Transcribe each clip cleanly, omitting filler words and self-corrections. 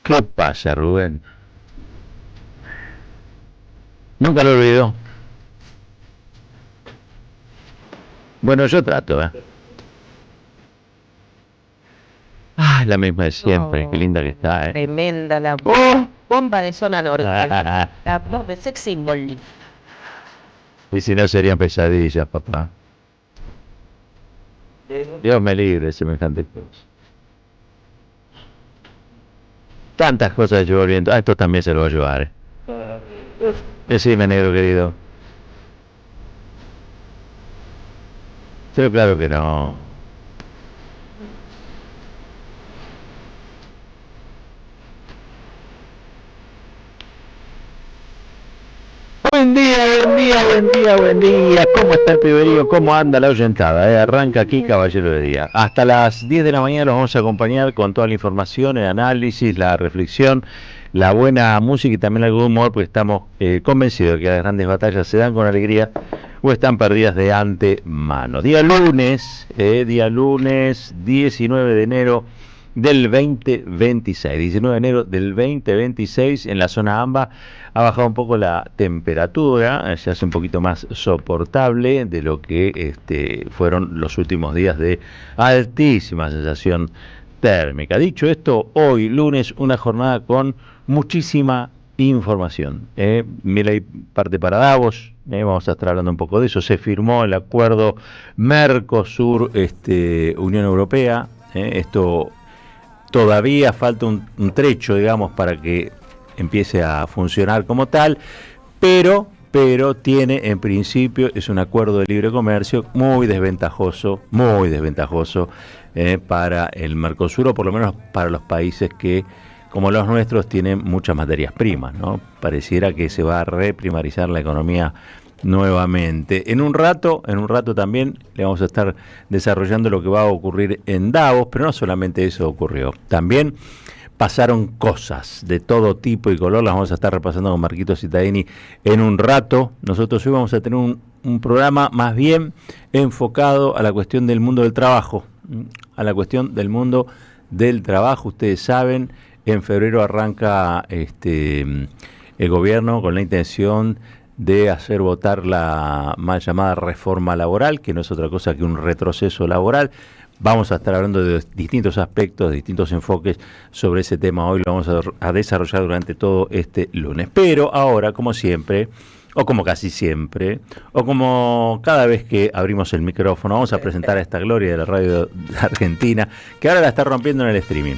¿Qué pasa, Rubén? Nunca lo olvidó. Bueno, yo trato, ¿eh? Ah, la misma de siempre. Qué Oh, linda que está, ¿eh? tremenda la ¡Oh! bomba de zona norte. La voz de sex symbol. Y si no serían pesadillas, papá. Dios me libre de semejante cosa. Tantas cosas llevo viendo. Ah, esto también se lo va a llevar, ¿eh? Decime, negro querido. Sí, claro que no. Buen día, buen día, buen día, buen día. ¿Cómo está el piberío? ¿Cómo anda la oyentada? Arranca aquí, caballero de día. Hasta las 10 de la mañana los vamos a acompañar con toda la información, el análisis, la reflexión, la buena música y también algún humor, porque estamos convencidos de que las grandes batallas se dan con alegría o están perdidas de antemano. Día lunes 19 de enero del 2026, 19 de enero del 2026 en la zona AMBA ha bajado un poco la temperatura, se hace un poquito más soportable de lo que fueron los últimos días de altísima sensación térmica. Dicho esto, hoy lunes una jornada con muchísima información. Mira, hay parte para Davos, vamos a estar hablando un poco de eso. Se firmó el acuerdo Mercosur, Unión Europea. Esto todavía falta un trecho, digamos, para que empiece a funcionar como tal, pero tiene en principio, es un acuerdo de libre comercio muy desventajoso para el Mercosur, o por lo menos para los países que, como los nuestros, tienen muchas materias primas, ¿no? Pareciera que se va a reprimarizar la economía nuevamente. En un rato también le vamos a estar desarrollando lo que va a ocurrir en Davos, pero no solamente eso ocurrió. También pasaron cosas de todo tipo y color, las vamos a estar repasando con Marquito Cittadini en un rato. Nosotros hoy vamos a tener un programa más bien enfocado a la cuestión del mundo del trabajo, Ustedes saben, en febrero arranca el gobierno con la intención de hacer votar la mal llamada reforma laboral, que no es otra cosa que un retroceso laboral. Vamos a estar hablando de distintos aspectos, de distintos enfoques sobre ese tema. Hoy lo vamos a desarrollar durante todo este lunes. Pero ahora, como siempre, o como casi siempre, o como cada vez que abrimos el micrófono, vamos a presentar a esta gloria de la radio argentina, que ahora la está rompiendo en el streaming,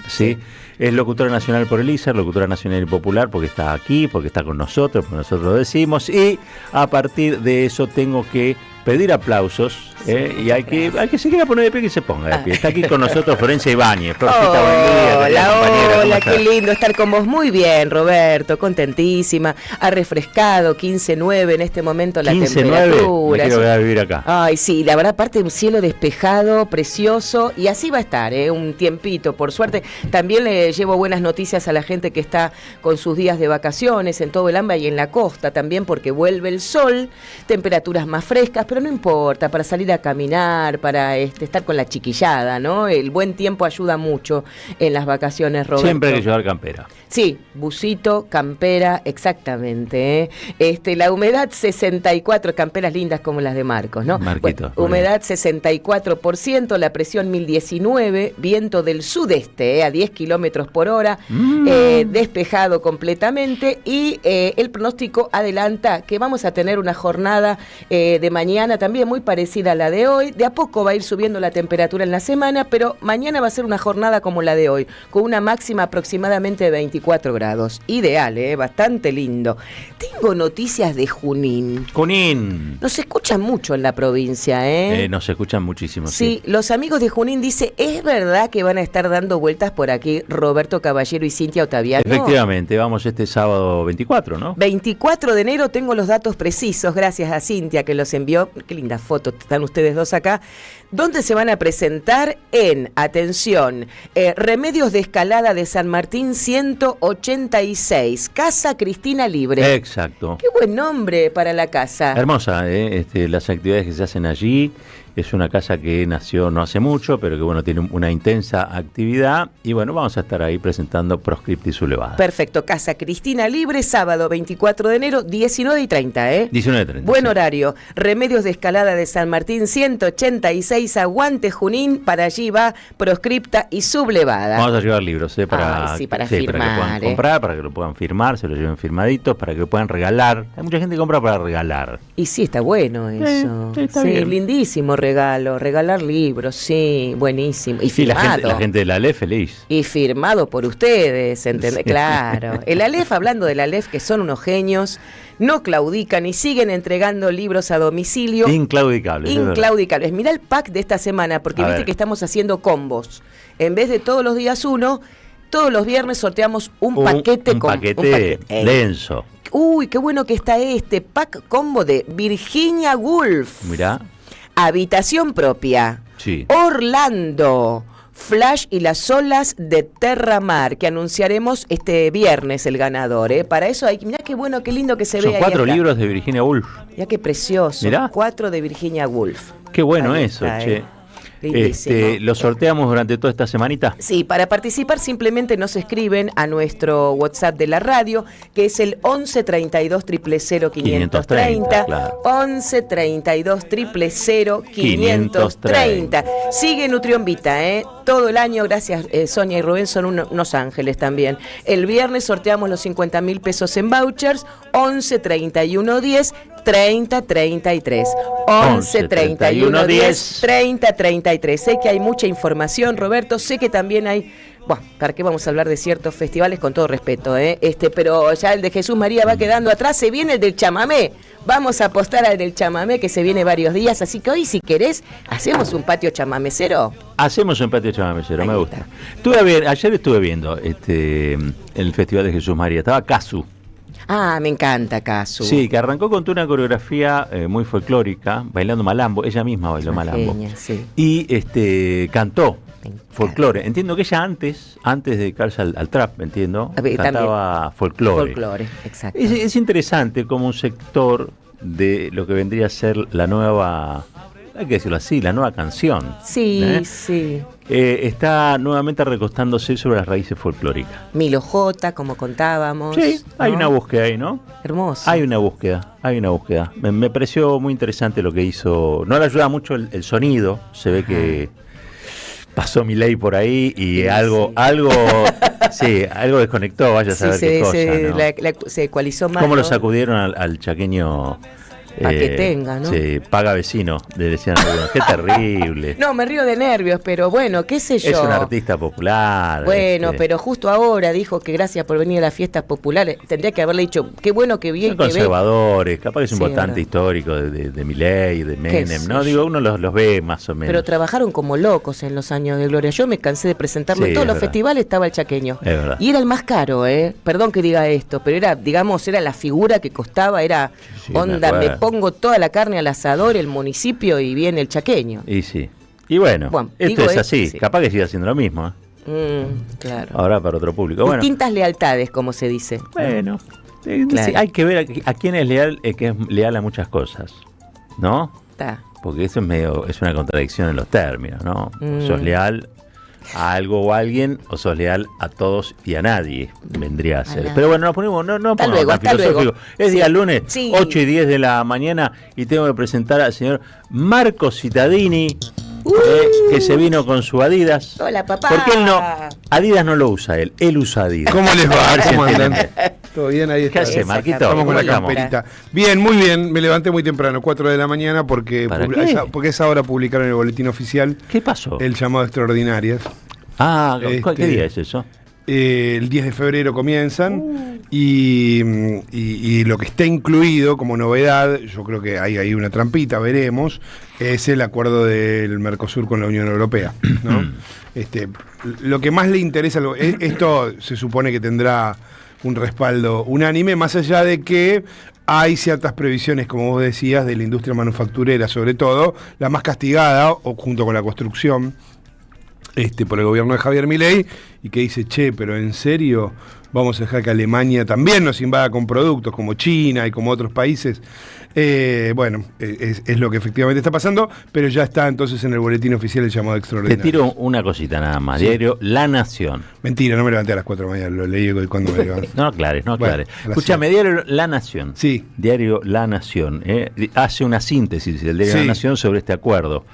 ¿sí? Es locutora nacional por el ISER, locutora nacional y popular porque está aquí, porque está con nosotros, porque nosotros lo decimos, y a partir de eso tengo que pedir aplausos, y hay que se quiera poner de pie, que se ponga de pie. Está aquí con nosotros Florencia Ibáñez. Florcita, buen día. Hola, qué lindo estar con vos. Muy bien, Roberto, contentísima. Ha refrescado 15.9 en este momento la 15.9, temperatura. Me quiero quedar a vivir acá. Ay, sí, la verdad, aparte un cielo despejado, precioso, y así va a estar, un tiempito, por suerte. También le llevo buenas noticias a la gente que está con sus días de vacaciones en todo el AMBA y en la costa también, porque vuelve el sol, temperaturas más frescas, pero no importa, para salir a caminar, para estar con la chiquillada, ¿no? El buen tiempo ayuda mucho en las vacaciones, Roberto. Siempre hay que llevar campera. Sí, busito, campera, exactamente. La humedad 64, camperas lindas como las de Marcos, ¿no? Marquito. Bueno, humedad 64%, la presión 1019, viento del sudeste, a 10 kilómetros por hora, despejado completamente, y el pronóstico adelanta que vamos a tener una jornada de mañana también muy parecida a la de hoy. De a poco va a ir subiendo la temperatura en la semana, pero mañana va a ser una jornada como la de hoy, con una máxima aproximadamente de 24 grados. Ideal, bastante lindo. Tengo noticias de Junín. Nos escuchan mucho en la provincia, Nos escuchan muchísimo. Sí, los amigos de Junín dice, ¿es verdad que van a estar dando vueltas por aquí Roberto Caballero y Cintia Ottaviano? Efectivamente, vamos este sábado 24, ¿no? 24 de enero, tengo los datos precisos, gracias a Cintia que los envió. Qué linda foto, están ustedes dos acá. ¿Dónde se van a presentar? En, atención, Remedios de Escalada de San Martín 186, Casa Cristina Libre. Exacto. Qué buen nombre para la casa. Hermosa, las actividades que se hacen allí, Es una casa que nació no hace mucho, pero que bueno, tiene una intensa actividad. Y bueno, vamos a estar ahí presentando Proscripti Sublevada. Perfecto, Casa Cristina Libre, sábado 24 de enero, 19:30, ¿eh? 19:30. Buen sí. horario. Remedios de Escalada de San Martín, 186, Aguante Junín, para allí va Proscripta y Sublevada. Vamos a llevar libros, para, Ay, sí, para para que firmar, puedan comprar, para que lo puedan firmar, se lo lleven firmaditos, para que lo puedan regalar. Hay mucha gente que compra para regalar. Y sí, está bueno eso. sí, está bien. Lindísimo regalo, regalar libros, sí, buenísimo. Y Sí, firmado. la gente de la LE feliz. Y firmado por ustedes, ¿entendés? Sí. Claro. El Aleph, hablando del Aleph, que son unos genios, no claudican y siguen entregando libros a domicilio. Inclaudicable. Inclaudicables. Mirá el pack de esta semana, porque A viste ver. que estamos haciendo combos. En vez de todos los días uno, todos los viernes sorteamos un paquete un con paquete denso. Uy, qué bueno que está este pack combo de Virginia Woolf. Mirá. Habitación propia. Sí. Orlando. Flash y las olas de Terramar, que anunciaremos este viernes el ganador, ¿eh? Para eso hay, mirá qué bueno, qué lindo que se Son ve ahí. 4 está. libros de Virginia Woolf. Mirá qué precioso. Mirá. 4 de Virginia Woolf. Qué bueno Ahí eso, está, che. Lindísimo. ¿Lo sorteamos durante toda esta semanita? Sí, para participar simplemente nos escriben a nuestro WhatsApp de la radio, que es el 11 32 000 530. Claro. 11 32 000 530. Sigue Nutrión Vita, todo el año, gracias Sonia y Rubén, son unos ángeles también. El viernes sorteamos los 50.000 pesos en vouchers, 11 31 10 30 33. 11 31 10 30 33. Sé que hay mucha información, Roberto, sé que también hay... Bueno, ¿para qué vamos a hablar de ciertos festivales? Con todo respeto, pero ya el de Jesús María va quedando atrás, se viene el del chamamé. Vamos a apostar al del chamamé, que se viene varios días, así que hoy, si querés, hacemos un patio chamamecero. Hacemos un patio chamamecero, Ahí me está. gusta. Ayer estuve viendo el Festival de Jesús María, estaba Casu. Ah, me encanta, Casu. Sí, que arrancó con toda una coreografía muy folclórica, bailando malambo, ella misma bailó Una malambo. genia, sí. Y cantó Me encanta. folclore. Entiendo que ella antes de dedicarse al trap, entiendo, A ver, cantaba folclore. Folclore, exacto. Es interesante como un sector de lo que vendría a ser la nueva, hay que decirlo así, la nueva canción. Sí, sí. Está nuevamente recostándose sobre las raíces folclóricas. Milo J, como contábamos. Sí, hay ¿no? una búsqueda ahí, ¿no? Hermoso. Hay una búsqueda. Me pareció muy interesante lo que hizo. No le ayuda mucho el sonido, se ve que pasó Milei por ahí y Sí, algo desconectó, vaya a saber qué cosa, ¿no? se ecualizó más. ¿Cómo lo ¿no? sacudieron al chaqueño? Pa' que tenga, ¿no? Sí, paga vecino, le decían algunos. Qué terrible. No, me río de nervios, pero bueno, qué sé yo. Es un artista popular. Bueno, pero justo ahora dijo que gracias por venir a las fiestas populares. Tendría que haberle dicho, qué bueno que vi. Son conservadores, capaz que es un Sí, votante verdad. histórico de Milei, de Menem, sé ¿no? yo. Digo, uno los ve más o menos. Pero trabajaron como locos en los años de gloria. Yo me cansé de presentarlo Sí, en todos es los verdad. festivales, estaba el chaqueño. Es verdad. Y era el más caro, Perdón que diga esto, pero era, digamos, era la figura que costaba, era Sí, me onda, me acuerdo. pongo toda la carne al asador, el municipio y viene el chaqueño. Y sí. Y bueno, Bueno, esto digo es esto, así. sí. Capaz que siga haciendo lo mismo. Claro. Ahora para otro público. Bueno, Distintas lealtades, como se dice. bueno. Claro. Sí, hay que ver a quién es leal, que es leal a muchas cosas, ¿no? Está. Porque eso es una contradicción en los términos, ¿no? Mm. ¿Sos leal a algo o a alguien o sos leal a todos y a nadie? Vendría a ser. nada. Pero bueno, nos ponemos, no Hasta pongamos luego, tan hasta filosófico. luego. Es Sí. día lunes, Sí. 8 y 10 de la mañana, y tengo que presentar al señor Marco Cittadini, que se vino con su Adidas. Hola, papá. Porque él no, Adidas no lo usa él usa Adidas. ¿Cómo les A va? ver si ¿Cómo andan? entienden. ¿Todo bien? Ahí ¿Qué está. hace, Marquito? Estamos con la ¿Cómo estamos? camperita. Bien, muy bien. Me levanté muy temprano, 4 de la mañana, porque ¿Para qué? porque a esa hora publicaron en el boletín oficial ¿Qué pasó? el llamado Extraordinarias. ¿Qué día es eso? El 10 de febrero comienzan y lo que está incluido como novedad, yo creo que hay ahí una trampita, veremos, es el acuerdo del Mercosur con la Unión Europea, ¿no? Lo que más le interesa, esto se supone que tendrá un respaldo unánime, más allá de que hay ciertas previsiones, como vos decías, de la industria manufacturera, sobre todo, la más castigada, o junto con la construcción, por el gobierno de Javier Milei, y que dice, che, pero en serio, vamos a dejar que Alemania también nos invada con productos como China y como otros países. Bueno, es lo que efectivamente está pasando, pero ya está entonces en el boletín oficial el llamado extraordinario. Te tiro una cosita nada más, sí. Diario La Nación. Mentira, no me levanté a las 4 de la mañana, lo leí cuando me levanté. No aclares, no aclares. Bueno, escúchame, Diario La Nación. Sí. Diario La Nación hace una síntesis del Diario La Nación sobre este acuerdo.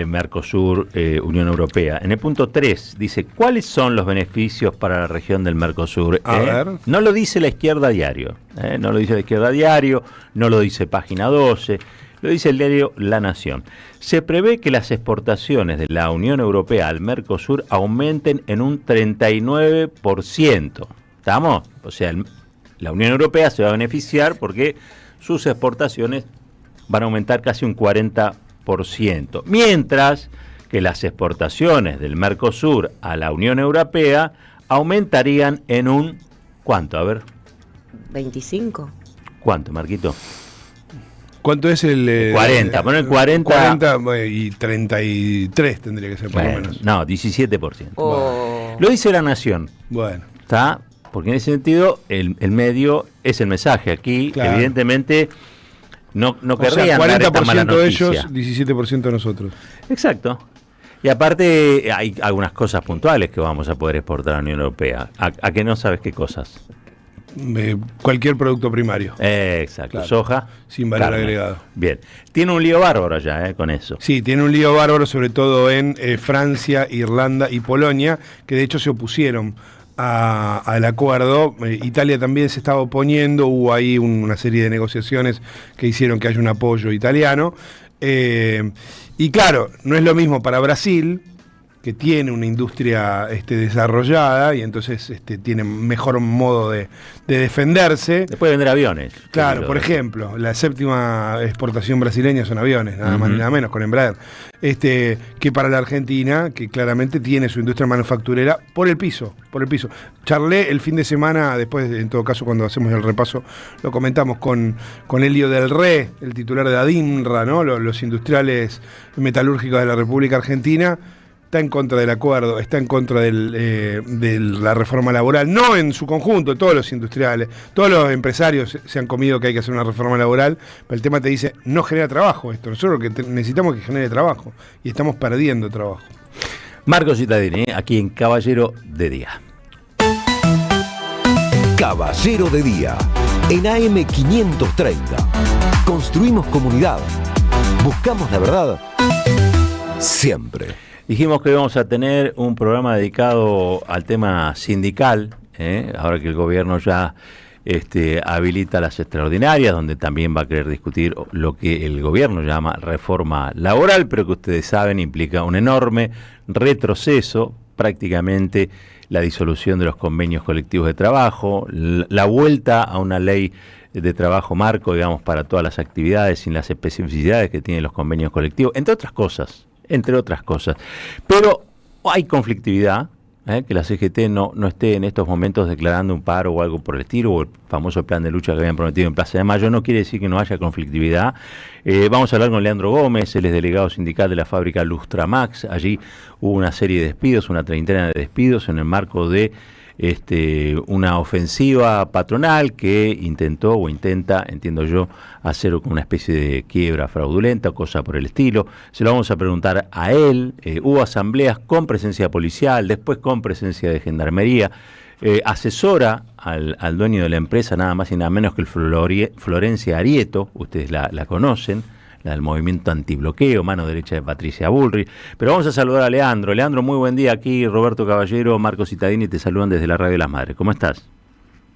Mercosur, Unión Europea. En el punto 3 dice, ¿cuáles son los beneficios para la región del Mercosur? A ver. No lo dice La Izquierda Diario, no lo dice La Izquierda Diario, no lo dice Página 12, lo dice el diario La Nación. Se prevé que las exportaciones de la Unión Europea al Mercosur aumenten en un 39%. ¿Estamos? O sea, la Unión Europea se va a beneficiar porque sus exportaciones van a aumentar casi un 40%. Mientras que las exportaciones del Mercosur a la Unión Europea aumentarían en un... ¿Cuánto? A ver. 25. ¿Cuánto, Marquito? ¿Cuánto es el...? 40, ponen 40... 40 y 33 tendría que ser, por lo menos. No, 17%. Oh. Lo dice La Nación. Bueno. ¿Está? Porque en ese sentido el medio es el mensaje. Aquí, claro, evidentemente... No querrían dar esta mala noticia. 40% de ellos, 17% de nosotros. Exacto. Y aparte hay algunas cosas puntuales que vamos a poder exportar a la Unión Europea. ¿A que no sabes qué cosas? Cualquier producto primario. Exacto. Claro. Soja. Sin valor carne. Agregado. Bien. Tiene un lío bárbaro ya con eso. Sí, tiene un lío bárbaro sobre todo en Francia, Irlanda y Polonia, que de hecho se opusieron al acuerdo. Italia también se estaba oponiendo, hubo ahí una serie de negociaciones que hicieron que haya un apoyo italiano, y claro, no es lo mismo para Brasil, que tiene una industria desarrollada y entonces tiene mejor modo de defenderse. Después de vender aviones. Claro, por ejemplo, la séptima exportación brasileña son aviones, nada más ni nada menos, con Embraer. Que para la Argentina, que claramente tiene su industria manufacturera por el piso. Charlé el fin de semana, después, en todo caso, cuando hacemos el repaso, lo comentamos con Elio del Re, el titular de ADIMRA, ¿no? Los industriales metalúrgicos de la República Argentina. Está en contra del acuerdo, está en contra de la reforma laboral, no en su conjunto, todos los industriales, todos los empresarios se han comido que hay que hacer una reforma laboral, pero el tema te dice, no genera trabajo esto, nosotros lo que necesitamos es que genere trabajo, y estamos perdiendo trabajo. Marcos Cittadini, aquí en Caballero de Día. Caballero de Día, en AM 530. Construimos comunidad. Buscamos la verdad siempre. Dijimos que íbamos a tener un programa dedicado al tema sindical, ahora que el gobierno ya habilita las extraordinarias, donde también va a querer discutir lo que el gobierno llama reforma laboral, pero que ustedes saben implica un enorme retroceso, prácticamente la disolución de los convenios colectivos de trabajo, la vuelta a una ley de trabajo marco, digamos, para todas las actividades sin las especificidades que tienen los convenios colectivos, entre otras cosas. Pero hay conflictividad, que la CGT no esté en estos momentos declarando un paro o algo por el estilo, o el famoso plan de lucha que habían prometido en Plaza de Mayo, no quiere decir que no haya conflictividad. Vamos a hablar con Leandro Gómez, él es delegado sindical de la fábrica Lustramax. Allí hubo una serie de despidos, una treintena de despidos en el marco de una ofensiva patronal que intentó o intenta, entiendo yo, hacer una especie de quiebra fraudulenta o cosa por el estilo. Se lo vamos a preguntar a él. Hubo asambleas con presencia policial, después con presencia de gendarmería. Asesora al dueño de la empresa, nada más y nada menos que el Florencia Arieto, ustedes la conocen, la del movimiento antibloqueo, mano derecha de Patricia Bullrich. Pero vamos a saludar a Leandro. Leandro, muy buen día. Aquí Roberto Caballero, Marcos Cittadini te saludan desde la Radio de las Madres. ¿Cómo estás?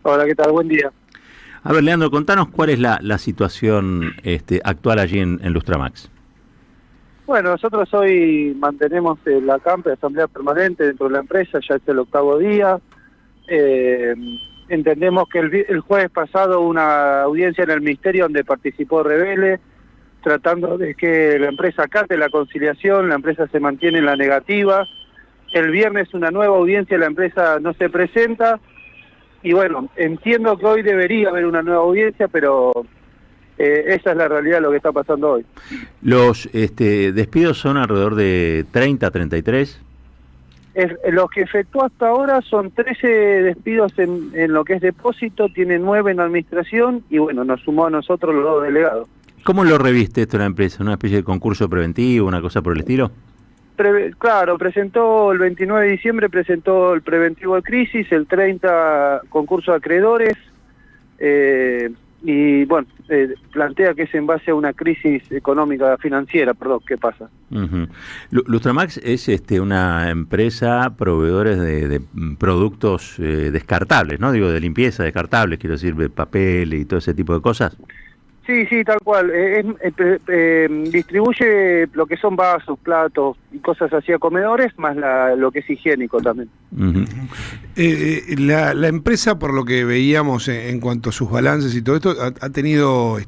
Hola, ¿qué tal? Buen día. A ver, Leandro, contanos cuál es la situación actual allí en Lustramax. Bueno, nosotros hoy mantenemos la CAMP de Asamblea Permanente dentro de la empresa, ya es el 8º día. Entendemos que el jueves pasado una audiencia en el Ministerio donde participó Rebele, tratando de que la empresa acate la conciliación, la empresa se mantiene en la negativa. El viernes una nueva audiencia, la empresa no se presenta. Y bueno, entiendo que hoy debería haber una nueva audiencia, pero esa es la realidad de lo que está pasando hoy. Los despidos son alrededor de 30, 33. Los que efectuó hasta ahora son 13 despidos en lo que es depósito, tiene 9 en administración y bueno, nos sumó a nosotros los 2 delegados. ¿Cómo lo reviste esto la empresa? ¿Una especie de concurso preventivo, una cosa por el estilo? Claro, presentó el 29 de diciembre, presentó el preventivo de crisis, el 30 concurso de acreedores, y bueno, plantea que es en base a una crisis económica financiera, ¿qué pasa? Lustramax es una empresa proveedores de productos descartables, ¿no? Digo, de limpieza descartables, quiero decir, de papel y todo ese tipo de cosas. Sí, tal cual. Distribuye lo que son vasos, platos y cosas así a comedores, más lo que es higiénico también. La empresa, por lo que veíamos en cuanto a sus balances y todo esto, ha tenido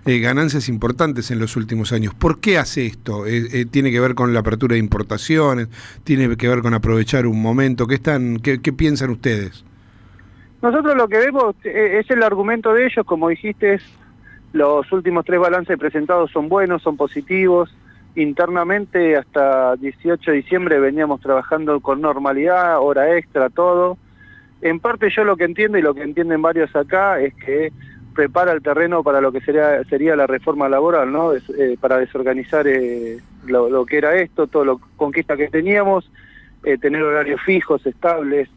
ganancias importantes en los últimos años. ¿Por qué hace esto? ¿Tiene que ver con la apertura de importaciones? ¿Tiene que ver con aprovechar un momento? ¿Qué piensan ustedes? Nosotros lo que vemos es el argumento de ellos, como dijiste, los últimos 3 balances presentados son buenos, son positivos. Internamente hasta 18 de diciembre veníamos trabajando con normalidad, hora extra, todo. En parte yo lo que entiendo y lo que entienden varios acá es que prepara el terreno para lo que sería la reforma laboral, ¿no? Para desorganizar lo que era esto, todo lo conquista que teníamos, tener horarios fijos, estables,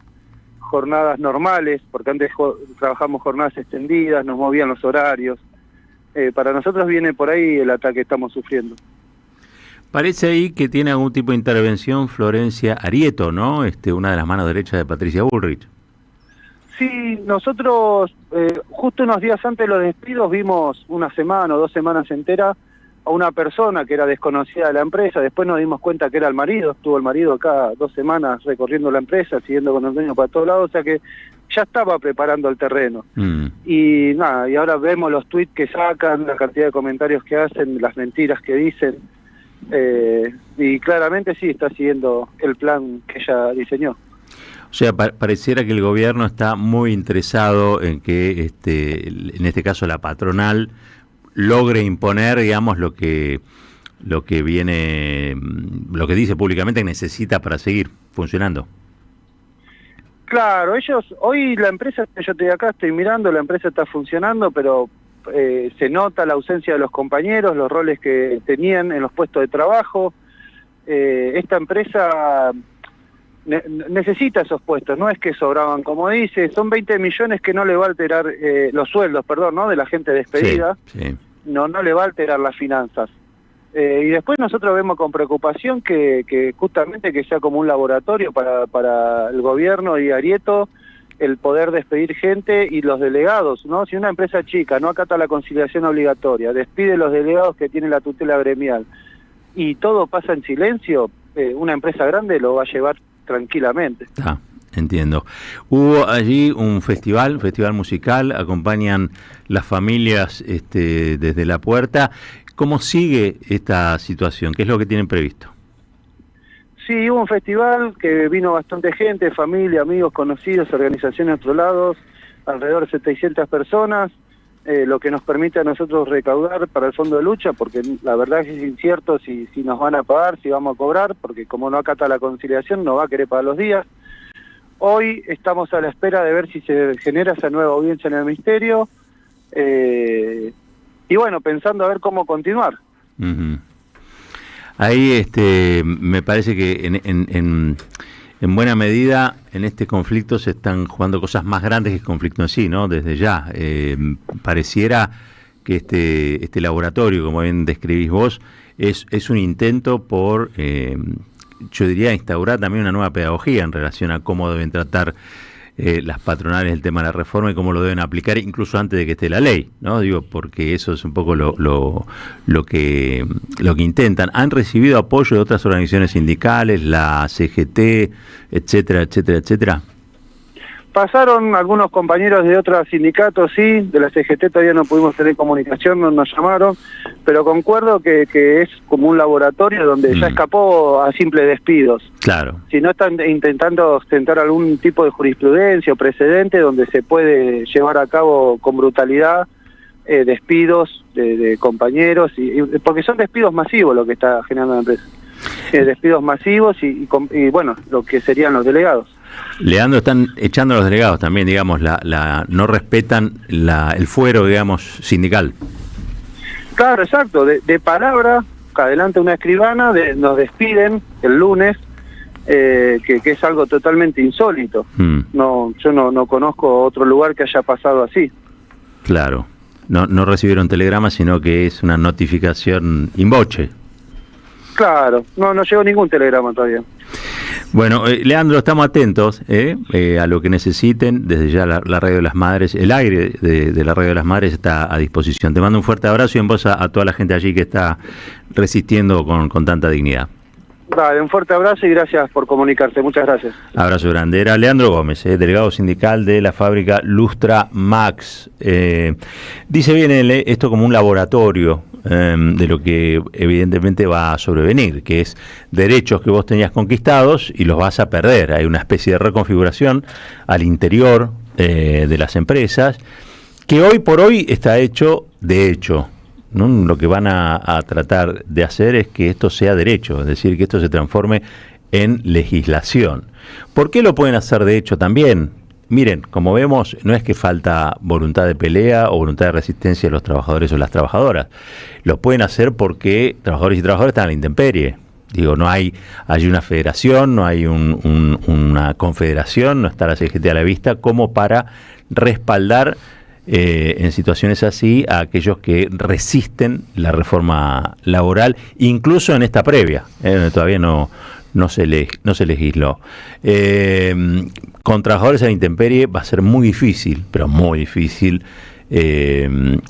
jornadas normales, porque antes trabajamos jornadas extendidas, nos movían los horarios. Para nosotros viene por ahí el ataque que estamos sufriendo. Parece ahí que tiene algún tipo de intervención Florencia Arieto, ¿no? Una de las manos derechas de Patricia Bullrich. Sí, nosotros justo unos días antes de los despidos vimos una semana o 2 semanas enteras a una persona que era desconocida de la empresa. Después nos dimos cuenta que era el marido. Estuvo el marido acá 2 semanas recorriendo la empresa, siguiendo con el dueño para todos lados, o sea que ya estaba preparando el terreno. Y nada, y ahora vemos los tweets que sacan, la cantidad de comentarios que hacen, las mentiras que dicen, y claramente sí está siguiendo el plan que ella diseñó. O sea, pareciera que el gobierno está muy interesado en que, en este caso, la patronal logre imponer, digamos, lo que dice públicamente que necesita para seguir funcionando. Claro, hoy la empresa, yo estoy acá, estoy mirando, la empresa está funcionando, pero se nota la ausencia de los compañeros, los roles que tenían en los puestos de trabajo. Esta empresa necesita esos puestos, no es que sobraban, como dice, son 20 millones que no le va a alterar los sueldos, ¿no? De la gente despedida, sí. No le va a alterar las finanzas. Y después nosotros vemos con preocupación que justamente que sea como un laboratorio para el gobierno y Arieto el poder despedir gente y los delegados, ¿no? Si una empresa chica no acata la conciliación obligatoria, despide los delegados que tienen la tutela gremial y todo pasa en silencio, una empresa grande lo va a llevar tranquilamente. Entiendo. Hubo allí un festival musical, acompañan las familias desde la puerta. ¿Cómo sigue esta situación? ¿Qué es lo que tienen previsto? Sí, hubo un festival que vino bastante gente, familia, amigos, conocidos, organizaciones de otros lados, alrededor de 700 personas, lo que nos permite a nosotros recaudar para el fondo de lucha, porque la verdad es que es incierto si nos van a pagar, si vamos a cobrar, porque como no acata la conciliación no va a querer pagar los días. Hoy estamos a la espera de ver si se genera esa nueva audiencia en el Ministerio, y bueno, pensando a ver cómo continuar. Ahí me parece que en buena medida en este conflicto se están jugando cosas más grandes que el conflicto en sí, ¿no? Desde ya. Pareciera que este laboratorio, como bien describís vos, es un intento por, yo diría, instaurar también una nueva pedagogía en relación a cómo deben tratar las patronales el tema de la reforma y cómo lo deben aplicar incluso antes de que esté la ley, ¿no? Digo, porque eso es un poco lo que intentan. ¿Han recibido apoyo de otras organizaciones sindicales, la CGT, etcétera, etcétera, etcétera? Pasaron algunos compañeros de otros sindicatos, sí, de la CGT todavía no pudimos tener comunicación, no nos llamaron, pero concuerdo que es como un laboratorio donde ya escapó a simples despidos. Claro. Si no están intentando ostentar algún tipo de jurisprudencia o precedente donde se puede llevar a cabo con brutalidad despidos de compañeros, porque son despidos masivos lo que está generando la empresa. despidos masivos y bueno, lo que serían los delegados. Leandro, están echando a los delegados también, digamos, no respetan el fuero, digamos, sindical. Claro, exacto, de palabra, adelante una escribana, nos despiden el lunes, que es algo totalmente insólito. No, yo no conozco otro lugar que haya pasado así. Claro, no recibieron telegrama, sino que es una notificación in voce. Claro, no llegó ningún telegrama todavía. Bueno, Leandro, estamos atentos a lo que necesiten. Desde ya la Radio de las Madres, el aire de la Radio de las Madres está a disposición. Te mando un fuerte abrazo y en voz a toda la gente allí que está resistiendo con tanta dignidad. Vale, un fuerte abrazo y gracias por comunicarse. Muchas gracias. Abrazo grande. Era Leandro Gómez, delegado sindical de la fábrica Lustra Max. Dice bien esto como un laboratorio de lo que evidentemente va a sobrevenir, que es derechos que vos tenías conquistados y los vas a perder. Hay una especie de reconfiguración al interior de las empresas que hoy por hoy está hecho de hecho. ¿No? Lo que van a tratar de hacer es que esto sea derecho, es decir, que esto se transforme en legislación. ¿Por qué lo pueden hacer de hecho también? Miren, como vemos, no es que falta voluntad de pelea o voluntad de resistencia de los trabajadores o las trabajadoras. Lo pueden hacer porque trabajadores y trabajadoras están a la intemperie. Digo, no hay una federación, no hay una confederación, no está la CGT a la vista como para respaldar en situaciones así a aquellos que resisten la reforma laboral, incluso en esta previa, donde todavía no se legisló. Con trabajadores a la intemperie va a ser muy difícil, pero muy difícil,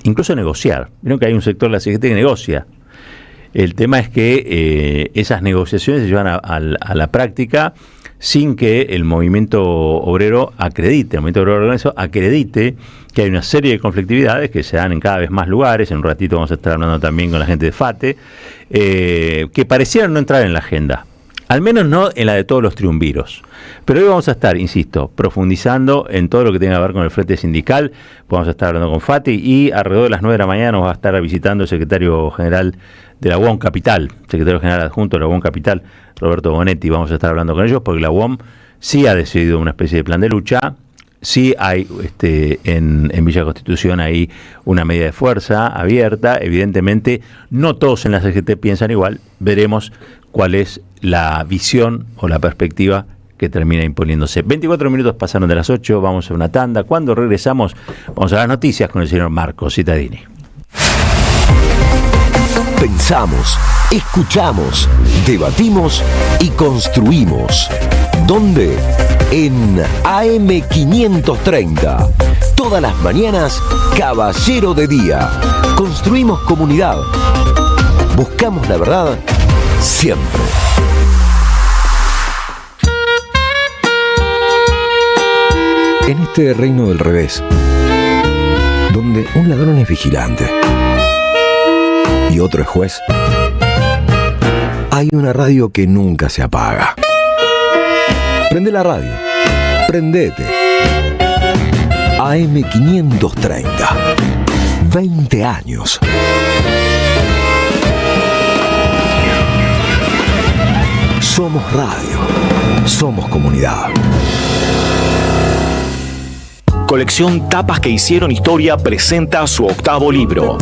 incluso negociar. Vieron que hay un sector de la CGT que negocia. El tema es que esas negociaciones se llevan a la práctica sin que el movimiento obrero acredite, que hay una serie de conflictividades que se dan en cada vez más lugares. En un ratito vamos a estar hablando también con la gente de FATE, que parecieran no entrar en la agenda, al menos no en la de todos los triunviros. Pero hoy vamos a estar, insisto, profundizando en todo lo que tenga que ver con el frente sindical. Vamos a estar hablando con FATE y alrededor de las 9 de la mañana nos va a estar visitando el secretario general de la UOM Capital, secretario general adjunto de la UOM Capital, Roberto Bonetti. Vamos a estar hablando con ellos porque la UOM sí ha decidido una especie de plan de lucha. Sí hay en Villa Constitución hay una medida de fuerza abierta. Evidentemente no todos en la CGT piensan igual. Veremos cuál es la visión o la perspectiva que termina imponiéndose. 24 minutos pasaron de las 8, vamos a una tanda. Cuando regresamos vamos a las noticias con el señor Marco Cittadini. Pensamos, escuchamos, debatimos y construimos. ¿Dónde? En AM530. Todas las mañanas, Caballero de Día. Construimos comunidad. Buscamos la verdad siempre. En este reino del revés, donde un ladrón es vigilante y otro es juez, hay una radio que nunca se apaga. Prende la radio. Prendete. AM530. 20 años. Somos radio. Somos comunidad. Colección Tapas que hicieron historia presenta su 8º libro.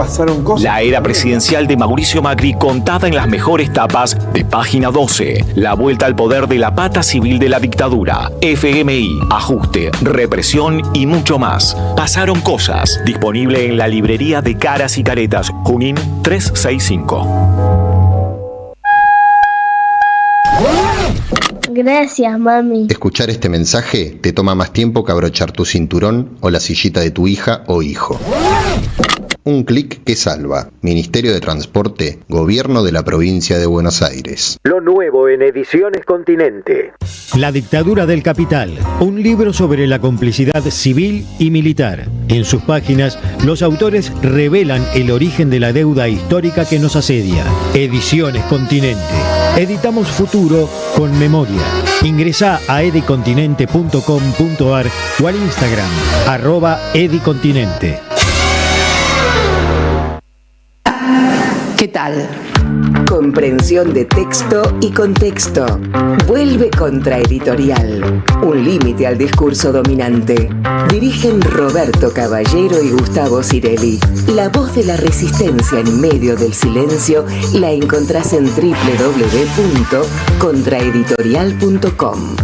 La era presidencial de Mauricio Macri contada en las mejores tapas de Página 12. La vuelta al poder de la pata civil de la dictadura. FMI, ajuste, represión y mucho más. Pasaron cosas. Disponible en la librería de Caras y Caretas, Junín 365. Gracias, mami. Escuchar este mensaje te toma más tiempo que abrochar tu cinturón o la sillita de tu hija o hijo. Un clic que salva. Ministerio de Transporte, Gobierno de la Provincia de Buenos Aires. Lo nuevo en Ediciones Continente. La dictadura del capital, un libro sobre la complicidad civil y militar. En sus páginas, los autores revelan el origen de la deuda histórica que nos asedia. Ediciones Continente. Editamos futuro con memoria. Ingresá a edicontinente.com.ar o al Instagram @edicontinente. ¿Qué tal? Comprensión de texto y contexto. Vuelve Contraeditorial. Un límite al discurso dominante. Dirigen Roberto Caballero y Gustavo Cirelli. La voz de la resistencia en medio del silencio la encontrás en www.contraeditorial.com.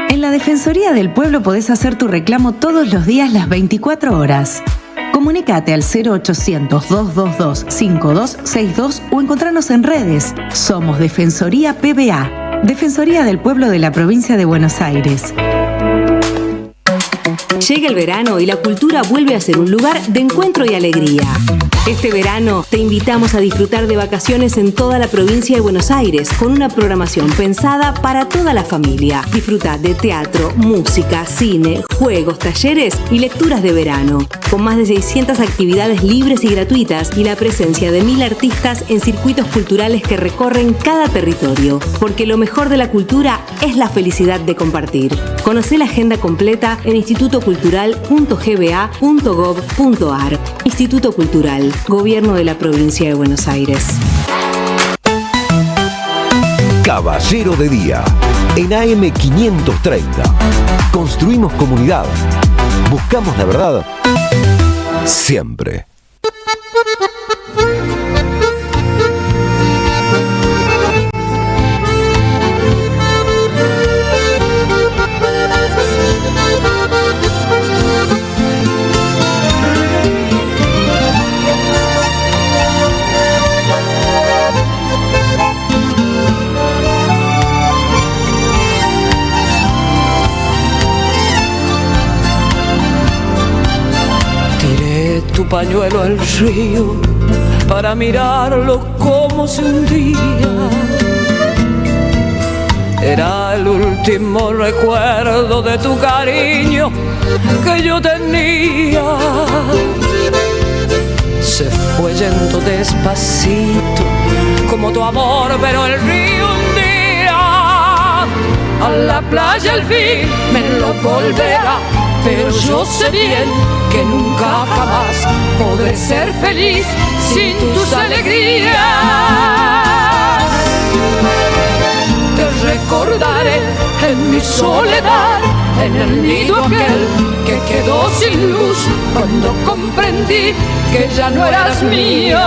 En la Defensoría del Pueblo podés hacer tu reclamo todos los días las 24 horas. Comunicate al 0800-222-5262 o encontranos en redes. Somos Defensoría PBA, Defensoría del Pueblo de la Provincia de Buenos Aires. Llega el verano y la cultura vuelve a ser un lugar de encuentro y alegría. Este verano te invitamos a disfrutar de vacaciones en toda la provincia de Buenos Aires con una programación pensada para toda la familia. Disfruta de teatro, música, cine, juegos, talleres y lecturas de verano. Con más de 600 actividades libres y gratuitas y la presencia de 1000 artistas en circuitos culturales que recorren cada territorio. Porque lo mejor de la cultura es la felicidad de compartir. Conocé la agenda completa en institutocultural.gba.gov.ar. Instituto Cultural. Gobierno de la Provincia de Buenos Aires. Caballero de Día, en AM 530. Construimos comunidad. Buscamos la verdad. Siempre. Tu pañuelo al río para mirarlo como se hundía. Era el último recuerdo de tu cariño que yo tenía. Se fue yendo despacito como tu amor, pero el río un día a la playa al fin me lo volverá. Pero yo sé bien que nunca jamás podré ser feliz sin tus alegrías. Te recordaré en mi soledad, en el nido aquel que quedó sin luz, cuando comprendí que ya no eras mía.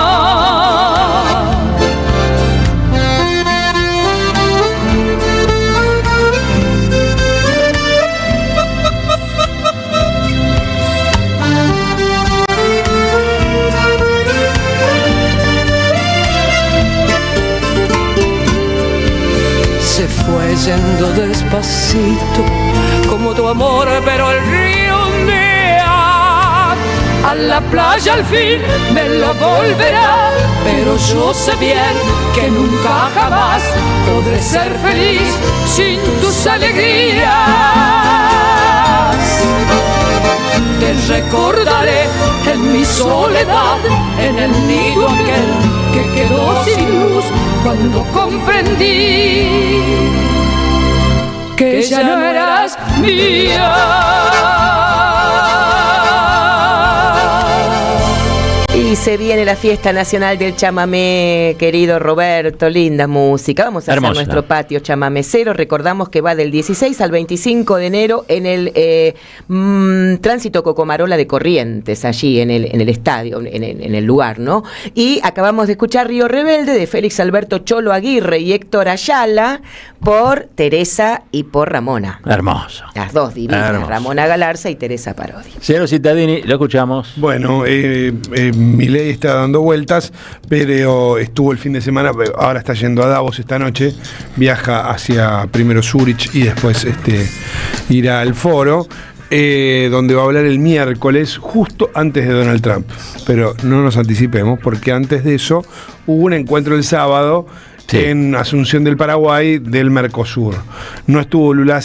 Se fue yendo despacito como tu amor, pero el río un día a la playa al fin me lo volverá. Pero yo sé bien que nunca jamás podré ser feliz sin tus alegrías. Te recordaré en mi soledad, en el nido aquel que quedó sin luz, cuando comprendí que ya no eras mía. Y se viene la fiesta nacional del chamamé, querido Roberto, linda música. Vamos a hacer nuestro patio chamamecero. Recordamos que va del 16 al 25 de enero en el Tránsito Cocomarola de Corrientes, allí en el estadio, en el lugar, ¿no? Y acabamos de escuchar Río Rebelde de Félix Alberto Cholo Aguirre y Héctor Ayala por Teresa y por Ramona. Hermoso. Las dos divinas, hermoso. Ramona Galarza y Teresa Parodi. Señor Cittadini, lo escuchamos. Bueno, Milei está dando vueltas, pero estuvo el fin de semana, ahora está yendo a Davos esta noche, viaja hacia primero Zurich y después irá al foro, donde va a hablar el miércoles, justo antes de Donald Trump. Pero no nos anticipemos, porque antes de eso hubo un encuentro el sábado en Asunción del Paraguay del Mercosur. No estuvo Lula da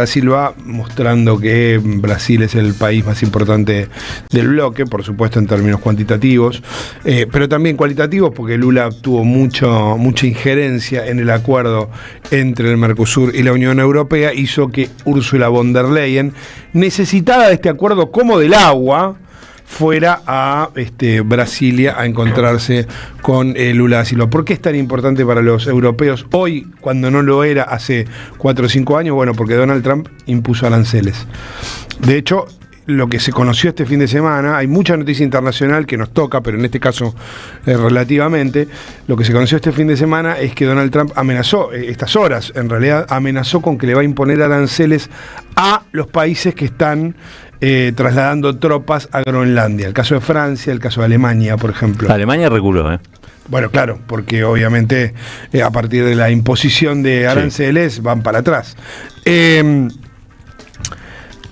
Silva mostrando que Brasil es el país más importante del bloque, por supuesto en términos cuantitativos, pero también cualitativos, porque Lula tuvo mucha injerencia en el acuerdo entre el Mercosur y la Unión Europea, hizo que Ursula von der Leyen, necesitada de este acuerdo como del agua, fuera a Brasilia a encontrarse con Lula da Silva. ¿Por qué es tan importante para los europeos hoy, cuando no lo era hace 4 o 5 años? Bueno, porque Donald Trump impuso aranceles. De hecho, lo que se conoció este fin de semana, hay mucha noticia internacional que nos toca, pero en este caso relativamente, lo que se conoció este fin de semana es que Donald Trump amenazó, estas horas en realidad, amenazó con que le va a imponer aranceles a los países que están trasladando tropas a Groenlandia. El caso de Francia, el caso de Alemania, por ejemplo. Alemania reculó, Bueno, claro, porque obviamente a partir de la imposición de aranceles van para atrás.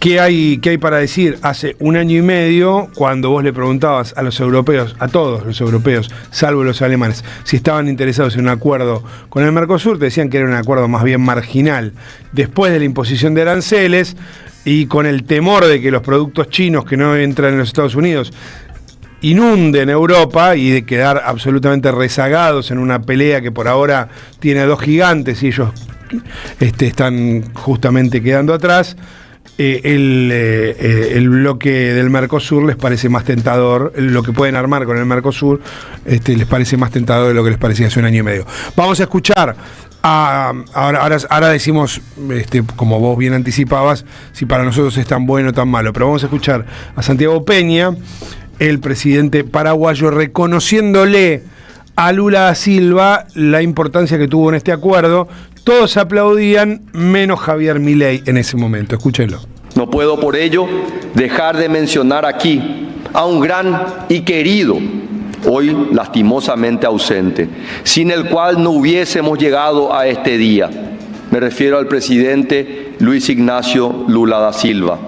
¿Qué hay para decir? Hace 1 año y medio, cuando vos le preguntabas a los europeos, a todos los europeos, salvo los alemanes, si estaban interesados en un acuerdo con el Mercosur, te decían que era un acuerdo más bien marginal. Después de la imposición de aranceles y con el temor de que los productos chinos que no entran en los Estados Unidos inunden Europa y de quedar absolutamente rezagados en una pelea que por ahora tiene a 2 gigantes y ellos están justamente quedando atrás, el bloque del Mercosur les parece más tentador, lo que pueden armar con el Mercosur les parece más tentador de lo que les parecía hace 1 año y medio. Vamos a escuchar ahora decimos, como vos bien anticipabas, si para nosotros es tan bueno o tan malo, pero vamos a escuchar a Santiago Peña, el presidente paraguayo, reconociéndole a Lula da Silva la importancia que tuvo en este acuerdo. Todos aplaudían, menos Javier Milei en ese momento. Escúchenlo. No puedo por ello dejar de mencionar aquí a un gran y querido, hoy lastimosamente ausente, sin el cual no hubiésemos llegado a este día. Me refiero al presidente Luis Ignacio Lula da Silva.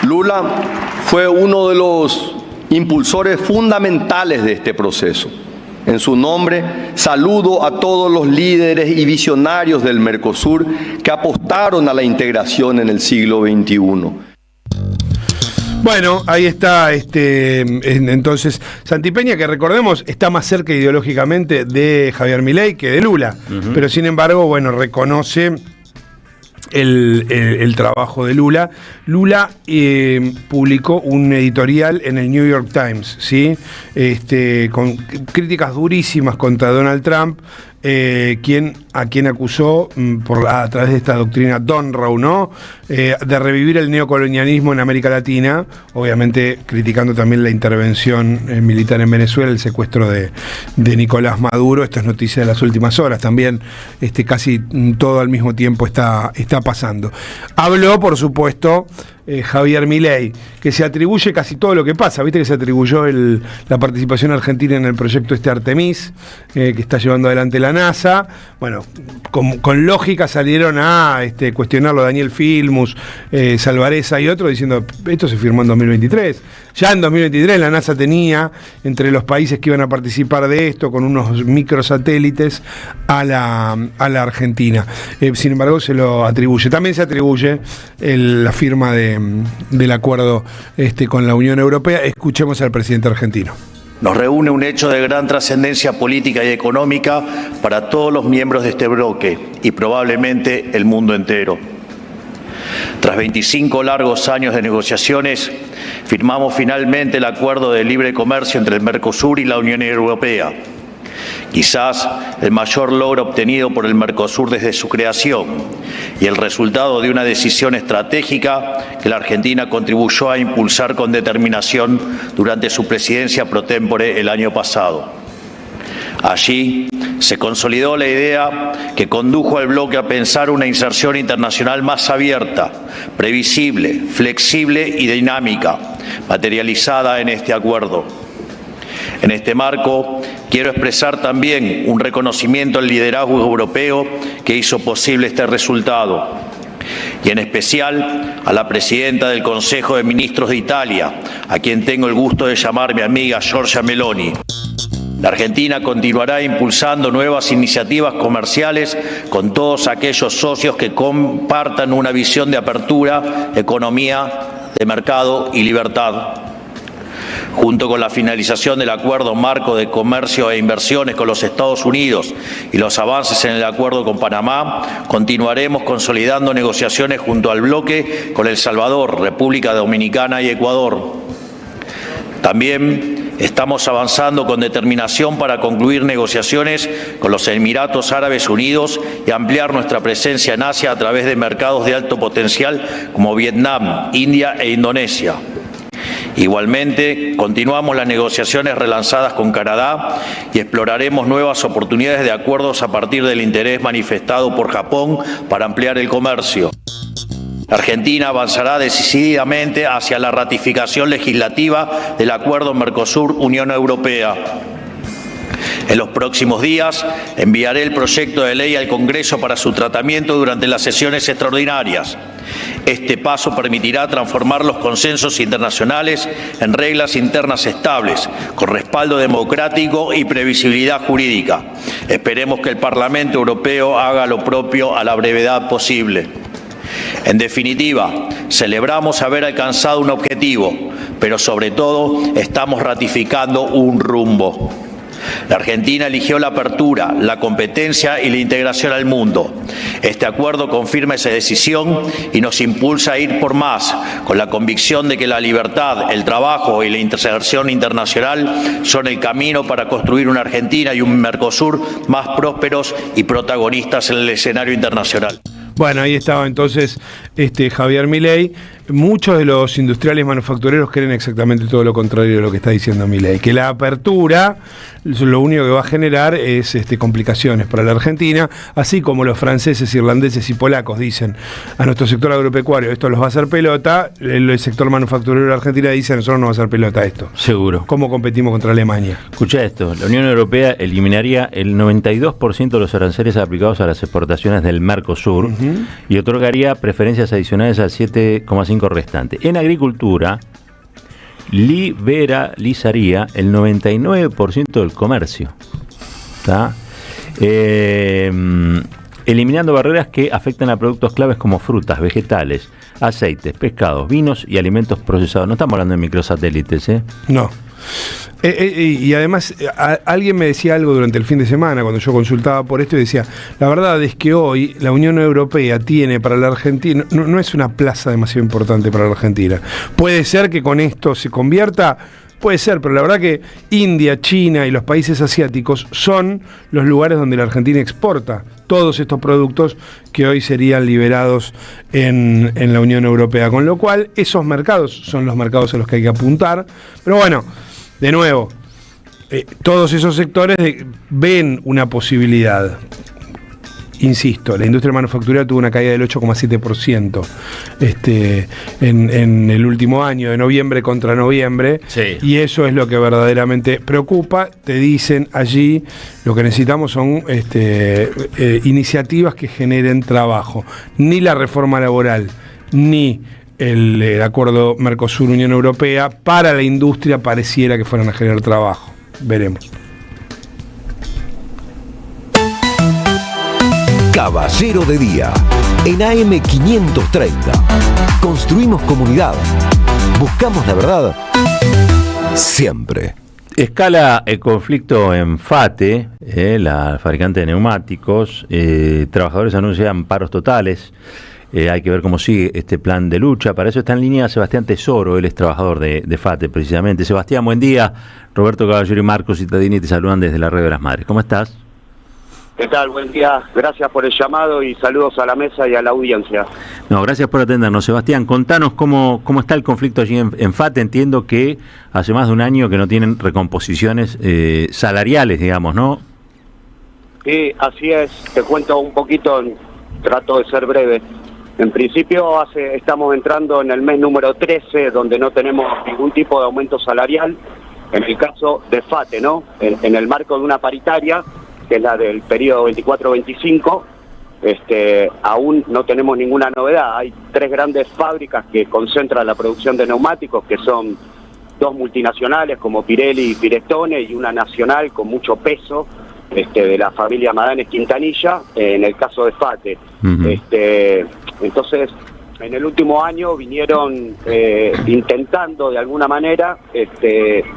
Lula fue uno de los impulsores fundamentales de este proceso. En su nombre, saludo a todos los líderes y visionarios del Mercosur que apostaron a la integración en el siglo XXI. Bueno, ahí está entonces Santi Peña, que recordemos está más cerca ideológicamente de Javier Milei que de Lula, pero sin embargo, bueno, reconoce el trabajo de Lula. Lula publicó un editorial en el New York Times, ¿sí? Con críticas durísimas contra Donald Trump, a quien acusó a través de esta doctrina Donroe, ¿no? De revivir el neocolonialismo en América Latina, obviamente criticando también la intervención militar en Venezuela, el secuestro de Nicolás Maduro. Esto es noticia de las últimas horas, también casi todo al mismo tiempo está pasando. Habló, por supuesto, Javier Milei, que se atribuye casi todo lo que pasa. Viste que se atribuyó la participación argentina en el proyecto Artemis, que está llevando adelante la NASA. Bueno, con lógica salieron a cuestionarlo Daniel Filmus, Salvareza y otros, diciendo esto se firmó en 2023. Ya en 2023 la NASA tenía entre los países que iban a participar de esto, con unos microsatélites, a la Argentina. Sin embargo, se lo atribuye. También se atribuye la firma del acuerdo con la Unión Europea. Escuchemos al presidente argentino. Nos reúne un hecho de gran trascendencia política y económica para todos los miembros de este bloque y probablemente el mundo entero. Tras 25 largos años de negociaciones, firmamos finalmente el acuerdo de libre comercio entre el Mercosur y la Unión Europea. Quizás el mayor logro obtenido por el Mercosur desde su creación y el resultado de una decisión estratégica que la Argentina contribuyó a impulsar con determinación durante su presidencia pro tempore el año pasado. Allí se consolidó la idea que condujo al bloque a pensar una inserción internacional más abierta, previsible, flexible y dinámica, materializada en este acuerdo. En este marco, quiero expresar también un reconocimiento al liderazgo europeo que hizo posible este resultado, y en especial a la presidenta del Consejo de Ministros de Italia, a quien tengo el gusto de llamar mi amiga Giorgia Meloni. La Argentina continuará impulsando nuevas iniciativas comerciales con todos aquellos socios que compartan una visión de apertura, economía, de mercado y libertad. Junto con la finalización del Acuerdo Marco de Comercio e Inversiones con los Estados Unidos y los avances en el acuerdo con Panamá, continuaremos consolidando negociaciones junto al bloque con El Salvador, República Dominicana y Ecuador. También estamos avanzando con determinación para concluir negociaciones con los Emiratos Árabes Unidos y ampliar nuestra presencia en Asia a través de mercados de alto potencial como Vietnam, India e Indonesia. Igualmente, continuamos las negociaciones relanzadas con Canadá y exploraremos nuevas oportunidades de acuerdos a partir del interés manifestado por Japón para ampliar el comercio. Argentina avanzará decididamente hacia la ratificación legislativa del Acuerdo Mercosur-Unión Europea. En los próximos días enviaré el proyecto de ley al Congreso para su tratamiento durante las sesiones extraordinarias. Este paso permitirá transformar los consensos internacionales en reglas internas estables, con respaldo democrático y previsibilidad jurídica. Esperemos que el Parlamento Europeo haga lo propio a la brevedad posible. En definitiva, celebramos haber alcanzado un objetivo, pero sobre todo estamos ratificando un rumbo. La Argentina eligió la apertura, la competencia y la integración al mundo. Este acuerdo confirma esa decisión y nos impulsa a ir por más, con la convicción de que la libertad, el trabajo y la integración internacional son el camino para construir una Argentina y un Mercosur más prósperos y protagonistas en el escenario internacional. Bueno, ahí estaba entonces Javier Milei. Muchos de los industriales manufactureros creen exactamente todo lo contrario de lo que está diciendo Milei, que la apertura lo único que va a generar es complicaciones para la Argentina, así como los franceses, irlandeses y polacos dicen a nuestro sector agropecuario esto los va a hacer pelota, el sector manufacturero de la Argentina dice a nosotros no va a hacer pelota esto. Seguro. ¿Cómo competimos contra Alemania? Escucha esto, la Unión Europea eliminaría el 92% de los aranceles aplicados a las exportaciones del Mercosur y otorgaría preferencias adicionales al 7,5% restante. En agricultura, liberalizaría el 99% del comercio. ¿Está? Eliminando barreras que afectan a productos claves como frutas, vegetales, aceites, pescados, vinos y alimentos procesados. No estamos hablando de microsatélites, ¿eh? No. Y además, alguien me decía algo durante el fin de semana cuando yo consultaba por esto y decía, la verdad es que hoy la Unión Europea tiene para la Argentina, no es una plaza demasiado importante para la Argentina. Puede ser que con esto se convierta, puede ser, pero la verdad que India, China y los países asiáticos son los lugares donde la Argentina exporta todos estos productos que hoy serían liberados en la Unión Europea. Con lo cual, esos mercados son los mercados a los que hay que apuntar. Pero bueno, de nuevo, todos esos sectores ven una posibilidad. Insisto, la industria manufacturera tuvo una caída del 8,7% en el último año, de noviembre contra noviembre, sí. Y eso es lo que verdaderamente preocupa. Te dicen allí, lo que necesitamos son iniciativas que generen trabajo. Ni la reforma laboral, ni el acuerdo Mercosur-Unión Europea para la industria pareciera que fueran a generar trabajo. Veremos. Caballero de Día, en AM 530. Construimos comunidad. Buscamos la verdad siempre. Escala el conflicto en FATE, la fabricante de neumáticos. Trabajadores anuncian paros totales. Hay que ver cómo sigue este plan de lucha. Para eso está en línea Sebastián Tesoro, él es trabajador de FATE precisamente. Sebastián, buen día. Roberto Caballero y Marcos Cittadini te saludan desde la Radio de las Madres. ¿Cómo estás? ¿Qué tal? Buen día. Gracias por el llamado y saludos a la mesa y a la audiencia. No, gracias por atendernos. Sebastián, contanos cómo está el conflicto allí en FATE. Entiendo que hace más de un año que no tienen recomposiciones salariales, digamos, ¿no? Sí, así es. Te cuento un poquito, trato de ser breve. En principio estamos entrando en el mes número 13, donde no tenemos ningún tipo de aumento salarial. En el caso de FATE, ¿no? En el marco de una paritaria, que es la del periodo 24-25, aún no tenemos ninguna novedad. Hay 3 grandes fábricas que concentran la producción de neumáticos, que son 2 multinacionales como Pirelli y Firestone, y una nacional con mucho peso, de la familia Madanes Quintanilla, en el caso de FATE. Entonces, en el último año vinieron intentando de alguna manera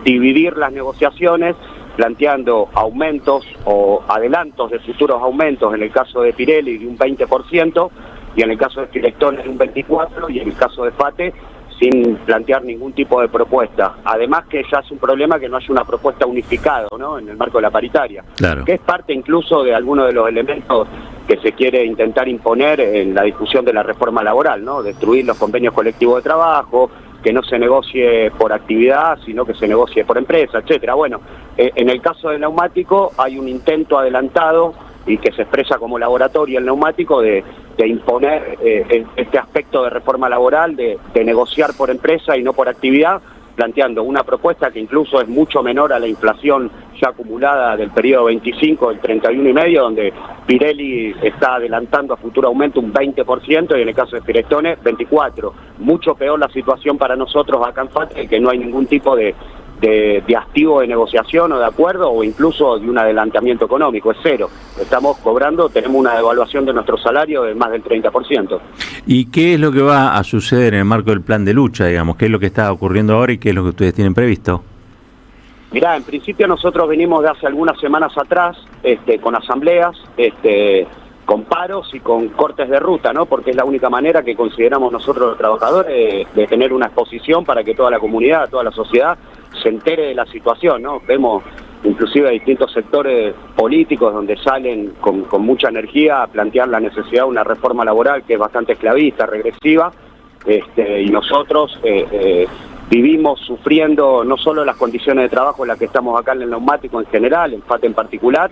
dividir las negociaciones, planteando aumentos o adelantos de futuros aumentos, en el caso de Pirelli de un 20%, y en el caso de Filectones de un 24%, y en el caso de FATE sin plantear ningún tipo de propuesta. Además que ya es un problema que no haya una propuesta unificada, ¿no?, en el marco de la paritaria, claro, que es parte incluso de algunos de los elementos que se quiere intentar imponer en la discusión de la reforma laboral, ¿no?, destruir los convenios colectivos de trabajo, que no se negocie por actividad, sino que se negocie por empresa, etcétera. Bueno, en el caso del neumático hay un intento adelantado y que se expresa como laboratorio el neumático de imponer este aspecto de reforma laboral, de negociar por empresa y no por actividad, planteando una propuesta que incluso es mucho menor a la inflación ya acumulada del periodo 25, del 31,5, donde Pirelli está adelantando a futuro aumento un 20% y en el caso de Filectones 24%. Mucho peor la situación para nosotros acá en FATE, que no hay ningún tipo de activo de negociación o de acuerdo o incluso de un adelantamiento económico, es cero. Estamos cobrando, tenemos una devaluación de nuestro salario de más del 30%. ¿Y qué es lo que va a suceder en el marco del plan de lucha, digamos? ¿Qué es lo que está ocurriendo ahora y qué es lo que ustedes tienen previsto? Mirá, en principio nosotros venimos de hace algunas semanas atrás con asambleas, con paros y con cortes de ruta, ¿no? Porque es la única manera que consideramos nosotros los trabajadores de tener una exposición para que toda la comunidad, toda la sociedad se entere de la situación, ¿no? Vemos inclusive distintos sectores políticos donde salen con mucha energía a plantear la necesidad de una reforma laboral que es bastante esclavista, regresiva, y nosotros vivimos sufriendo no solo las condiciones de trabajo en las que estamos acá en el neumático en general, en FATE en particular,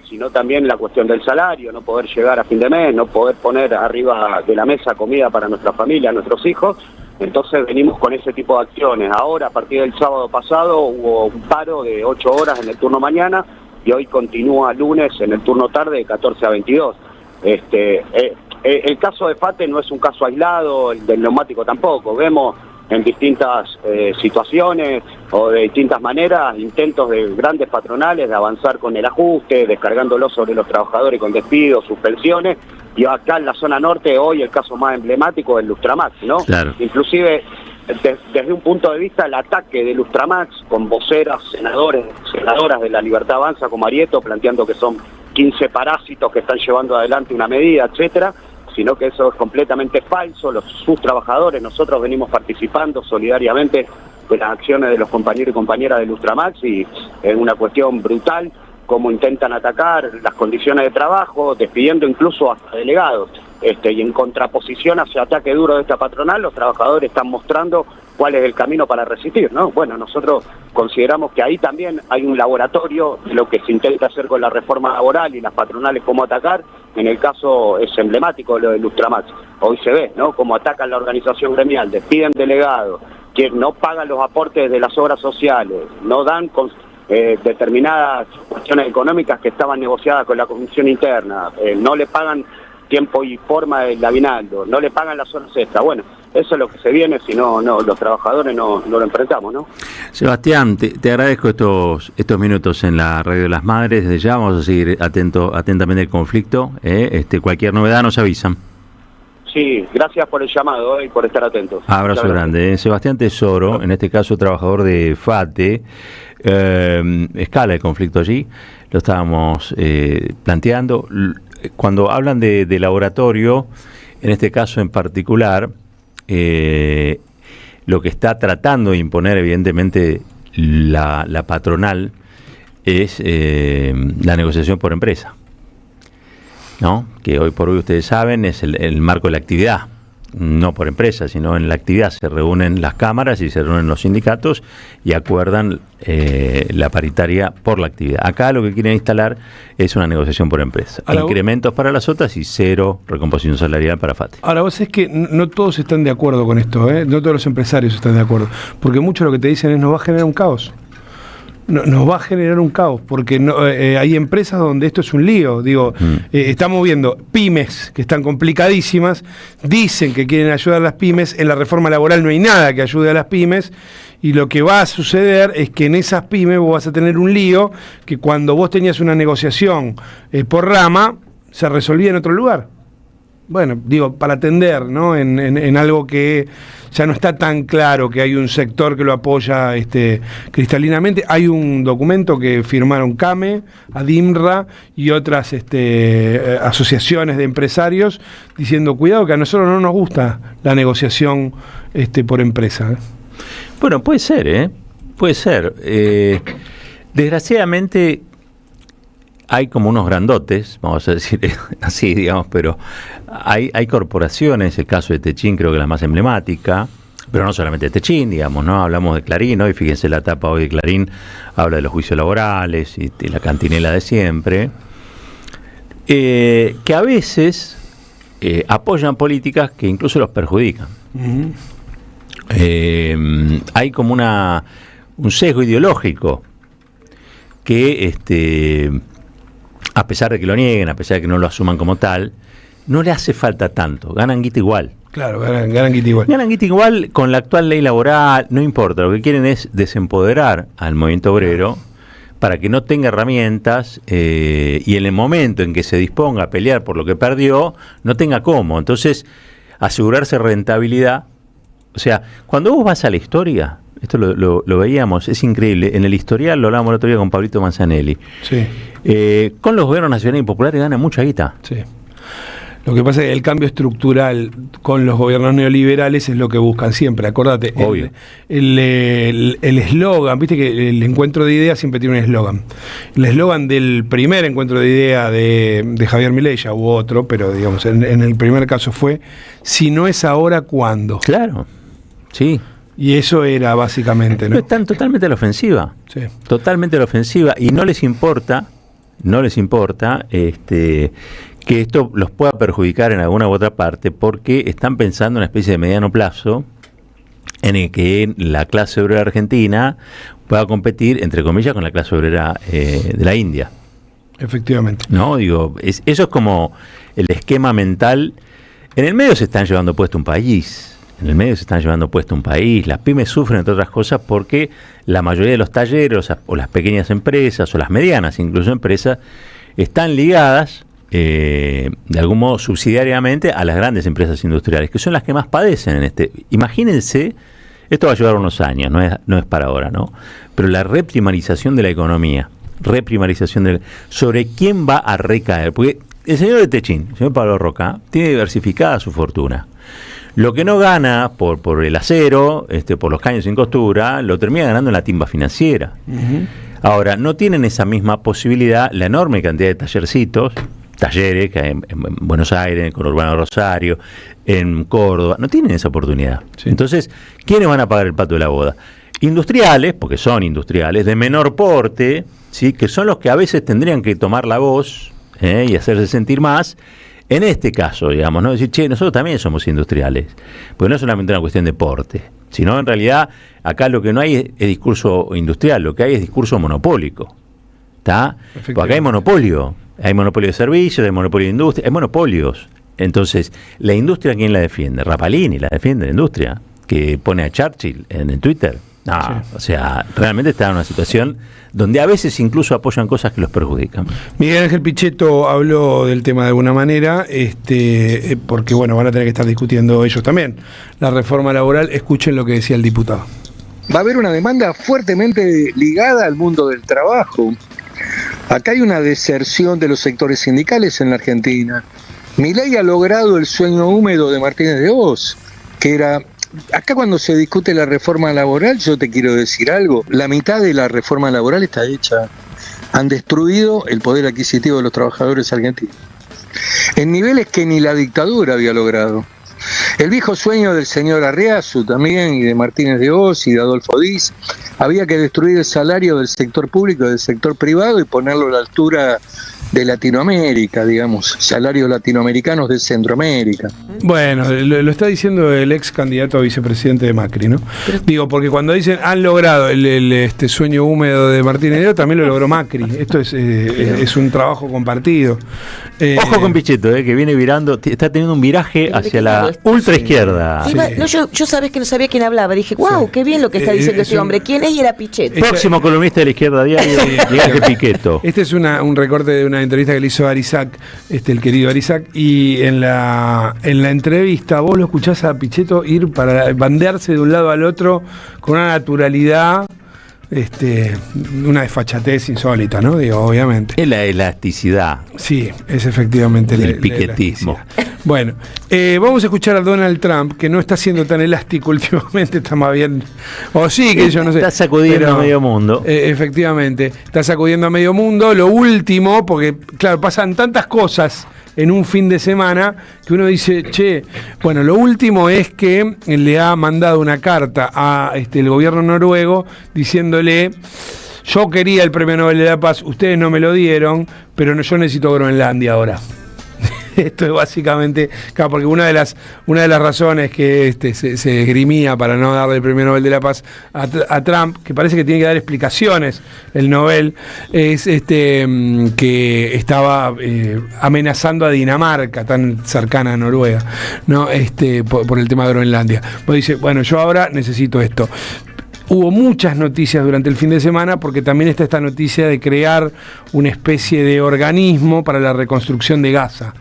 sino también la cuestión del salario, no poder llegar a fin de mes, no poder poner arriba de la mesa comida para nuestra familia, nuestros hijos. Entonces venimos con ese tipo de acciones. Ahora, a partir del sábado pasado, hubo un paro de 8 horas en el turno mañana y hoy continúa lunes en el turno tarde de 14 a 22. El caso de FATE no es un caso aislado, el del neumático tampoco. Vemos en distintas situaciones o de distintas maneras intentos de grandes patronales de avanzar con el ajuste, descargándolo sobre los trabajadores con despidos, suspensiones, y acá en la zona norte hoy el caso más emblemático es Lustramax, ¿no? Claro. Inclusive desde un punto de vista el ataque de Lustramax con voceras, senadoras de la Libertad Avanza como Arieto planteando que son 15 parásitos que están llevando adelante una medida, etcétera, sino que eso es completamente falso. Sus trabajadores, nosotros venimos participando solidariamente de las acciones de los compañeros y compañeras de Lustramax y es una cuestión brutal cómo intentan atacar las condiciones de trabajo, despidiendo incluso hasta delegados. Y en contraposición hacia ataque duro de esta patronal, los trabajadores están mostrando cuál es el camino para resistir, ¿no? Bueno, nosotros consideramos que ahí también hay un laboratorio de lo que se intenta hacer con la reforma laboral y las patronales cómo atacar. En el caso es emblemático lo de Lustramax. Hoy se ve, ¿no?, cómo atacan la organización gremial, despiden delegados, que no pagan los aportes de las obras sociales, no dan determinadas cuestiones económicas que estaban negociadas con la comisión interna, no le pagan tiempo y forma del aguinaldo, no le pagan las horas extras. Bueno, eso es lo que se viene, si no los trabajadores no lo enfrentamos, ¿no? Sebastián, te agradezco estos minutos en la Radio de las Madres. Desde ya vamos a seguir atentamente el conflicto. Cualquier novedad nos avisan. Sí, gracias por el llamado y por estar atentos. Abrazo grande. Sebastián Tesoro, en este caso trabajador de FATE, escala el conflicto allí, lo estábamos planteando. Cuando hablan de laboratorio, en este caso en particular, lo que está tratando de imponer evidentemente la patronal es la negociación por empresa, ¿no? Que hoy por hoy ustedes saben es el marco de la actividad, no por empresa, sino en la actividad se reúnen las cámaras y se reúnen los sindicatos y acuerdan la paritaria por la actividad. Acá lo que quieren instalar es una negociación por empresa. Ahora, incrementos para las otras y cero recomposición salarial para FATE. Ahora, vos es que no todos están de acuerdo con esto, no todos los empresarios están de acuerdo, porque muchos lo que te dicen es nos va a generar un caos. Nos va a generar un caos, porque hay empresas donde esto es un lío. Estamos viendo pymes que están complicadísimas, dicen que quieren ayudar a las pymes, en la reforma laboral no hay nada que ayude a las pymes, y lo que va a suceder es que en esas pymes vos vas a tener un lío que cuando vos tenías una negociación por rama, se resolvía en otro lugar. bueno, digo, para tender, ¿no? En algo que ya no está tan claro, que hay un sector que lo apoya cristalinamente. Hay un documento que firmaron CAME, ADIMRA y otras asociaciones de empresarios diciendo, cuidado que a nosotros no nos gusta la negociación por empresa. Bueno, puede ser, puede ser. Desgraciadamente hay como unos grandotes, vamos a decir así, digamos, pero hay corporaciones, el caso de Techin creo que la más emblemática, pero no solamente de Techin, digamos, ¿no? Hablamos de Clarín, hoy fíjense la tapa hoy de Clarín, habla de los juicios laborales y de la cantinela de siempre, que a veces apoyan políticas que incluso los perjudican. Uh-huh. Hay como un sesgo ideológico que a pesar de que lo nieguen, a pesar de que no lo asuman como tal, no le hace falta tanto, ganan guita igual. Claro, ganan guita igual. Ganan guita igual con la actual ley laboral, no importa, lo que quieren es desempoderar al movimiento obrero para que no tenga herramientas y en el momento en que se disponga a pelear por lo que perdió, no tenga cómo. Entonces, asegurarse rentabilidad. O sea, cuando vos vas a la historia, esto lo veíamos, es increíble, en el historial, lo hablábamos el otro día con Pablito Manzanelli, sí. Con los gobiernos nacionales y populares ganan mucha guita. Sí. Lo que pasa es que el cambio estructural con los gobiernos neoliberales es lo que buscan siempre, acordate. Obvio. El eslogan, viste que el encuentro de ideas siempre tiene un eslogan. El eslogan del primer encuentro de ideas de Javier Milei, ya hubo otro, pero digamos, en el primer caso fue, si no es ahora, ¿cuándo? Claro, sí. Y eso era básicamente, ¿no? Están totalmente a la ofensiva. Sí. Totalmente a la ofensiva. Y no les importa que esto los pueda perjudicar en alguna u otra parte, porque están pensando en una especie de mediano plazo en el que la clase obrera argentina pueda competir, entre comillas, con la clase obrera de la India. Efectivamente. No, digo, eso es como el esquema mental. En el medio se están llevando puesto un país. Las pymes sufren, entre otras cosas, porque la mayoría de los talleres o las pequeñas empresas o las medianas, incluso empresas, están ligadas de algún modo subsidiariamente a las grandes empresas industriales, que son las que más padecen en Imagínense, esto va a llevar unos años, no es para ahora, ¿no? Pero la reprimarización de la economía, sobre quién va a recaer, porque el señor de Techin, el señor Pablo Roca, tiene diversificada su fortuna. Lo que no gana por el acero, por los caños sin costura, lo termina ganando en la timba financiera. Uh-huh. Ahora, no tienen esa misma posibilidad la enorme cantidad de talleres que hay en Buenos Aires, en el conurbano Rosario, en Córdoba, no tienen esa oportunidad. Sí. Entonces, ¿quiénes van a pagar el pato de la boda? Industriales, porque son industriales, de menor porte, ¿sí? Que son los que a veces tendrían que tomar la voz y hacerse sentir más. En este caso, digamos, ¿no? Decir, che, nosotros también somos industriales, porque no es solamente una cuestión de porte, sino en realidad acá lo que no hay es discurso industrial, lo que hay es discurso monopólico, ¿está? Porque acá hay monopolio de servicios, hay monopolio de industria, hay monopolios. Entonces, ¿la industria quién la defiende? Rapalini la defiende, la industria, que pone a Churchill en el Twitter. No, sí. O sea, realmente está en una situación donde a veces incluso apoyan cosas que los perjudican. Miguel Ángel Pichetto habló del tema de alguna manera, porque bueno, van a tener que estar discutiendo ellos también la reforma laboral. Escuchen lo que decía el diputado. Va a haber una demanda fuertemente ligada al mundo del trabajo. Acá hay una deserción de los sectores sindicales en la Argentina. Milei ha logrado el sueño húmedo de Martínez de Hoz, que era... Acá cuando se discute la reforma laboral, yo te quiero decir algo, la mitad de la reforma laboral está hecha. Han destruido el poder adquisitivo de los trabajadores argentinos, en niveles que ni la dictadura había logrado. El viejo sueño del señor Arriazu también, y de Martínez de Hoz y de Adolfo Diz, había que destruir el salario del sector público y del sector privado y ponerlo a la altura de Latinoamérica, digamos, salarios latinoamericanos de Centroamérica. Bueno, lo está diciendo el ex candidato a vicepresidente de Macri, ¿no? Digo, porque cuando dicen han logrado el sueño húmedo de Martínez de Hoz, también lo logró Macri. Esto es un trabajo compartido. Ojo con Pichetto, que viene virando, está teniendo un viraje hacia la ultraizquierda. Sí. No, yo sabes que no sabía quién hablaba. Dije, wow, qué bien lo que está diciendo este hombre. ¿Quién es? Y era Pichetto. Próximo columnista de la Izquierda Diario, Miguel Ángel Pichetto. Este es un recorte de una una entrevista que le hizo Arizac, el querido Arizac, y en la entrevista vos lo escuchás a Pichetto ir para bandearse de un lado al otro con una naturalidad, una desfachatez insólita, ¿no? Digo, obviamente. Es la elasticidad. Sí, es efectivamente el piquetismo. Bueno, vamos a escuchar a Donald Trump, que no está siendo tan elástico últimamente, está más bien. O sí, que yo no sé. Está sacudiendo a medio mundo. Efectivamente, está sacudiendo a medio mundo. Lo último, porque, claro, pasan tantas cosas en un fin de semana que uno dice, bueno, lo último es que le ha mandado una carta a el gobierno noruego diciéndole: yo quería el Premio Nobel de la Paz, ustedes no me lo dieron, pero yo necesito Groenlandia ahora. Esto es básicamente, claro, porque una de las razones que se esgrimía para no darle el Premio Nobel de la Paz a Trump, que parece que tiene que dar explicaciones el Nobel, es que estaba amenazando a Dinamarca, tan cercana a Noruega, ¿no? Por el tema de Groenlandia. Pues dice, bueno, yo ahora necesito esto. Hubo muchas noticias durante el fin de semana, porque también está esta noticia de crear una especie de organismo para la reconstrucción de Gaza.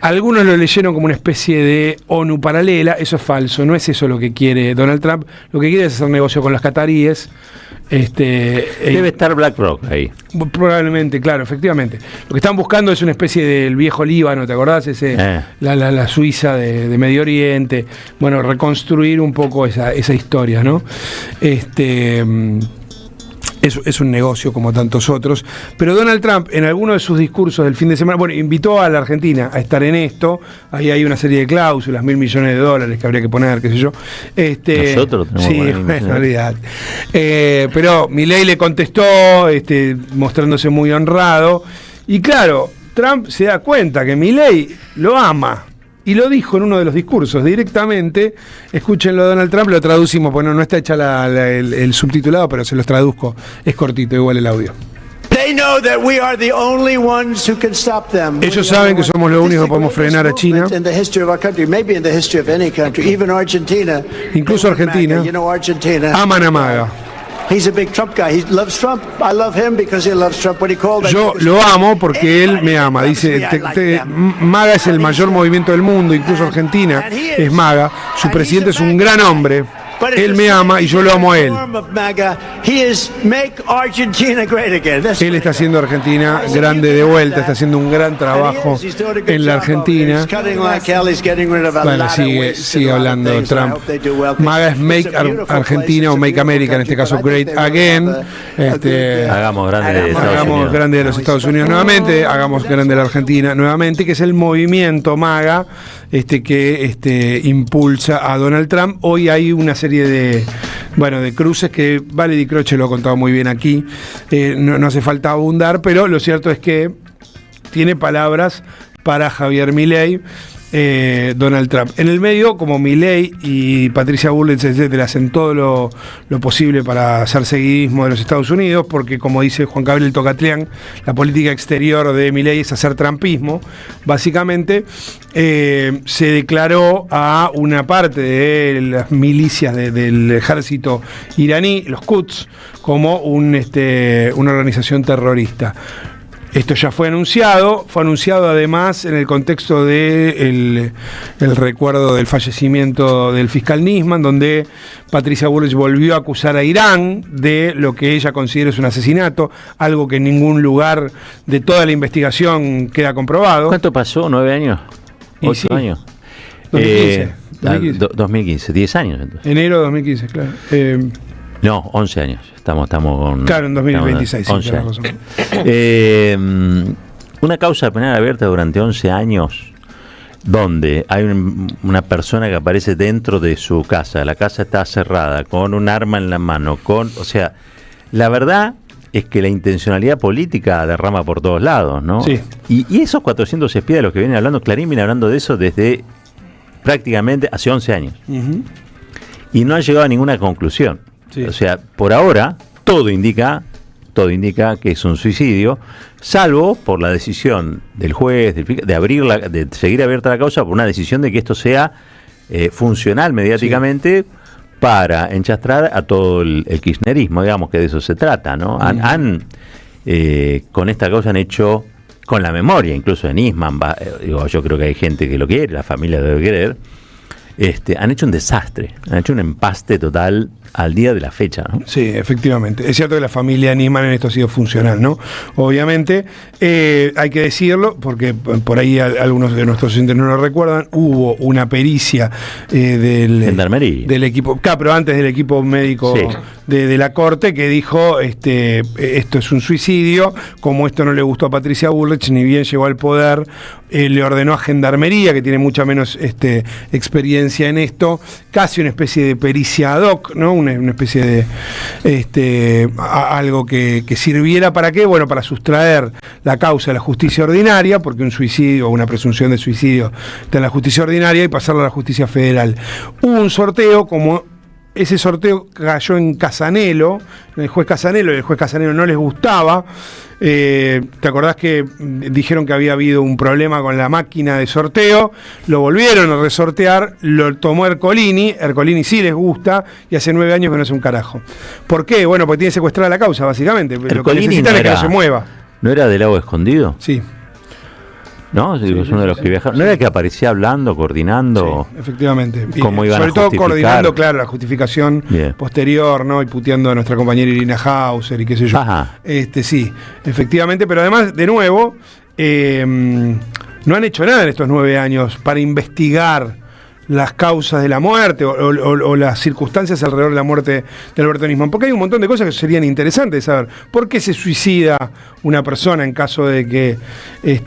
Algunos lo leyeron como una especie de ONU paralela. Eso es falso, no es eso lo que quiere Donald Trump. Lo que quiere es hacer negocio con los cataríes. Debe estar BlackRock ahí. Probablemente, claro, efectivamente. Lo que están buscando es una especie del viejo Líbano, ¿te acordás? La Suiza de Medio Oriente. Bueno, reconstruir un poco esa historia, ¿no? Es un negocio como tantos otros, pero Donald Trump en alguno de sus discursos del fin de semana, bueno, invitó a la Argentina a estar en esto. Ahí hay una serie de cláusulas, $1.000 millones que habría que poner, qué sé yo. Nosotros tenemos sí, en realidad. Pero Milei le contestó, mostrándose muy honrado, y claro, Trump se da cuenta que Milei lo ama. Y lo dijo en uno de los discursos directamente. Escúchenlo, Donald Trump, lo traducimos, porque no está hecha el subtitulado, pero se los traduzco. Es cortito, igual el audio. Ellos saben que somos los únicos que podemos frenar a China. Incluso Argentina. Aman a MAGA. Yo lo amo porque él me ama. Dice, MAGA es el mayor movimiento del mundo, incluso Argentina es MAGA. Su presidente es un gran hombre. Él me ama y yo lo amo a él. Él está haciendo Argentina grande de vuelta, está haciendo un gran trabajo en la Argentina. Bueno, sigue hablando Trump. MAGA es Make Argentina o Make America, en este caso Great Again. Hagamos grande de los Estados Unidos nuevamente, hagamos grande la Argentina nuevamente, que es el movimiento MAGA que impulsa a Donald Trump. Hoy hay una serie de cruces que Vale Di Croce lo ha contado muy bien aquí, no hace falta abundar, pero lo cierto es que tiene palabras para Javier Milei, Donald Trump. En el medio, como Milei y Patricia Bullrich, etcétera, hacen todo lo posible para hacer seguidismo de los Estados Unidos, porque, como dice Juan Gabriel Tocatlián, la política exterior de Milei es hacer trumpismo. Básicamente, se declaró a una parte de las milicias del ejército iraní, los Quds, como una organización terrorista. Esto ya fue anunciado además en el contexto de el recuerdo del fallecimiento del fiscal Nisman, donde Patricia Bullrich volvió a acusar a Irán de lo que ella considera es un asesinato, algo que en ningún lugar de toda la investigación queda comprobado. ¿Cuánto pasó? ¿9 años? ¿8 años? 2015. 2015, 10 años entonces. Enero de 2015, claro. No, 11 años. Estamos con... Claro, en 2026. 11 años. Una causa penal abierta durante 11 años, donde hay una persona que aparece dentro de su casa. La casa está cerrada, con un arma en la mano. O sea, la verdad es que la intencionalidad política derrama por todos lados, ¿no? Sí. Y esos 400 espías de los que vienen hablando, Clarín viene hablando de eso desde prácticamente hace 11 años. Uh-huh. Y no han llegado a ninguna conclusión. Sí. O sea, por ahora todo indica que es un suicidio, salvo por la decisión del juez de seguir abierta la causa, por una decisión de que esto sea funcional mediáticamente, para enchastrar a todo el kirchnerismo, digamos que de eso se trata, ¿no? Con esta causa han hecho con la memoria incluso de Nisman, yo creo que hay gente que lo quiere, la familia lo debe querer, han hecho un desastre, han hecho un empaste total al día de la fecha, ¿no? Sí, efectivamente. Es cierto que la familia Nisman en esto ha sido funcional, ¿no? Obviamente, hay que decirlo, porque por ahí algunos de nuestros oyentes no lo recuerdan, hubo una pericia del equipo, pero antes del equipo médico de la Corte, que dijo, esto es un suicidio, como esto no le gustó a Patricia Bullrich, ni bien llegó al poder, le ordenó a Gendarmería, que tiene mucha menos experiencia en esto, casi una especie de pericia ad hoc, ¿no? Una especie de algo que sirviera para qué, bueno, para sustraer la causa de la justicia ordinaria, porque un suicidio o una presunción de suicidio está en la justicia ordinaria, y pasarlo a la justicia federal. Hubo un sorteo, como ese sorteo cayó en Casanelo, en el juez Casanelo, y el juez Casanelo no les gustaba. ¿Te acordás que dijeron que había habido un problema con la máquina de sorteo? Lo volvieron a resortear, lo tomó Ercolini sí les gusta, y hace 9 años que no hace un carajo. ¿Por qué? Bueno, porque tiene secuestrada la causa, básicamente. Ercolini lo que necesitan es que no se mueva. ¿No era del Lago Escondido? Sí. ¿No? Sí, es uno de los que viajaron. ¿No era el que aparecía hablando, coordinando? Sí, efectivamente. ¿Cómo iban sobre a todo justificar? Coordinando, claro, la justificación posterior, ¿no? Y puteando a nuestra compañera Irina Hauser y qué sé yo. Ajá. Sí, efectivamente, pero además, de nuevo, no han hecho nada en estos 9 años para investigar las causas de la muerte o las circunstancias alrededor de la muerte de Alberto Nisman, porque hay un montón de cosas que serían interesantes de saber. ¿Por qué se suicida una persona en caso de que...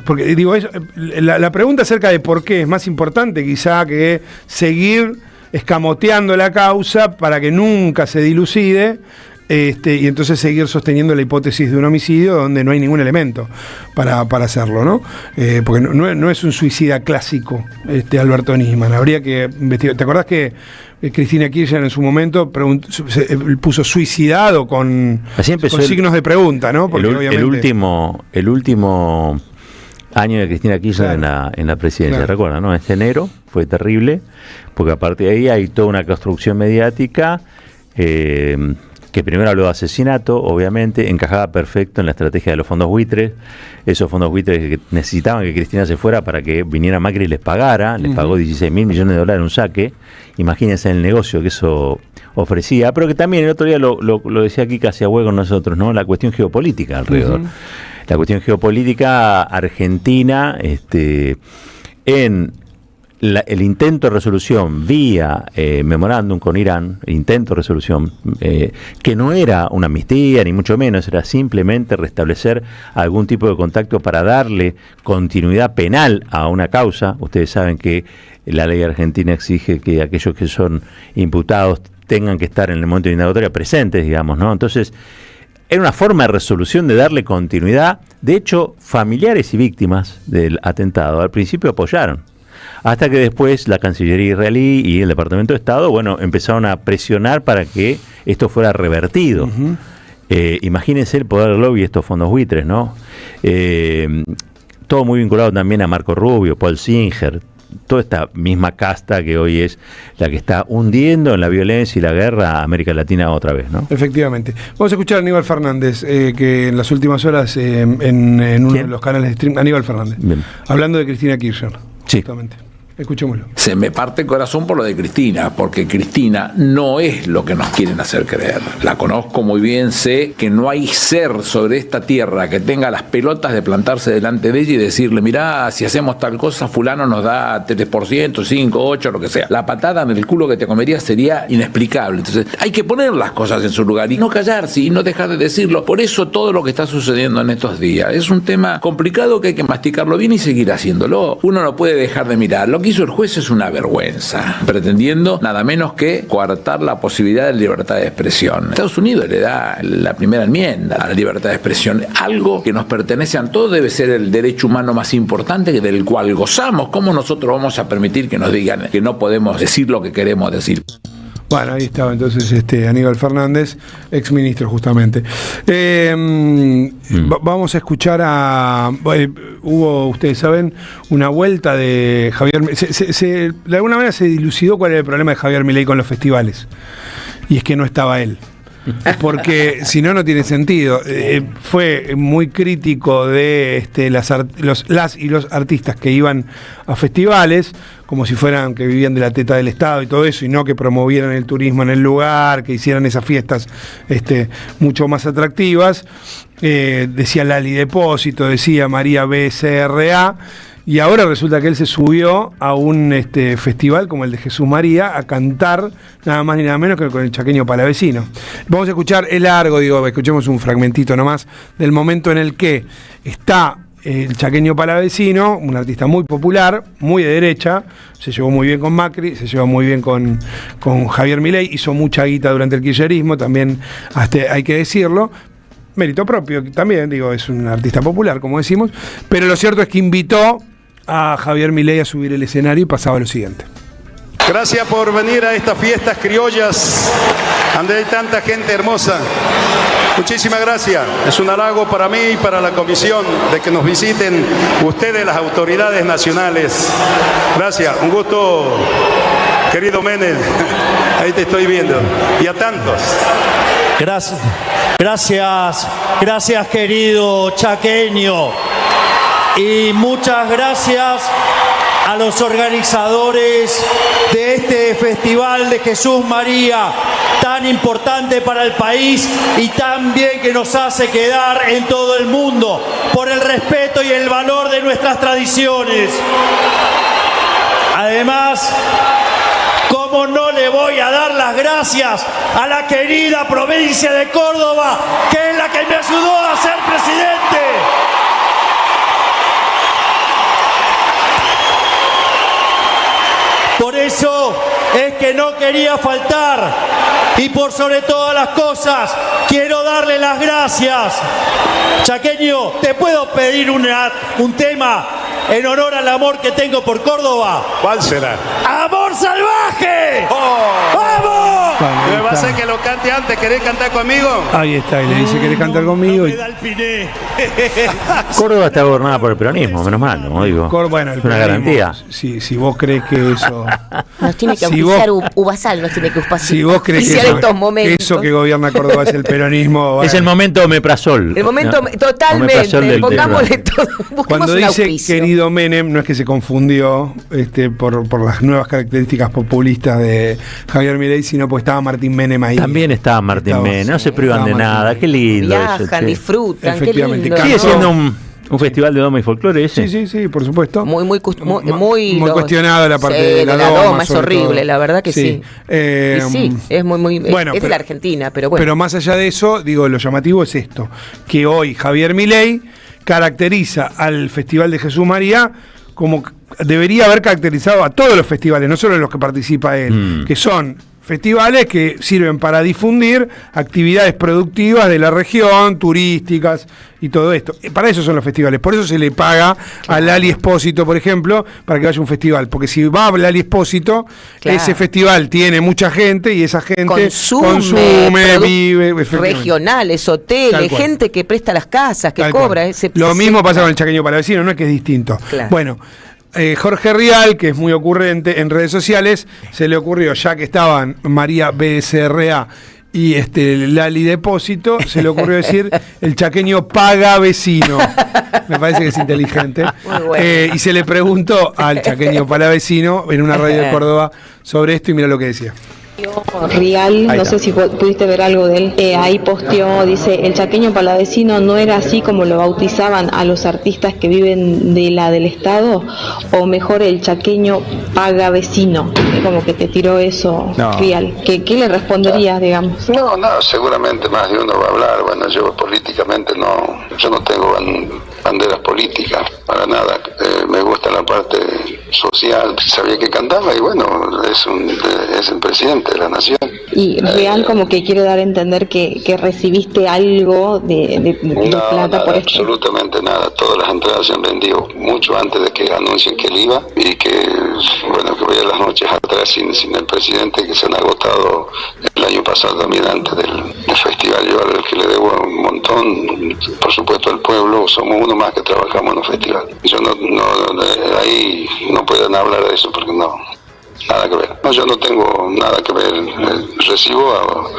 porque digo, la pregunta acerca de por qué es más importante quizá que seguir escamoteando la causa para que nunca se dilucide, y entonces seguir sosteniendo la hipótesis de un homicidio donde no hay ningún elemento para hacerlo, ¿no? Porque no es un suicida clásico, Alberto Nisman. Habría que investigar. ¿Te acordás que Cristina Kirchner en su momento puso suicidado con signos de pregunta, ¿no? Porque el último año de Cristina Kirchner en la presidencia, ¿recuerdan? ¿No? Este enero fue terrible, porque a partir de ahí hay toda una construcción mediática que primero habló de asesinato, obviamente, encajaba perfecto en la estrategia de los fondos buitres, esos fondos buitres que necesitaban que Cristina se fuera para que viniera Macri y les pagara, les pagó $16.000 millones en un saque, imagínense el negocio que eso ofrecía, pero que también el otro día lo decía aquí casi a huevo con nosotros, ¿no? La cuestión geopolítica alrededor. La cuestión geopolítica argentina, en el intento de resolución vía memorándum con Irán, intento de resolución, que no era una amnistía, ni mucho menos, era simplemente restablecer algún tipo de contacto para darle continuidad penal a una causa. Ustedes saben que la ley argentina exige que aquellos que son imputados tengan que estar en el momento de indagatoria presentes, digamos, ¿no? Entonces, era una forma de resolución de darle continuidad. De hecho, familiares y víctimas del atentado al principio apoyaron, hasta que después la Cancillería israelí y el Departamento de Estado, bueno, empezaron a presionar para que esto fuera revertido. Imagínense el poder del lobby de estos fondos buitres, ¿no? Todo muy vinculado también a Marco Rubio, Paul Singer, toda esta misma casta que hoy es la que está hundiendo en la violencia y la guerra a América Latina otra vez, ¿no? Efectivamente. Vamos a escuchar a Aníbal Fernández, que en las últimas horas en uno de los canales de stream, Aníbal Fernández, hablando de Cristina Kirchner. Sí. Justamente. Escuchémoslo. Se me parte el corazón por lo de Cristina, porque Cristina no es lo que nos quieren hacer creer. La conozco muy bien, sé que no hay ser sobre esta tierra que tenga las pelotas de plantarse delante de ella y decirle, mirá, si hacemos tal cosa, fulano nos da 3%, 5, 8, lo que sea. La patada en el culo que te comería sería inexplicable. Entonces hay que poner las cosas en su lugar y no callarse y no dejar de decirlo. Por eso todo lo que está sucediendo en estos días es un tema complicado que hay que masticarlo bien y seguir haciéndolo. Uno no puede dejar de mirarlo. Lo que hizo el juez es una vergüenza, pretendiendo nada menos que coartar la posibilidad de libertad de expresión. Estados Unidos le da la primera enmienda a la libertad de expresión, algo que nos pertenece a todos, debe ser el derecho humano más importante del cual gozamos. ¿Cómo nosotros vamos a permitir que nos digan que no podemos decir lo que queremos decir? Bueno, ahí estaba entonces Aníbal Fernández, exministro justamente. Vamos a escuchar hubo, ustedes saben, una vuelta de Javier. De alguna manera se dilucidó cuál era el problema de Javier Milei con los festivales. Y es que no estaba él. porque si no, no tiene sentido. Fue muy crítico de las y los artistas que iban a festivales, como si fueran que vivían de la teta del Estado y todo eso, y no que promovieran el turismo en el lugar, que hicieran esas fiestas mucho más atractivas. Decía Lali Depósito, decía María BCRA, y ahora resulta que él se subió a un festival como el de Jesús María a cantar nada más ni nada menos que con el Chaqueño Palavecino. Vamos a escuchar el largo, escuchemos un fragmentito nomás del momento en el que está el Chaqueño Palavecino, un artista muy popular, muy de derecha, se llevó muy bien con Macri, se llevó muy bien con Javier Milei, hizo mucha guita durante el kirchnerismo, también hay que decirlo. Mérito propio también, es un artista popular, como decimos, pero lo cierto es que invitó a Javier Milei a subir el escenario y pasaba lo siguiente. Gracias por venir a estas fiestas criollas, donde hay tanta gente hermosa. Muchísimas gracias. Es un halago para mí y para la comisión de que nos visiten ustedes, las autoridades nacionales. Gracias, un gusto, querido Menem. Ahí te estoy viendo. Y a tantos. Gracias querido chaqueño, y muchas gracias a los organizadores de este Festival de Jesús María, tan importante para el país y tan bien que nos hace quedar en todo el mundo, por el respeto y el valor de nuestras tradiciones. Además, ¿cómo no le voy a dar las gracias a la querida provincia de Córdoba, que es la que me ayudó a ser presidente? Por eso es que no quería faltar, y por sobre todas las cosas quiero darle las gracias. Chaqueño, ¿te puedo pedir un tema en honor al amor que tengo por Córdoba? ¿Cuál será? ¡Amor salvaje! ¡Oh! ¡Vamos! ¿Me va a hacer que lo cante antes? ¿Querés cantar conmigo? Ahí está, y le dice, ¿querés cantar conmigo? Córdoba está gobernada por el peronismo, menos mal, ¿no? Digo, bueno, es una garantía. Si vos crees que eso... Nos tiene que auspiciar Ubasal, nos tiene que auspiciar. Si vos crees que eso que gobierna Córdoba es el peronismo... Es el momento Omeprazol. El momento, totalmente, pongámosle todo. Cuando dice querido Menem, no es que se confundió por las nuevas características populistas de Javier Milei, sino porque estaba Martín Menem ahí. También estaba Martín Menem, no se privan de nada, qué lindo. Viajan, disfrutan, qué lindo. Sigue siendo un festival de doma y folclore ese. Sí, por supuesto. Muy cuestionado la parte de la doma. Es horrible, la verdad que sí. Sí, es muy bueno, es de la Argentina, pero bueno. Pero más allá de eso, lo llamativo es esto, que hoy Javier Milei caracteriza al Festival de Jesús María como debería haber caracterizado a todos los festivales, no solo los que participa él, que son festivales que sirven para difundir actividades productivas de la región, turísticas y todo esto. Para eso son los festivales, por eso se le paga a Lali Espósito, por ejemplo, para que vaya a un festival, porque si va a Lali Espósito, ese festival tiene mucha gente y esa gente consume vive, regionales, hoteles, gente que presta las casas, que cobra. Lo mismo pasa con el Chaqueño Palavecino, no es que es distinto. Claro. Bueno, Jorge Rial, que es muy ocurrente en redes sociales, se le ocurrió, ya que estaban María BCRA y Lali Depósito, se le ocurrió decir el chaqueño paga vecino. Me parece que es inteligente. Y se le preguntó al chaqueño palavecino en una radio de Córdoba sobre esto y mira lo que decía. Rial, no sé si pudiste ver algo de él, ahí posteó, dice, el chaqueño palavecino no era así como lo bautizaban a los artistas que viven del Estado, o mejor el chaqueño paga vecino, como que te tiró eso, Rial. ¿Qué le responderías, digamos? No, seguramente más de uno va a hablar, bueno, yo políticamente yo no tengo banderas políticas, para nada, me gusta la parte social, sabía que cantaba y bueno, es el presidente de la nación. Y Real como que quiere dar a entender que recibiste algo de plata por esto. Absolutamente nada, todas las entradas se han vendido mucho antes de que anuncien que él iba y que voy a las noches atrás sin el presidente, que se han agotado el año pasado también antes del festival. Yo al que le debo un montón, por supuesto al pueblo, somos uno más que trabajamos en los festivales. Yo ahí no pueden hablar de eso porque nada que ver. No, yo no tengo nada que ver. Recibo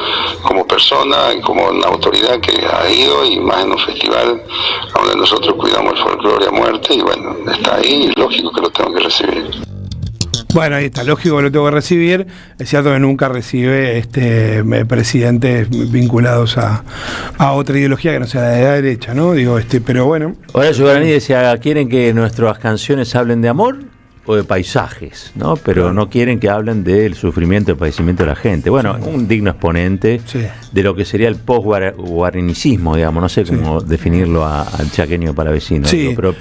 como persona, como una autoridad que ha ido, y más en un festival donde nosotros cuidamos el folclore a muerte, y bueno, está ahí, y lógico que lo tengo que recibir. Bueno, ahí está, lógico que lo tengo que recibir. Es cierto que nunca recibe presidentes vinculados a otra ideología que no sea de la derecha, ¿no? Digo, pero bueno. Horacio Guaraní decía, ¿quieren que nuestras canciones hablen de amor o de paisajes? ¿No? Pero no quieren que hablen del sufrimiento, del padecimiento de la gente. Bueno, un digno exponente de lo que sería el post-guaranicismo, digamos, no sé cómo definirlo al chaqueño palavecino, pero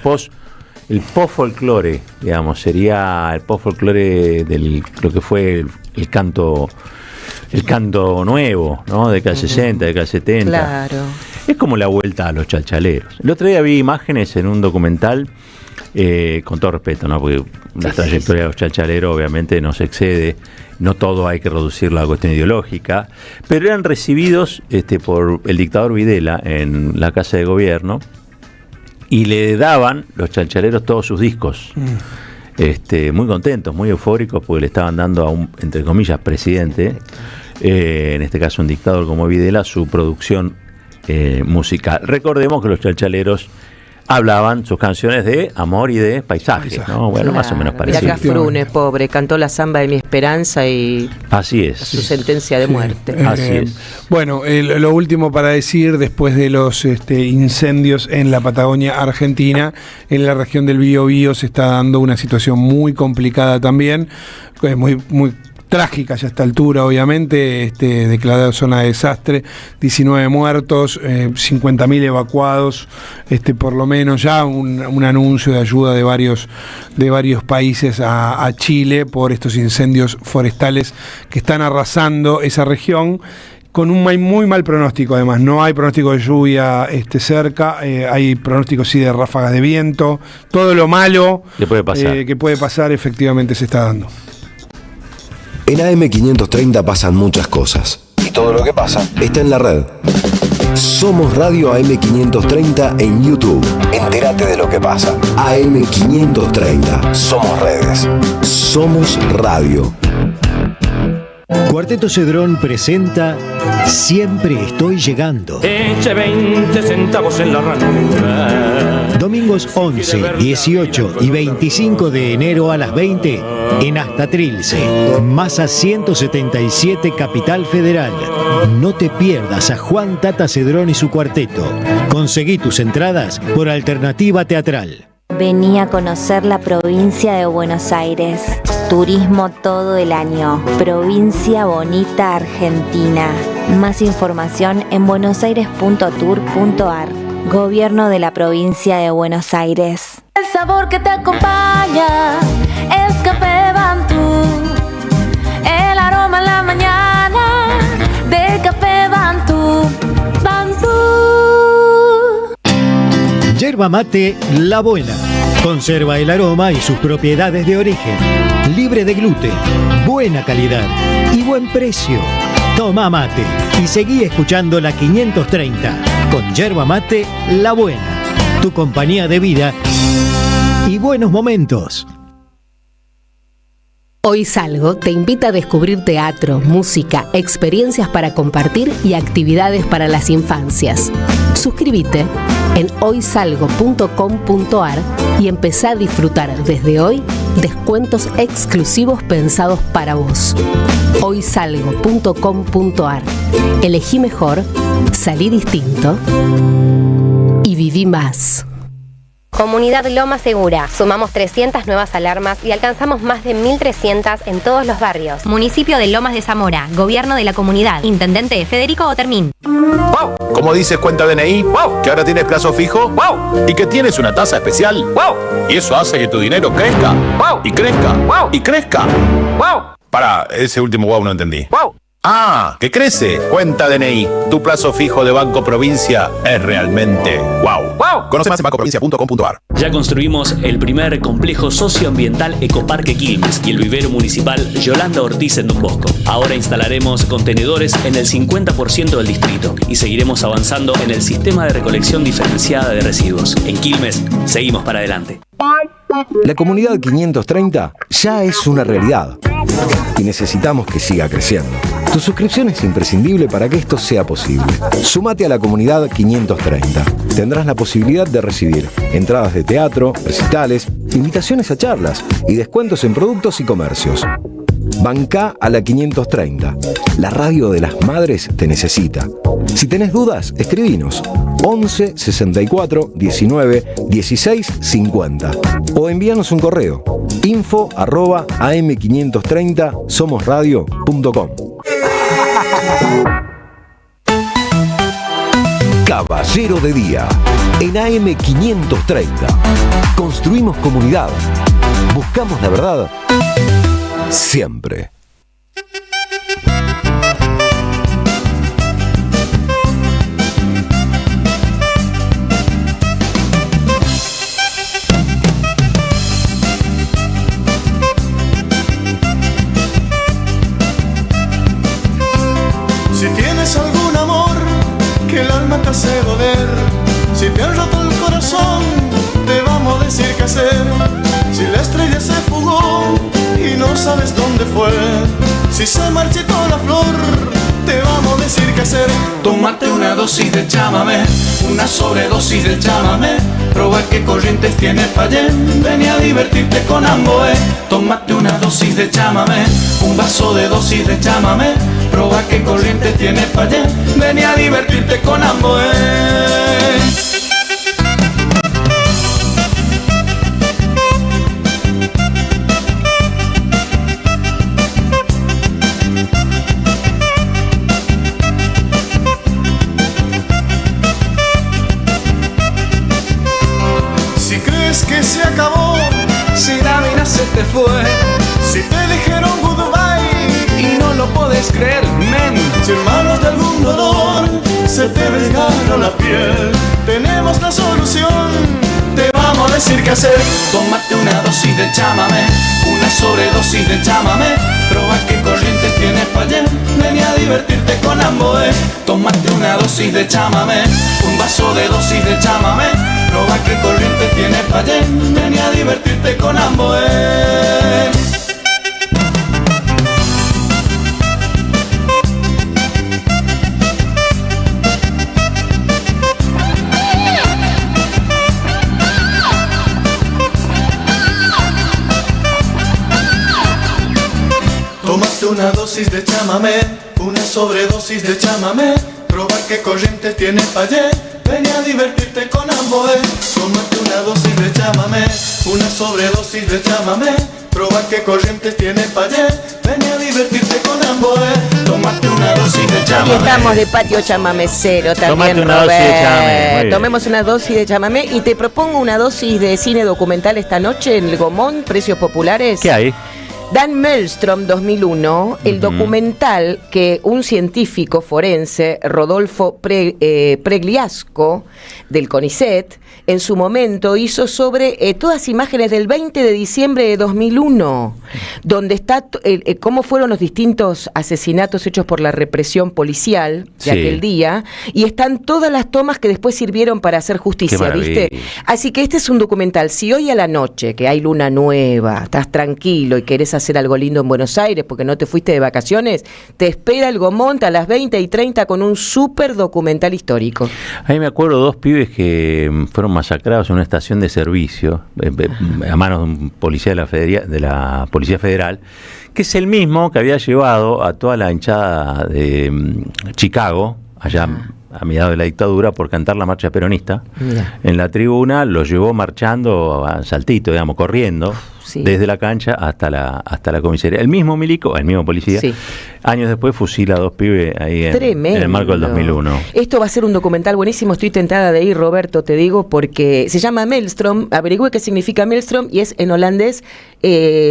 el post-folclore, digamos, sería el post-folclore de lo que fue el canto nuevo, ¿no? Década 60, década 70. Claro. Es como la vuelta a los chalchaleros. El otro día vi imágenes en un documental, con todo respeto, ¿no? Porque la trayectoria de los chalchaleros obviamente no se excede, no todo hay que reducirlo a cuestión ideológica, pero eran recibidos por el dictador Videla en la Casa de Gobierno, y le daban los chalchaleros todos sus discos. Muy contentos, muy eufóricos, porque le estaban dando a un, entre comillas, presidente, en este caso un dictador como Videla, su producción musical. Recordemos que los chalchaleros hablaban sus canciones de amor y de paisajes, ¿no? Bueno, más o menos parecido. Y acá Frune, pobre, cantó la samba de mi esperanza y así es, su sentencia de muerte. Así es. Bueno, lo último para decir, después de los incendios en la Patagonia Argentina, en la región del Biobío se está dando una situación muy complicada también, muy trágica ya a esta altura, obviamente, declarada zona de desastre, 19 muertos, 50.000 evacuados, por lo menos ya un anuncio de ayuda de varios países a Chile por estos incendios forestales que están arrasando esa región, con un muy mal pronóstico. Además, no hay pronóstico de lluvia cerca, hay pronóstico sí de ráfagas de viento, todo lo malo que puede pasar efectivamente se está dando. En AM530 pasan muchas cosas. Y todo lo que pasa está en la red. Somos Radio AM530 en YouTube. Entérate de lo que pasa. AM530. Somos redes. Somos radio. Cuarteto Cedrón presenta Siempre estoy llegando. Eche 20 centavos en la ranura. Domingos 11, 18 y 25 de enero a las 20 en Hasta Trilce, Masa 177, Capital Federal. No te pierdas a Juan Tata Cedrón y su cuarteto. Conseguí tus entradas por Alternativa Teatral. Vení a conocer la provincia de Buenos Aires. Turismo todo el año. Provincia Bonita, Argentina. Más información en buenosaires.tour.ar. Gobierno de la provincia de Buenos Aires. El sabor que te acompaña es Café Bantú. El aroma en la mañana del Café Bantú. Bantú. Yerba mate La Buena. Conserva el aroma y sus propiedades de origen. Libre de gluten, buena calidad y buen precio. Toma mate y seguí escuchando la 530 con Yerba Mate La Buena. Tu compañía de vida y buenos momentos. Hoy Salgo te invita a descubrir teatro, música, experiencias para compartir y actividades para las infancias. Suscríbete en hoysalgo.com.ar y empezá a disfrutar desde hoy descuentos exclusivos pensados para vos. Hoysalgo.com.ar. Elegí mejor, salí distinto y viví más. Comunidad Loma Segura. Sumamos 300 nuevas alarmas y alcanzamos más de 1.300 en todos los barrios. Municipio de Lomas de Zamora. Gobierno de la comunidad. Intendente Federico Otermín. ¡Wow! Como dices cuenta DNI, ¡wow! Que ahora tienes plazo fijo, ¡wow! Y que tienes una tasa especial, ¡wow! Y eso hace que tu dinero crezca, ¡wow! Y crezca, ¡wow! Y crezca, ¡wow! Pará, ese último wow no entendí. ¡Wow! ¡Ah! ¡Que crece! Cuenta DNI. Tu plazo fijo de Banco Provincia es realmente wow. ¡Wow! Conoce más en bancoprovincia.com.ar. Ya construimos el primer complejo socioambiental Ecoparque Quilmes y el vivero municipal Yolanda Ortiz en Don Bosco. Ahora instalaremos contenedores en el 50% del distrito y seguiremos avanzando en el sistema de recolección diferenciada de residuos. En Quilmes, seguimos para adelante. La comunidad 530 ya es una realidad. y necesitamos que siga creciendo. Tu suscripción es imprescindible para que esto sea posible. Sumate a la comunidad 530. Tendrás la posibilidad de recibir entradas de teatro, recitales, invitaciones a charlas y descuentos en productos y comercios. Bancá a la 530. La radio de las madres te necesita. Si tenés dudas, escribinos 11 64 19 16 50 o envíanos un correo info@am530somosradio.com. Caballero de Día en AM530. Construimos comunidad. Buscamos la verdad siempre. Si tienes algún amor que el alma te hace doler, si te han roto el corazón, te vamos a decir qué hacer. Si la estrella se fugó y no sabes dónde fue, si se marchitó la flor, te vamos a decir qué hacer. Tómate una dosis de chámame, una sobredosis de chámame. Proba qué corrientes tiene Payén, ven a divertirte con Amboé. Tómate una dosis de chámame, un vaso de dosis de chámame. Proba qué corrientes tiene Payén, ven a divertirte con Amboé. Si crees que se acabó, si la vida se te fue, si te dijeron goodbye y no lo puedes creer, men. Si en manos de algún dolor se te desgarra la piel, tenemos la solución, te vamos a decir qué hacer. Tómate una dosis de chámame, una sobredosis de chámame. Proba qué corrientes tiene Payén, ven a divertirte con Amboé. Tómate una dosis de chámame, un vaso de dosis de chámame. Proba qué corrientes tiene Payén, ven a divertirte con Amboé. Tómate una dosis de chámame, una sobredosis de chámame. Proba qué corrientes tiene Payén, ven a divertirte con Amboé. Tómate una dosis de chámame, una sobredosis de chámame. Proba qué corrientes tiene Payén, ven a divertirte con Amboé. Tómate una dosis de Y chámame. estamos de patio chamamecero también, Tomate una dosis de chamamé, muy bien. Tomemos una dosis de chamamé y te propongo una dosis de cine documental esta noche en el Gomón, Precios Populares. ¿Qué hay? Dan Maelstrom 2001, el documental que un científico forense, Rodolfo Pregliasco, del CONICET, en su momento hizo sobre todas imágenes del 20 de diciembre de 2001, donde está cómo fueron los distintos asesinatos hechos por la represión policial de Sí. aquel día, y están todas las tomas que después sirvieron para hacer Qué justicia, maravilla. ¿viste? Así que este es un documental. Si hoy a la noche, que hay luna nueva, estás tranquilo y querés hacer algo lindo en Buenos Aires porque no te fuiste de vacaciones, te espera el Gomont a las 20:30 con un súper documental histórico. Ahí me acuerdo dos pibes que fueron masacrados en una estación de servicio a manos de un policía de la Policía Federal, que es el mismo que había llevado a toda la hinchada de Chicago, allá a mediados de la dictadura, por cantar la marcha peronista. Mira. En la tribuna los llevó marchando a saltito, digamos, corriendo, Sí. desde la cancha hasta la comisaría. El mismo milico, el mismo policía, Sí. años después fusila a dos pibes ahí en Tremendo. el marco del 2001. Esto va a ser un documental buenísimo, estoy tentada de ir, Roberto, te digo, porque se llama Maelstrom, averigüe qué significa Maelstrom, y es en holandés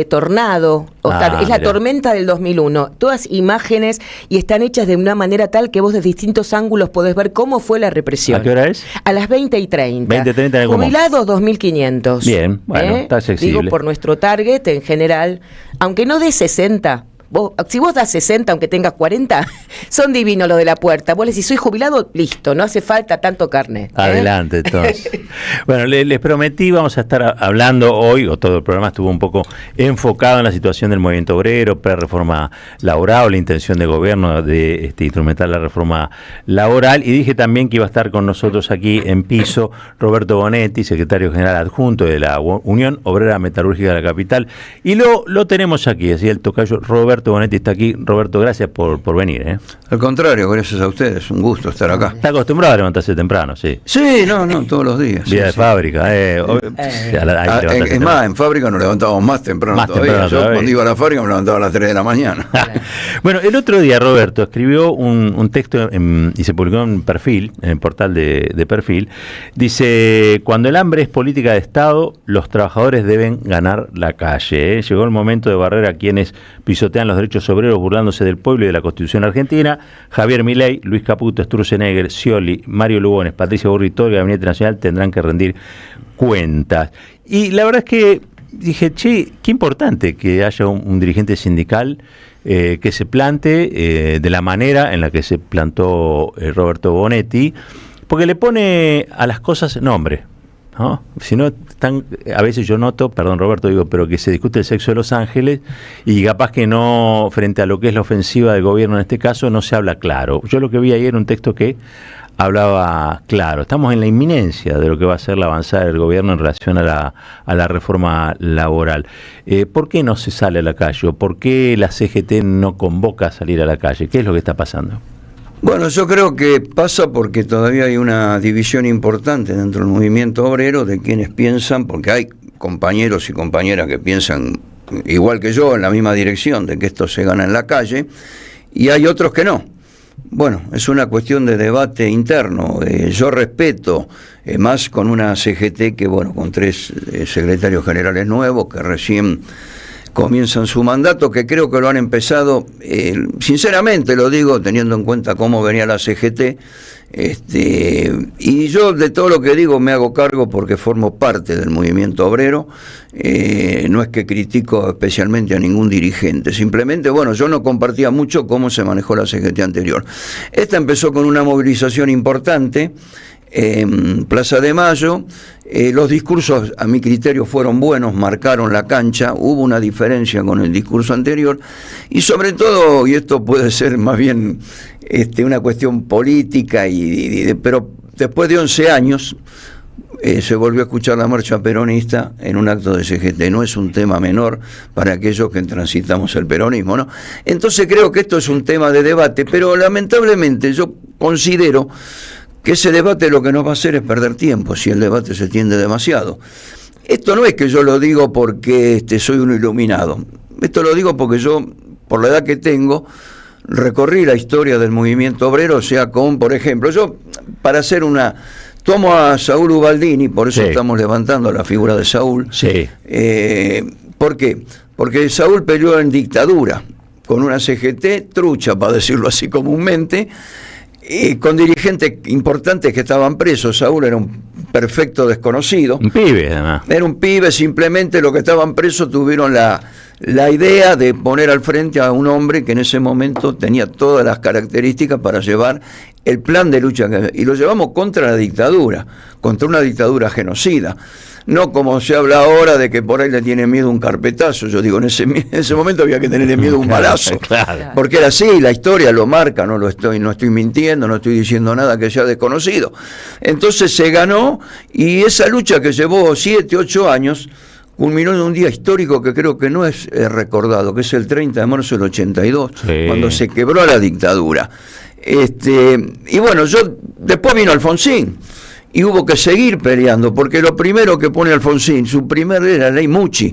tornado, es la mira. tormenta del 2001. Todas imágenes y están hechas de una manera tal que vos de distintos ángulos podés ver cómo fue la represión. ¿A qué hora es? A las 20:30. 20:30 en el Gomont. Jubilados 2.500. Bien, bueno, está accesible. Digo, por nuestro target en general, aunque no de 60, Si vos das 60, aunque tengas 40, son divinos los de la puerta. Vos le decís, soy jubilado, listo, no hace falta tanto carnet. Adelante, entonces. Bueno, les prometí, vamos a estar hablando hoy, o todo el programa estuvo un poco enfocado en la situación del movimiento obrero, pre-reforma laboral, la intención del gobierno de instrumentar la reforma laboral, y dije también que iba a estar con nosotros aquí en piso Roberto Bonetti, secretario general adjunto de la Unión Obrera Metalúrgica de la Capital, y lo tenemos aquí, así el tocayo Roberto Bonetti está aquí. Roberto, gracias por venir. Al contrario, gracias a ustedes, un gusto estar acá. ¿Está acostumbrado a levantarse temprano? Sí, no, todos los días. Vida de fábrica. Es más, en fábrica nos levantamos más temprano todavía. Yo cuando iba a la fábrica me levantaba a las 3 de la mañana. Bueno, el otro día Roberto escribió un texto y se publicó en Perfil, en el portal de Perfil. Dice: cuando el hambre es política de Estado, los trabajadores deben ganar la calle. Llegó el momento de barrer a quienes pisotean los derechos obreros burlándose del pueblo y de la Constitución argentina. Javier Milei, Luis Caputo, Sturzenegger, Scioli, Mario Lugones, Patricia Burrich, todo el Gabinete Nacional tendrán que rendir cuentas. Y la verdad es que dije, qué importante que haya un dirigente sindical que se plante de la manera en la que se plantó Roberto Bonetti, porque le pone a las cosas nombre, ¿no? Si no, a veces yo noto, perdón Roberto, pero que se discute el sexo de los ángeles y capaz que no, frente a lo que es la ofensiva del gobierno en este caso, no se habla claro. Yo lo que vi ayer era un texto que hablaba claro. Estamos en la inminencia de lo que va a ser la avanzada del gobierno en relación a la reforma laboral. ¿Por qué no se sale a la calle? ¿Por qué la CGT no convoca a salir a la calle? ¿Qué es lo que está pasando? Bueno, yo creo que pasa porque todavía hay una división importante dentro del movimiento obrero de quienes piensan, porque hay compañeros y compañeras que piensan igual que yo en la misma dirección de que esto se gana en la calle, y hay otros que no. Bueno, es una cuestión de debate interno. Yo respeto más con una CGT que, bueno, con 3 secretarios generales nuevos que recién comienzan su mandato, que creo que lo han empezado, sinceramente lo digo, teniendo en cuenta cómo venía la CGT, y yo de todo lo que digo me hago cargo porque formo parte del movimiento obrero. No es que critico especialmente a ningún dirigente, simplemente, bueno, yo no compartía mucho cómo se manejó la CGT anterior. Esta empezó con una movilización importante en Plaza de Mayo. Los discursos, a mi criterio, fueron buenos, marcaron la cancha, hubo una diferencia con el discurso anterior, y sobre todo, y esto puede ser más bien una cuestión política, pero después de 11 años se volvió a escuchar la marcha peronista en un acto de CGT. No es un tema menor para aquellos que transitamos el peronismo, ¿no? Entonces creo que esto es un tema de debate, pero lamentablemente yo considero que ese debate lo que nos va a hacer es perder tiempo si el debate se tiende demasiado. Esto no es que yo lo digo porque soy un iluminado. Esto lo digo porque yo, por la edad que tengo, recorrí la historia del movimiento obrero, o sea, por ejemplo, yo, para hacer tomo a Saúl Ubaldini, por eso estamos levantando la figura de Saúl. Sí. ¿Por qué? Porque Saúl peleó en dictadura, con una CGT trucha, para decirlo así comúnmente, con dirigentes importantes que estaban presos. Saúl era un perfecto desconocido. Un pibe, además. Era un pibe, simplemente los que estaban presos tuvieron la idea de poner al frente a un hombre que en ese momento tenía todas las características para llevar el plan de lucha, y lo llevamos contra la dictadura, contra una dictadura genocida. No como se habla ahora de que por ahí le tiene miedo un carpetazo. Yo digo, en ese momento había que tenerle miedo un balazo. Claro. Porque era así, la historia lo marca, no estoy mintiendo, no estoy diciendo nada que sea desconocido. Entonces se ganó, y esa lucha que llevó 7, 8 años, culminó en un día histórico que creo que no es recordado, que es el 30 de marzo del 82, cuando se quebró la dictadura. Y bueno, después vino Alfonsín, y hubo que seguir peleando, porque lo primero que pone Alfonsín, su primer era la ley Mucci,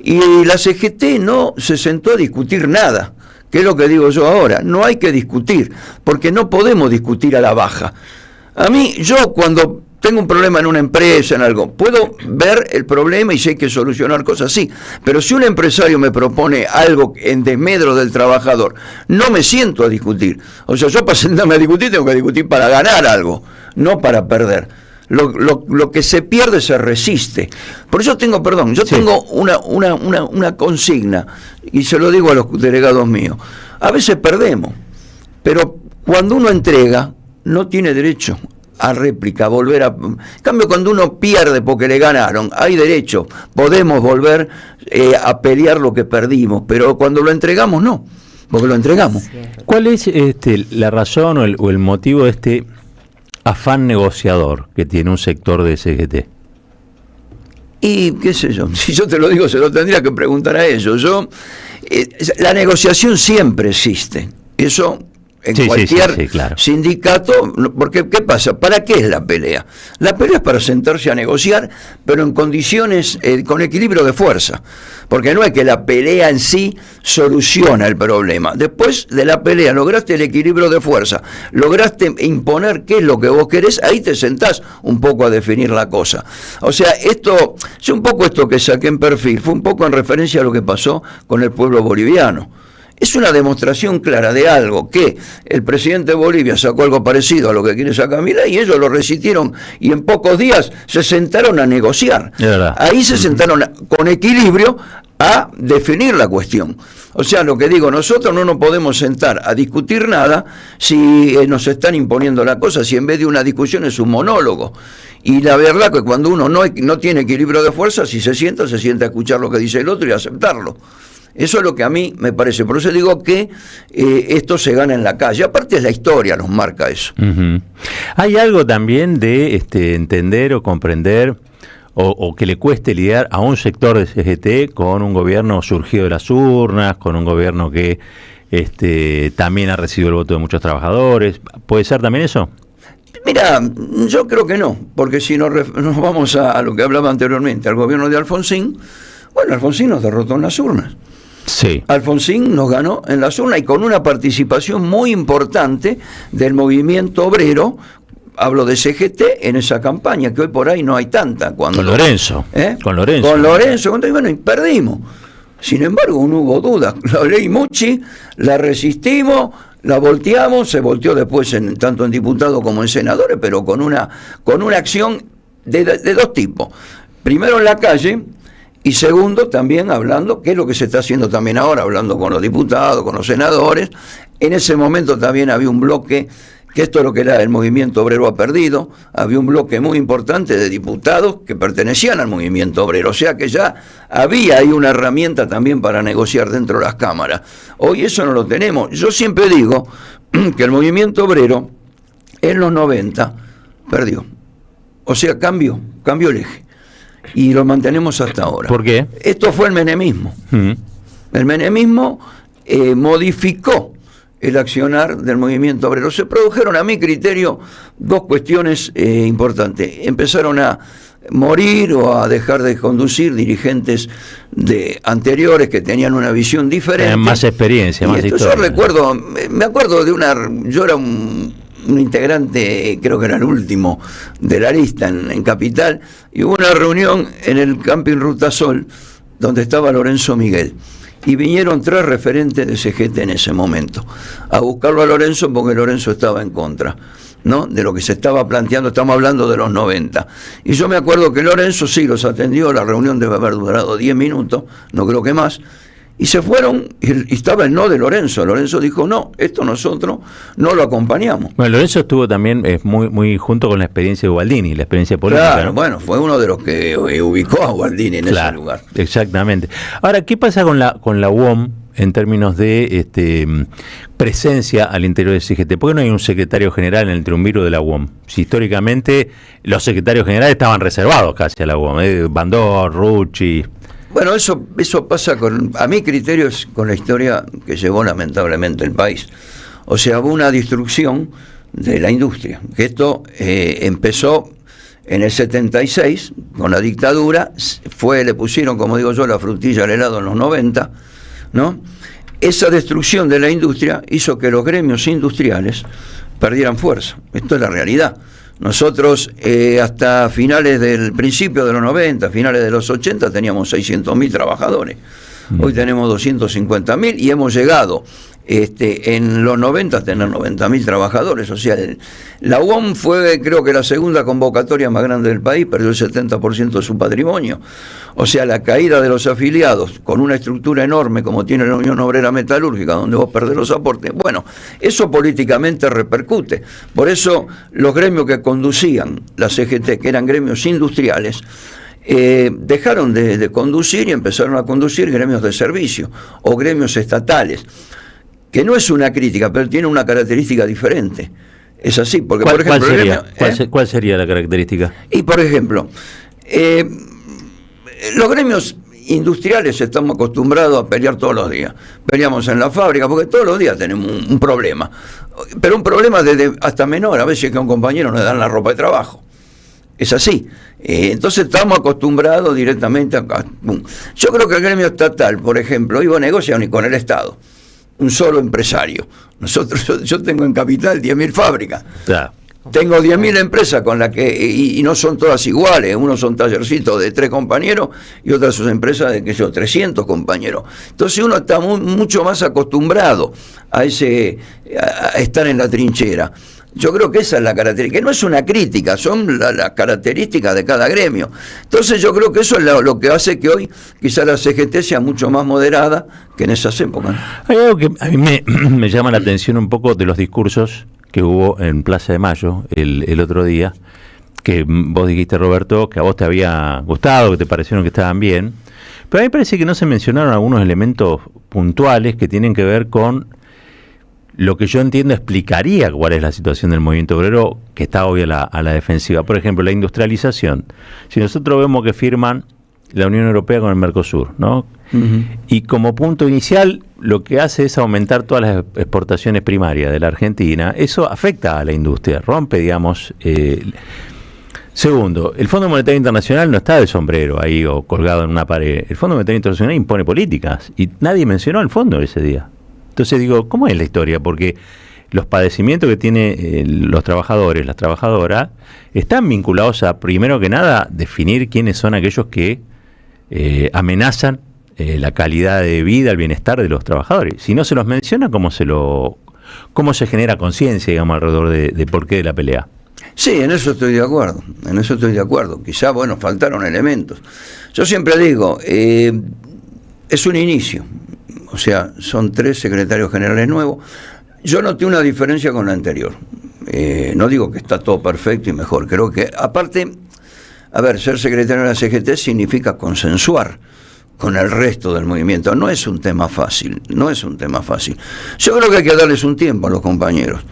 y la CGT no se sentó a discutir nada, que es lo que digo yo ahora. No hay que discutir, porque no podemos discutir a la baja. A mí, yo cuando tengo un problema en una empresa, en algo, puedo ver el problema y si hay que solucionar cosas, sí, pero si un empresario me propone algo en desmedro del trabajador, no me siento a discutir. O sea, yo para sentarme a discutir tengo que discutir para ganar algo, no para perder. lo que se pierde se resiste. Por eso tengo una consigna, y se lo digo a los delegados míos. A veces perdemos, pero cuando uno entrega, no tiene derecho a réplica, volver a... En cambio, cuando uno pierde porque le ganaron, hay derecho, podemos volver a pelear lo que perdimos, pero cuando lo entregamos, no, porque lo entregamos. ¿Cuál es la razón o el motivo de este afán negociador que tiene un sector de CGT? Y qué sé yo, si yo te lo digo, se lo tendría que preguntar a ellos. La negociación siempre existe, eso en cualquier sindicato, porque ¿qué pasa? ¿Para qué es la pelea? La pelea es para sentarse a negociar, pero en condiciones, con equilibrio de fuerza, porque no es que la pelea en sí soluciona el problema. Después de la pelea lograste el equilibrio de fuerza, lograste imponer qué es lo que vos querés, ahí te sentás un poco a definir la cosa. O sea, esto que saqué en perfil, fue un poco en referencia a lo que pasó con el pueblo boliviano. Es una demostración clara de algo, que el presidente de Bolivia sacó algo parecido a lo que quiere sacar Milei y ellos lo resistieron y en pocos días se sentaron a negociar. Ahí se sentaron con equilibrio a definir la cuestión. O sea, lo que digo, nosotros no nos podemos sentar a discutir nada si nos están imponiendo la cosa, si en vez de una discusión es un monólogo. Y la verdad que cuando uno no tiene equilibrio de fuerza, si se sienta a escuchar lo que dice el otro y aceptarlo. Eso es lo que a mí me parece. Por eso digo que esto se gana en la calle. Aparte, es la historia nos marca eso. Hay algo también de entender o comprender o que le cueste lidiar a un sector de CGT con un gobierno surgido de las urnas, con un gobierno que también ha recibido el voto de muchos trabajadores. ¿Puede ser también eso? Mira, yo creo que no, porque si nos vamos a lo que hablaba anteriormente, al gobierno de Alfonsín, bueno, Alfonsín nos derrotó en las urnas. Sí. Alfonsín nos ganó en las urnas y con una participación muy importante del movimiento obrero, hablo de CGT, en esa campaña, que hoy por ahí no hay tanta. Con Lorenzo. Con Lorenzo, bueno, y perdimos. Sin embargo, no hubo duda. La ley Mucci, la resistimos, la volteamos, se volteó después tanto en diputados como en senadores, pero con una acción de dos tipos. Primero en la calle, y segundo, también hablando, que es lo que se está haciendo también ahora, hablando con los diputados, con los senadores. En ese momento también había un bloque, que esto es lo que era el movimiento obrero ha perdido, había un bloque muy importante de diputados que pertenecían al movimiento obrero, o sea que ya había ahí una herramienta también para negociar dentro de las cámaras. Hoy eso no lo tenemos. Yo siempre digo que el movimiento obrero en los 90 perdió, o sea, cambió el eje. Y lo mantenemos hasta ahora. ¿Por qué? Esto fue el menemismo. El menemismo modificó el accionar del movimiento obrero. Se produjeron, a mi criterio, dos cuestiones importantes. Empezaron a morir o a dejar de conducir dirigentes anteriores que tenían una visión diferente. Más experiencia, más historia. Yo me acuerdo yo era un integrante, creo que era el último de la lista en Capital, y hubo una reunión en el Camping Ruta Sol, donde estaba Lorenzo Miguel, y vinieron 3 referentes de CGT en ese momento, a buscarlo a Lorenzo porque Lorenzo estaba en contra, ¿no?, de lo que se estaba planteando. Estamos hablando de los 90, y yo me acuerdo que Lorenzo sí los atendió. La reunión debe haber durado 10 minutos, no creo que más, y se fueron, y estaba el no de Lorenzo. Lorenzo dijo, no, esto nosotros no lo acompañamos. Bueno, Lorenzo estuvo también muy junto con la experiencia de Gualdini, la experiencia política. Claro, ¿no? Bueno, fue uno de los que ubicó a Gualdini en ese lugar. Exactamente. Ahora, ¿qué pasa con la UOM en términos de presencia al interior del CGT? ¿Por qué no hay un secretario general en el triunviro de la UOM? Si históricamente los secretarios generales estaban reservados casi a la UOM, Bandor, Rucci. Bueno, eso pasa a mi criterio, es con la historia que llevó lamentablemente el país. O sea, hubo una destrucción de la industria, que esto empezó en el 76 con la dictadura, le pusieron, como digo yo, la frutilla al helado en los 90, ¿no? Esa destrucción de la industria hizo que los gremios industriales perdieran fuerza. Esto es la realidad. Nosotros hasta principio de los 90, finales de los 80, teníamos 600.000 trabajadores. Hoy tenemos 250.000 y hemos llegado en los 90 tener 90.000 trabajadores. O sea, la UOM fue, creo que la segunda convocatoria más grande del país, perdió el 70% de su patrimonio. O sea, la caída de los afiliados con una estructura enorme como tiene la Unión Obrera Metalúrgica, donde vos perdés los aportes, bueno, eso políticamente repercute. Por eso los gremios que conducían la CGT, que eran gremios industriales, dejaron de conducir y empezaron a conducir gremios de servicio o gremios estatales, que no es una crítica, pero tiene una característica diferente. Es así, porque por ejemplo... ¿Cuál sería la característica? Y por ejemplo, los gremios industriales estamos acostumbrados a pelear todos los días. Peleamos en la fábrica, porque todos los días tenemos un problema. Pero un problema desde hasta menor, a veces que a un compañero no le dan la ropa de trabajo. Es así. Entonces estamos acostumbrados directamente a... Yo creo que el gremio estatal, por ejemplo, iba a negociar con el Estado. Un solo empresario. Yo tengo en Capital 10.000 fábricas. Claro. Tengo 10.000 empresas con las que, y no son todas iguales, unos son tallercitos de 3 compañeros y otras son empresas de 300 compañeros. Entonces uno está mucho más acostumbrado a estar en la trinchera. Yo creo que esa es la característica, que no es una crítica, son las características de cada gremio. Entonces yo creo que eso es lo que hace que hoy quizá la CGT sea mucho más moderada que en esas épocas. Hay algo que a mí me llama la atención un poco de los discursos que hubo en Plaza de Mayo el otro día, que vos dijiste, Roberto, que a vos te había gustado, que te parecieron que estaban bien, pero a mí me parece que no se mencionaron algunos elementos puntuales que tienen que ver con lo que yo entiendo explicaría cuál es la situación del movimiento obrero, que está hoy a la defensiva. Por ejemplo, la industrialización. Si nosotros vemos que firman la Unión Europea con el Mercosur, ¿no? Uh-huh. Y como punto inicial lo que hace es aumentar todas las exportaciones primarias de la Argentina. Eso afecta a la industria, rompe, digamos... Segundo, el Fondo Monetario Internacional no está de sombrero ahí o colgado en una pared. El Fondo Monetario Internacional impone políticas y nadie mencionó al fondo ese día. Entonces digo, ¿cómo es la historia? Porque los padecimientos que tienen los trabajadores, las trabajadoras, están vinculados a, primero que nada, definir quiénes son aquellos que amenazan la calidad de vida, el bienestar de los trabajadores. Si no se los menciona, ¿cómo se genera conciencia, digamos, alrededor de por qué de la pelea? Sí, en eso estoy de acuerdo. Quizá, bueno, faltaron elementos. Yo siempre digo, es un inicio. O sea, son 3 secretarios generales nuevos. Yo noté una diferencia con la anterior. No digo que está todo perfecto y mejor. Creo que, aparte, ser secretario de la CGT significa consensuar con el resto del movimiento. No es un tema fácil. Yo creo que hay que darles un tiempo a los compañeros.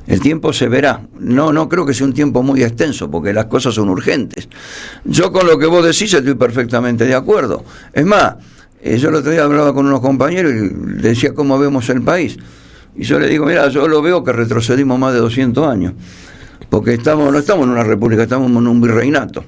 El tiempo se verá. No creo que sea un tiempo muy extenso, porque las cosas son urgentes. Yo con lo que vos decís estoy perfectamente de acuerdo. Es más, yo el otro día hablaba con unos compañeros y decía cómo vemos el país. Y yo le digo, mira, yo lo veo que retrocedimos más de 200 años. Porque no estamos en una república, estamos en un virreinato.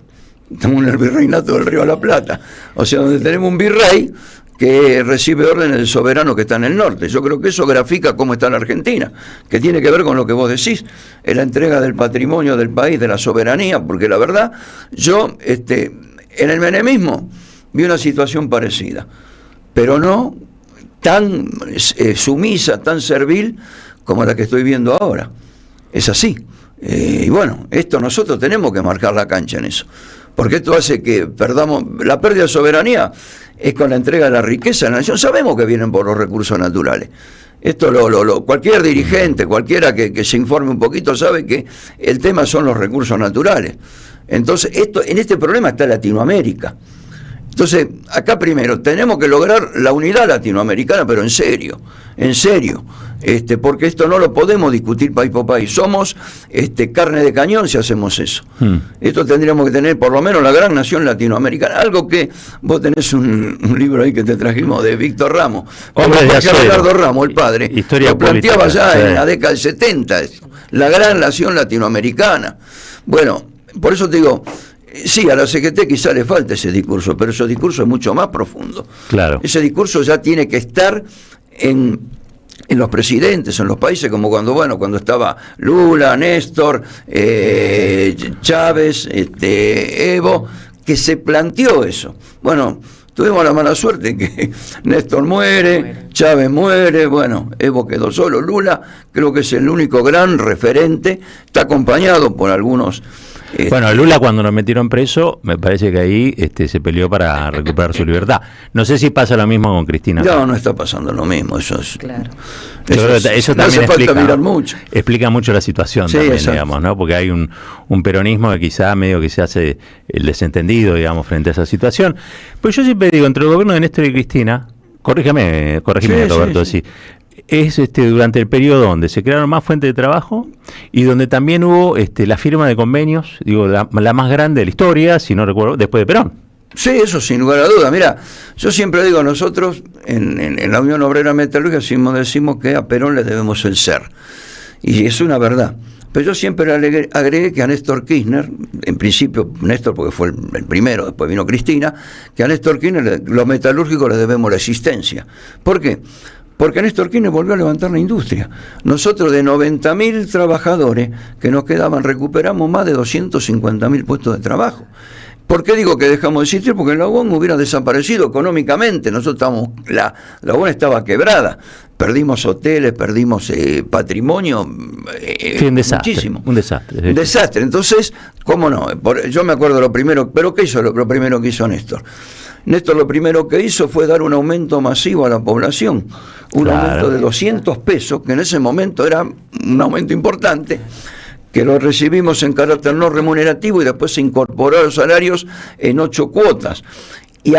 Estamos en el virreinato del Río de la Plata. O sea, donde tenemos un virrey que recibe órdenes del soberano que está en el norte. Yo creo que eso grafica cómo está la Argentina, que tiene que ver con lo que vos decís, es la entrega del patrimonio del país, de la soberanía, porque la verdad, yo en el menemismo vi una situación parecida, pero no tan sumisa, tan servil como la que estoy viendo ahora. Es así. Y bueno, nosotros tenemos que marcar la cancha en eso, porque esto hace que perdamos la pérdida de soberanía. Es con la entrega de la riqueza de la nación. Sabemos que vienen por los recursos naturales. Esto cualquier dirigente, cualquiera que se informe un poquito, sabe que el tema son los recursos naturales. Entonces, en este problema está Latinoamérica. Entonces, acá primero tenemos que lograr la unidad latinoamericana, pero en serio, porque esto no lo podemos discutir país por país. Somos carne de cañón si hacemos eso. Esto tendríamos que tener por lo menos la gran nación latinoamericana. Algo que vos tenés un libro ahí que te trajimos de Víctor Ramos. Ricardo Ramos, el padre, lo planteaba ya en la década del 70, la gran nación latinoamericana. Bueno, por eso te digo, sí, a la CGT quizá le falta ese discurso, pero ese discurso es mucho más profundo. Claro. Ese discurso ya tiene que estar en los presidentes, en los países, como cuando estaba Lula, Néstor, Chávez, Evo, que se planteó eso. Bueno, Tuvimos la mala suerte que Néstor muere, Chávez muere, bueno, Evo quedó solo, Lula creo que es el único gran referente, está acompañado por algunos. Bueno, Lula cuando lo metieron preso, me parece que ahí se peleó para recuperar su libertad. No sé si pasa lo mismo con Cristina. No está pasando lo mismo, eso es. Claro. Eso no también hace falta mirar mucho. Explica mucho la situación también, digamos, ¿no? Porque hay un peronismo que quizá medio que se hace el desentendido, digamos, frente a esa situación. Pues yo siempre digo, entre el gobierno de Néstor y Cristina, corrígeme Roberto, sí. Es durante el periodo donde se crearon más fuentes de trabajo y donde también hubo la firma de convenios, digo, la más grande de la historia, si no recuerdo, después de Perón. Sí, eso sin lugar a duda. Mira, yo siempre digo, nosotros en la Unión Obrera Metalúrgica decimos que a Perón le debemos el ser. Y es una verdad. Pero yo siempre agregué que a Néstor Kirchner, en principio Néstor porque fue el primero, después vino Cristina, que a Néstor Kirchner los metalúrgicos le debemos la existencia. ¿Por qué? Porque Néstor Kirchner volvió a levantar la industria. Nosotros de 90.000 trabajadores que nos quedaban, recuperamos más de 250.000 puestos de trabajo. ¿Por qué digo que dejamos de existir? Porque la UON hubiera desaparecido económicamente. Nosotros la UON estaba quebrada. Perdimos hoteles, perdimos patrimonio, un desastre, muchísimo. Un desastre. Un desastre. Entonces, ¿cómo no? Yo me acuerdo lo primero, pero ¿qué hizo lo primero que hizo Néstor? Néstor lo primero que hizo fue dar un aumento masivo a la población, un aumento de 200 pesos, que en ese momento era un aumento importante, que lo recibimos en carácter no remunerativo y después se incorporó a los salarios en 8 cuotas. Y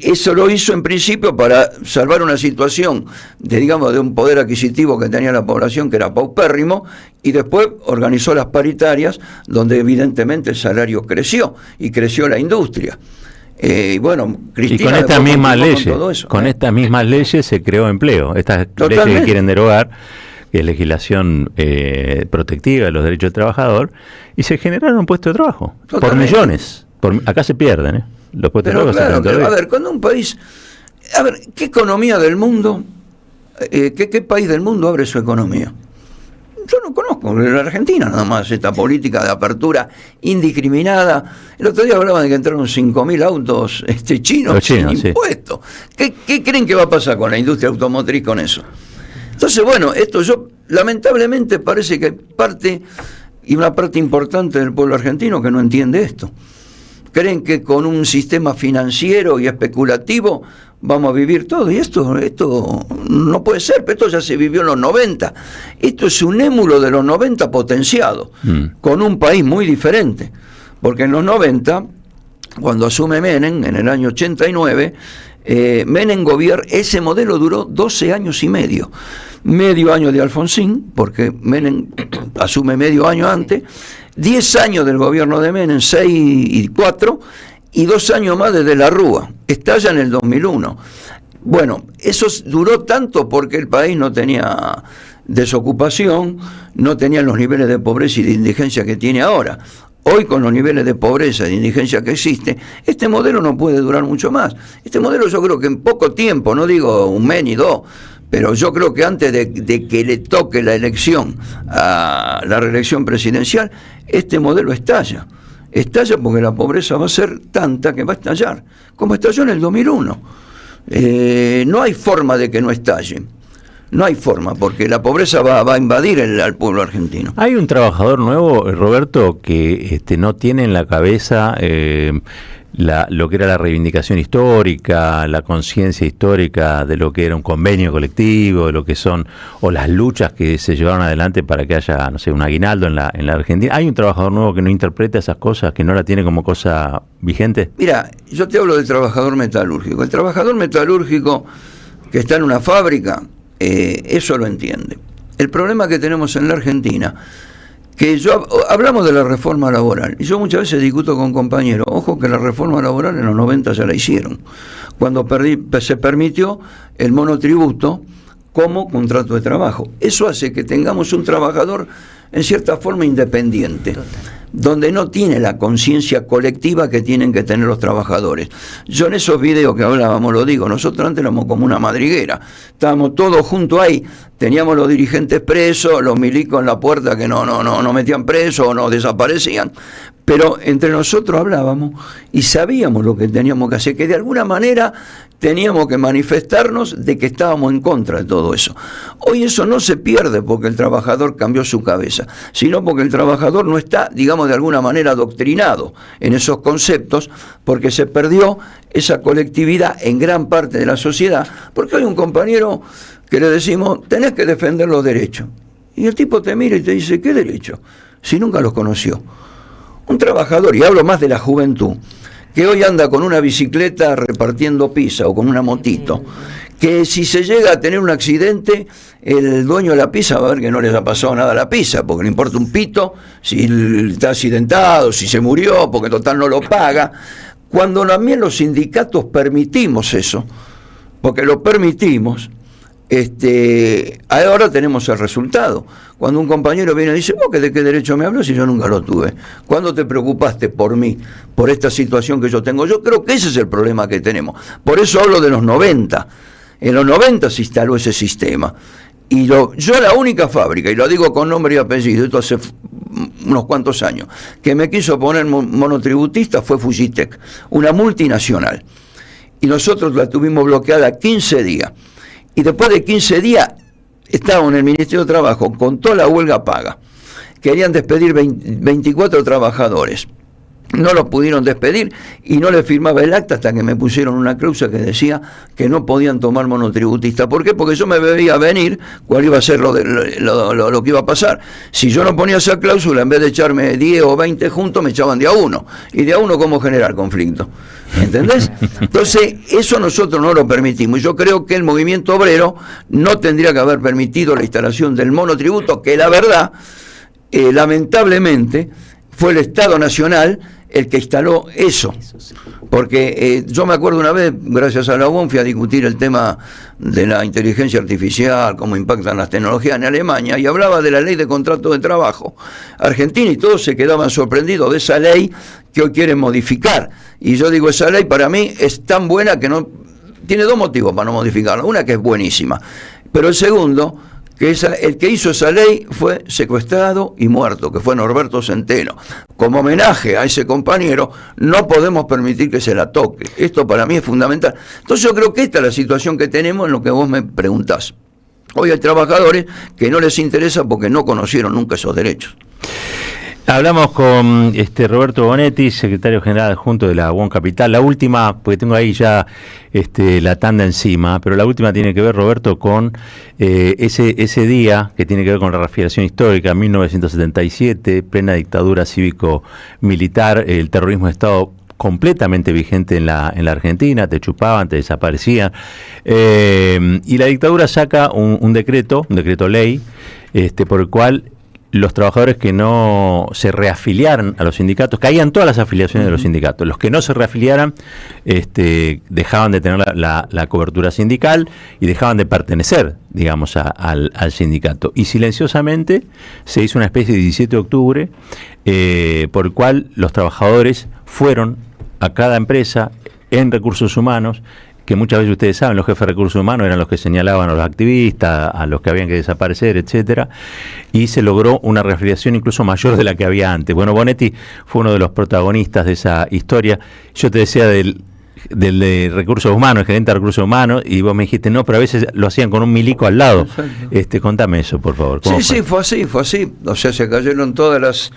eso lo hizo en principio para salvar una situación de un poder adquisitivo que tenía la población, que era paupérrimo, y después organizó las paritarias, donde evidentemente el salario creció, y creció la industria. Cristina, y con estas mismas leyes se creó empleo. Estas leyes que quieren derogar, que es legislación protectiva de los derechos del trabajador, y se generaron puestos de trabajo por millones. Acá se pierden, los puestos de trabajo. A ver, cuando un país, ¿qué economía del mundo, qué país del mundo abre su economía? Yo no conozco, en la Argentina nada más, esta política de apertura indiscriminada. El otro día hablaban de que entraron 5.000 autos chinos sin impuestos. ¿Qué creen que va a pasar con la industria automotriz con eso? Entonces, esto lamentablemente parece que una parte importante del pueblo argentino que no entiende esto. Creen que con un sistema financiero y especulativo vamos a vivir todo, y esto no puede ser, pero esto ya se vivió en los 90. Esto es un émulo de los 90 potenciado, con un país muy diferente, porque en los 90, cuando asume Menem, en el año 89, Menem gobierna, ese modelo duró 12 años y medio año de Alfonsín, porque Menem asume medio año antes, 10 años del gobierno de Menem, 6 y 4, y 2 años más desde la Rúa, estalla en el 2001. Bueno, eso duró tanto porque el país no tenía desocupación, no tenía los niveles de pobreza y de indigencia que tiene ahora. Hoy, con los niveles de pobreza y de indigencia que existe, este modelo no puede durar mucho más. Este modelo yo creo que en poco tiempo, no digo un mes ni dos, pero yo creo que antes de que le toque la elección a la reelección presidencial, este modelo estalla. Estalla porque la pobreza va a ser tanta que va a estallar, como estalló en el 2001. No hay forma de que no estalle. No hay forma, porque la pobreza va a invadir al pueblo argentino. Hay un trabajador nuevo, Roberto, que no tiene en la cabeza lo que era la reivindicación histórica, la conciencia histórica de lo que era un convenio colectivo, de lo que son, o las luchas que se llevaron adelante para que haya, un aguinaldo en la Argentina. ¿Hay un trabajador nuevo que no interpreta esas cosas, que no la tiene como cosa vigente? Mira, yo te hablo del trabajador metalúrgico. El trabajador metalúrgico que está en una fábrica, eso lo entiende. El problema que tenemos en la Argentina, que hablamos de la reforma laboral, y yo muchas veces discuto con compañeros, ojo que la reforma laboral en los 90 ya la hicieron, cuando se permitió el monotributo como contrato de trabajo. Eso hace que tengamos un trabajador en cierta forma independiente. donde no tiene la conciencia colectiva que tienen que tener los trabajadores. Yo en esos videos que hablábamos, lo digo, nosotros antes éramos como una madriguera, estábamos todos juntos ahí, teníamos los dirigentes presos, los milicos en la puerta que no metían presos o no desaparecían, pero entre nosotros hablábamos y sabíamos lo que teníamos que hacer, que de alguna manera teníamos que manifestarnos de que estábamos en contra de todo eso. Hoy eso no se pierde porque el trabajador cambió su cabeza, sino porque el trabajador no está, digamos, de alguna manera adoctrinado en esos conceptos, porque se perdió esa colectividad en gran parte de la sociedad, porque hay un compañero que le decimos, tenés que defender los derechos. Y el tipo te mira y te dice, ¿qué derecho? Si nunca los conoció. Un trabajador, y hablo más de la juventud, que hoy anda con una bicicleta repartiendo pizza o con una motito, que si se llega a tener un accidente, el dueño de la pizza va a ver que no les ha pasado nada a la pizza, porque le importa un pito si está accidentado, si se murió, porque total no lo paga. Cuando también los sindicatos permitimos eso, porque lo permitimos, ahora tenemos el resultado. Cuando un compañero viene y dice, ¿vos de qué derecho me hablas si yo nunca lo tuve? ¿Cuándo te preocupaste por mí, por esta situación que yo tengo? Yo creo que ese es el problema que tenemos. Por eso hablo de los 90. En los 90 se instaló ese sistema. Y yo la única fábrica, y lo digo con nombre y apellido, esto hace unos cuantos años, que me quiso poner monotributista fue Fujitec, una multinacional. Y nosotros la tuvimos bloqueada 15 días. Y después de 15 días estábamos en el Ministerio de Trabajo con toda la huelga paga. Querían despedir 24 trabajadores. No los pudieron despedir y no les firmaba el acta hasta que me pusieron una cláusula que decía que no podían tomar monotributista. ¿Por qué? Porque yo me veía venir cuál iba a ser lo que iba a pasar. Si yo no ponía esa cláusula, en vez de echarme 10 o 20 juntos, me echaban de a uno. Y de a uno, ¿cómo generar conflicto? ¿Entendés? Entonces, eso nosotros no lo permitimos. Yo creo que el movimiento obrero no tendría que haber permitido la instalación del monotributo, que la verdad, lamentablemente, fue el Estado Nacional el que instaló eso, porque yo me acuerdo una vez, gracias a la UOM, fui a discutir el tema de la inteligencia artificial, cómo impactan las tecnologías en Alemania, y hablaba de la ley de contrato de trabajo Argentina, y todos se quedaban sorprendidos de esa ley que hoy quieren modificar, y yo digo, esa ley para mí es tan buena que no tiene dos motivos para no modificarla, una que es buenísima, pero el segundo, que el que hizo esa ley fue secuestrado y muerto, que fue Norberto Centeno. Como homenaje a ese compañero, no podemos permitir que se la toque. Esto para mí es fundamental. Entonces yo creo que esta es la situación que tenemos en lo que vos me preguntás. Hoy hay trabajadores que no les interesa porque no conocieron nunca esos derechos. Hablamos con Roberto Bonetti, secretario general adjunto de la UOM Capital. La última, porque tengo ahí ya la tanda encima, pero la última tiene que ver, Roberto, con ese día que tiene que ver con la reafirmación histórica, 1977, plena dictadura cívico-militar, el terrorismo de Estado completamente vigente en la Argentina, te chupaban, te desaparecían, y la dictadura saca un decreto ley, por el cual los trabajadores que no se reafiliaran a los sindicatos, caían todas las afiliaciones de los sindicatos, los que no se reafiliaran dejaban de tener la cobertura sindical y dejaban de pertenecer, digamos, al sindicato. Y silenciosamente se hizo una especie de 17 de octubre por el cual los trabajadores fueron a cada empresa en recursos humanos, que muchas veces ustedes saben, los jefes de recursos humanos eran los que señalaban a los activistas, a los que habían que desaparecer, etcétera, y se logró una reafiliación incluso mayor de la que había antes. Bueno, Bonetti fue uno de los protagonistas de esa historia. Yo te decía del de recursos humanos, el gerente de recursos humanos, y vos me dijiste, no, pero a veces lo hacían con un milico al lado. Contame eso, por favor. Sí, fue así. O sea, se cayeron todas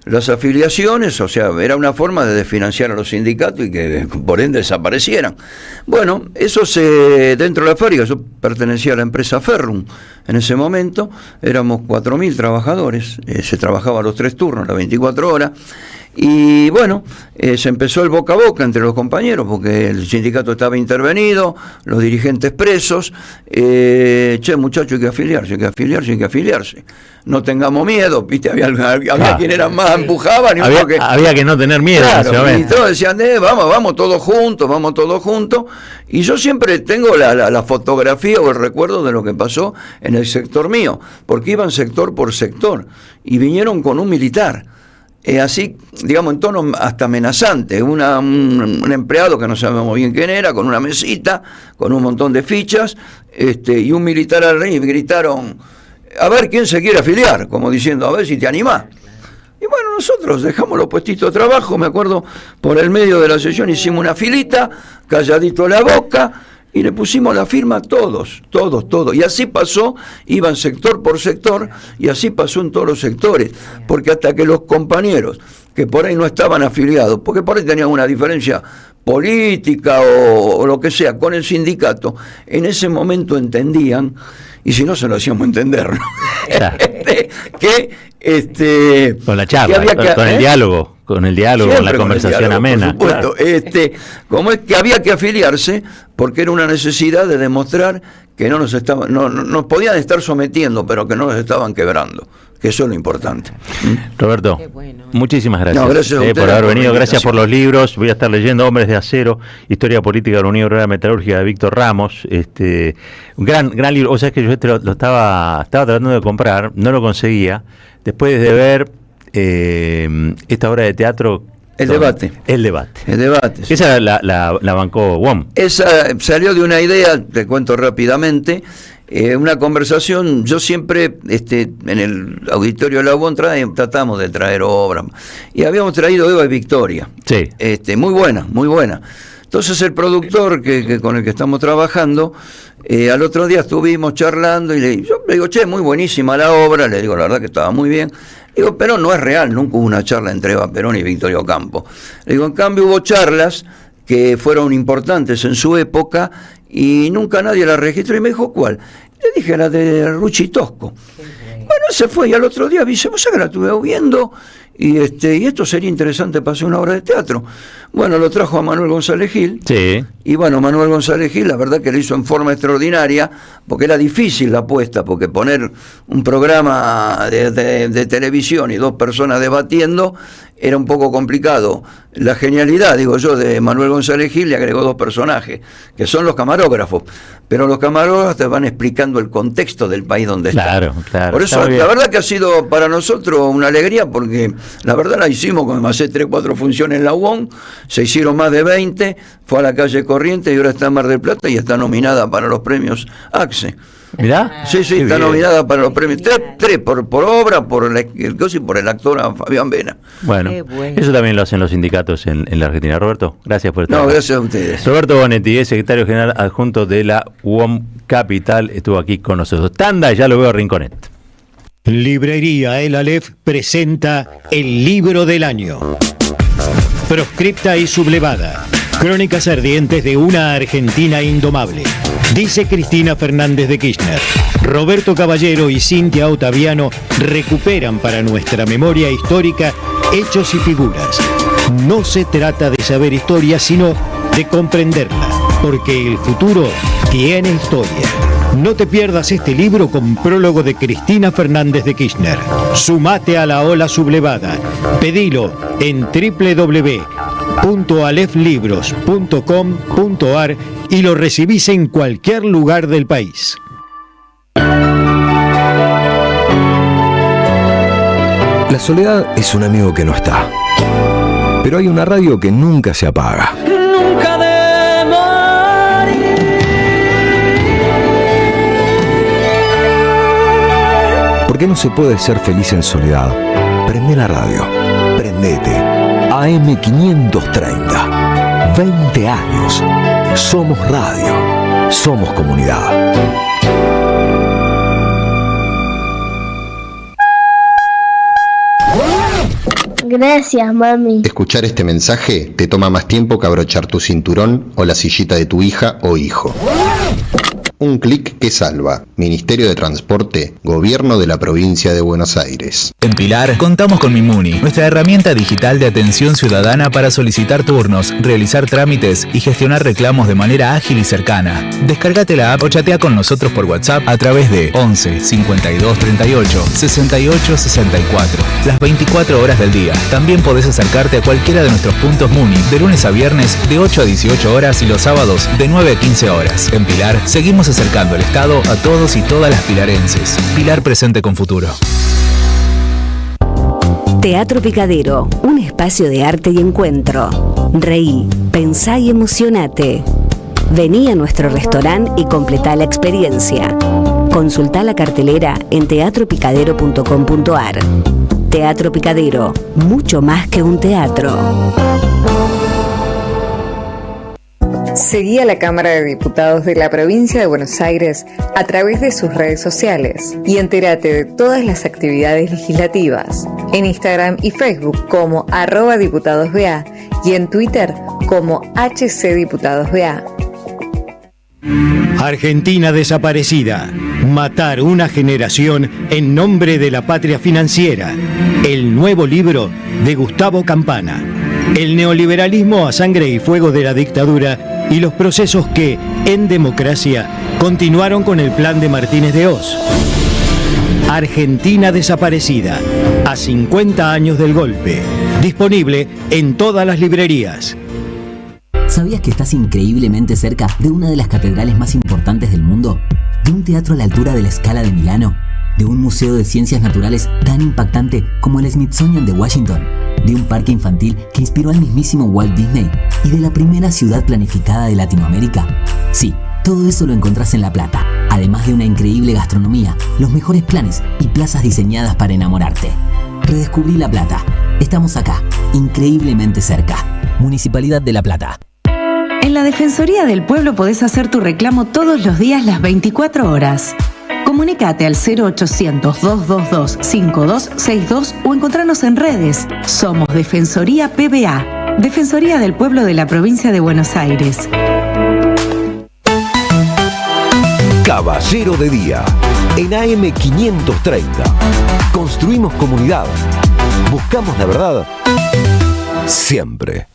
las afiliaciones, o sea, era una forma de desfinanciar a los sindicatos y que por ende desaparecieran. Bueno, eso dentro de la fábrica, yo pertenecía a la empresa Ferrum, en ese momento éramos 4.000 trabajadores, se trabajaba los 3 turnos, las 24 horas, y bueno, se empezó el boca a boca entre los compañeros, porque el sindicato estaba intervenido, los dirigentes presos, muchachos, hay que afiliarse. No tengamos miedo, ¿viste? Había quien era más, empujaban. Y había que no tener miedo. Claro, y todos decían, vamos todos juntos. Y yo siempre tengo la fotografía o el recuerdo de lo que pasó en el sector mío, porque iban sector por sector y vinieron con un militar. así, digamos, en tono hasta amenazante. Un empleado que no sabemos bien quién era, con una mesita, con un montón de fichas, y un militar al rey, y gritaron: a ver quién se quiere afiliar, como diciendo, a ver si te animás. Y bueno, nosotros dejamos los puestitos de trabajo, me acuerdo, por el medio de la sesión hicimos una filita, calladito la boca, y le pusimos la firma todos. Y así pasó, iban sector por sector, y así pasó en todos los sectores, porque hasta que los compañeros, que por ahí no estaban afiliados, porque por ahí tenían una diferencia política o lo que sea, con el sindicato, en ese momento entendían, y si no se lo hacíamos entender, ¿no? que con la charla, con el diálogo, con la conversación amena. Por supuesto, claro. Como es que había que afiliarse porque era una necesidad de demostrar que no nos podían estar sometiendo, pero que no nos estaban quebrando, que eso es lo importante. Roberto, muchísimas gracias, gracias a ustedes por haber venido, gracias por los libros. Voy a estar leyendo Hombres de Acero, Historia Política de la Unión Obrera Metalúrgica de Víctor Ramos, un gran libro. O sea, es que yo lo estaba tratando de comprar, no lo conseguía, después de ver esta obra de teatro. El debate. Esa la bancó WOM. Esa salió de una idea, te cuento rápidamente, una conversación. Yo siempre, en el auditorio de la WOM tratamos de traer obras, y habíamos traído Eva y Victoria. Sí. Muy buena. Entonces el productor que con el que estamos trabajando, al otro día estuvimos charlando y yo le digo, che, muy buenísima la obra, le digo, la verdad que estaba muy bien. Digo, pero no es real, nunca hubo una charla entre Eva Perón y Victorio Campo. Le digo, en cambio hubo charlas que fueron importantes en su época y nunca nadie la registró. Y me dijo, ¿cuál? Le dije, la de Ruchi Tosco. Bueno, se fue, y al otro día dice, vos sabés que la estuve viendo, y esto sería interesante para hacer una obra de teatro. Bueno, lo trajo a Manuel González Gil. Sí. Y bueno, Manuel González Gil, la verdad que lo hizo en forma extraordinaria, porque era difícil la apuesta, porque poner un programa de televisión y dos personas debatiendo era un poco complicado. La genialidad, digo yo, de Manuel González Gil, le agregó dos personajes, que son los camarógrafos, pero los camarógrafos te van explicando el contexto del país donde están. Claro. Por eso, la verdad que ha sido para nosotros una alegría, porque la verdad la hicimos, como hace 3-4 funciones en la UON, se hicieron más de 20, fue a la calle Corrientes y ahora está en Mar del Plata y está nominada para los premios AXE. ¿Mirá? Sí, está nominada para los premios. Tres por obra, por el actor Fabián Vena. Bueno, eso también lo hacen los sindicatos en la Argentina. Roberto, gracias por estar acá. Gracias a ustedes. Roberto Bonetti, secretario general adjunto de la UOM Capital, estuvo aquí con nosotros. Tanda, ya lo veo a Rinconet. Librería El Aleph presenta el libro del año. Proscripta y sublevada. Crónicas ardientes de una Argentina indomable. Dice Cristina Fernández de Kirchner. Roberto Caballero y Cintia Ottaviano recuperan para nuestra memoria histórica hechos y figuras. No se trata de saber historia, sino de comprenderla, porque el futuro tiene historia. No te pierdas este libro con prólogo de Cristina Fernández de Kirchner. Sumate a la ola sublevada. Pedilo en www.aleflibros.com.ar y lo recibís en cualquier lugar del país. La soledad es un amigo que no está, pero hay una radio que nunca se apaga. Nunca de morir. ¿Por qué no se puede ser feliz en soledad? Prende la radio, prendete. AM530, 20 años. Somos radio, somos comunidad. Gracias, mami. Escuchar este mensaje te toma más tiempo que abrochar tu cinturón o la sillita de tu hija o hijo. Un clic que salva. Ministerio de Transporte, Gobierno de la Provincia de Buenos Aires. En Pilar contamos con Mimuni, nuestra herramienta digital de atención ciudadana para solicitar turnos, realizar trámites y gestionar reclamos de manera ágil y cercana. Descárgate la app o chatea con nosotros por WhatsApp a través de 11 52 38 68 64. Las 24 horas del día. También podés acercarte a cualquiera de nuestros puntos Muni de lunes a viernes de 8 a 18 horas y los sábados de 9 a 15 horas. En Pilar seguimos acercando el Estado a todos y todas las pilarenses. Pilar presente con futuro. Teatro Picadero, un espacio de arte y encuentro. Reí, pensá y emocionate. Vení a nuestro restaurante y completá la experiencia. Consultá la cartelera en teatropicadero.com.ar. Teatro Picadero, mucho más que un teatro. Seguí a la Cámara de Diputados de la Provincia de Buenos Aires a través de sus redes sociales y entérate de todas las actividades legislativas en Instagram y Facebook como @diputadosBA y en Twitter como HCDiputadosBA. Argentina desaparecida. Matar una generación en nombre de la patria financiera. El nuevo libro de Gustavo Campana. El neoliberalismo a sangre y fuego de la dictadura y los procesos que, en democracia, continuaron con el plan de Martínez de Hoz. Argentina desaparecida. A 50 años del golpe. Disponible en todas las librerías. ¿Sabías que estás increíblemente cerca de una de las catedrales más importantes del mundo? ¿De un teatro a la altura de la Scala de Milano? ¿De un museo de ciencias naturales tan impactante como el Smithsonian de Washington? ¿De un parque infantil que inspiró al mismísimo Walt Disney? ¿Y de la primera ciudad planificada de Latinoamérica? Sí, todo eso lo encontrás en La Plata, además de una increíble gastronomía, los mejores planes y plazas diseñadas para enamorarte. Redescubrí La Plata. Estamos acá, increíblemente cerca. Municipalidad de La Plata. En la Defensoría del Pueblo podés hacer tu reclamo todos los días las 24 horas. Comunicate al 0800-222-5262 o encontranos en redes. Somos Defensoría PBA, Defensoría del Pueblo de la Provincia de Buenos Aires. Caballero de Día, en AM 530. Construimos comunidad. Buscamos la verdad siempre.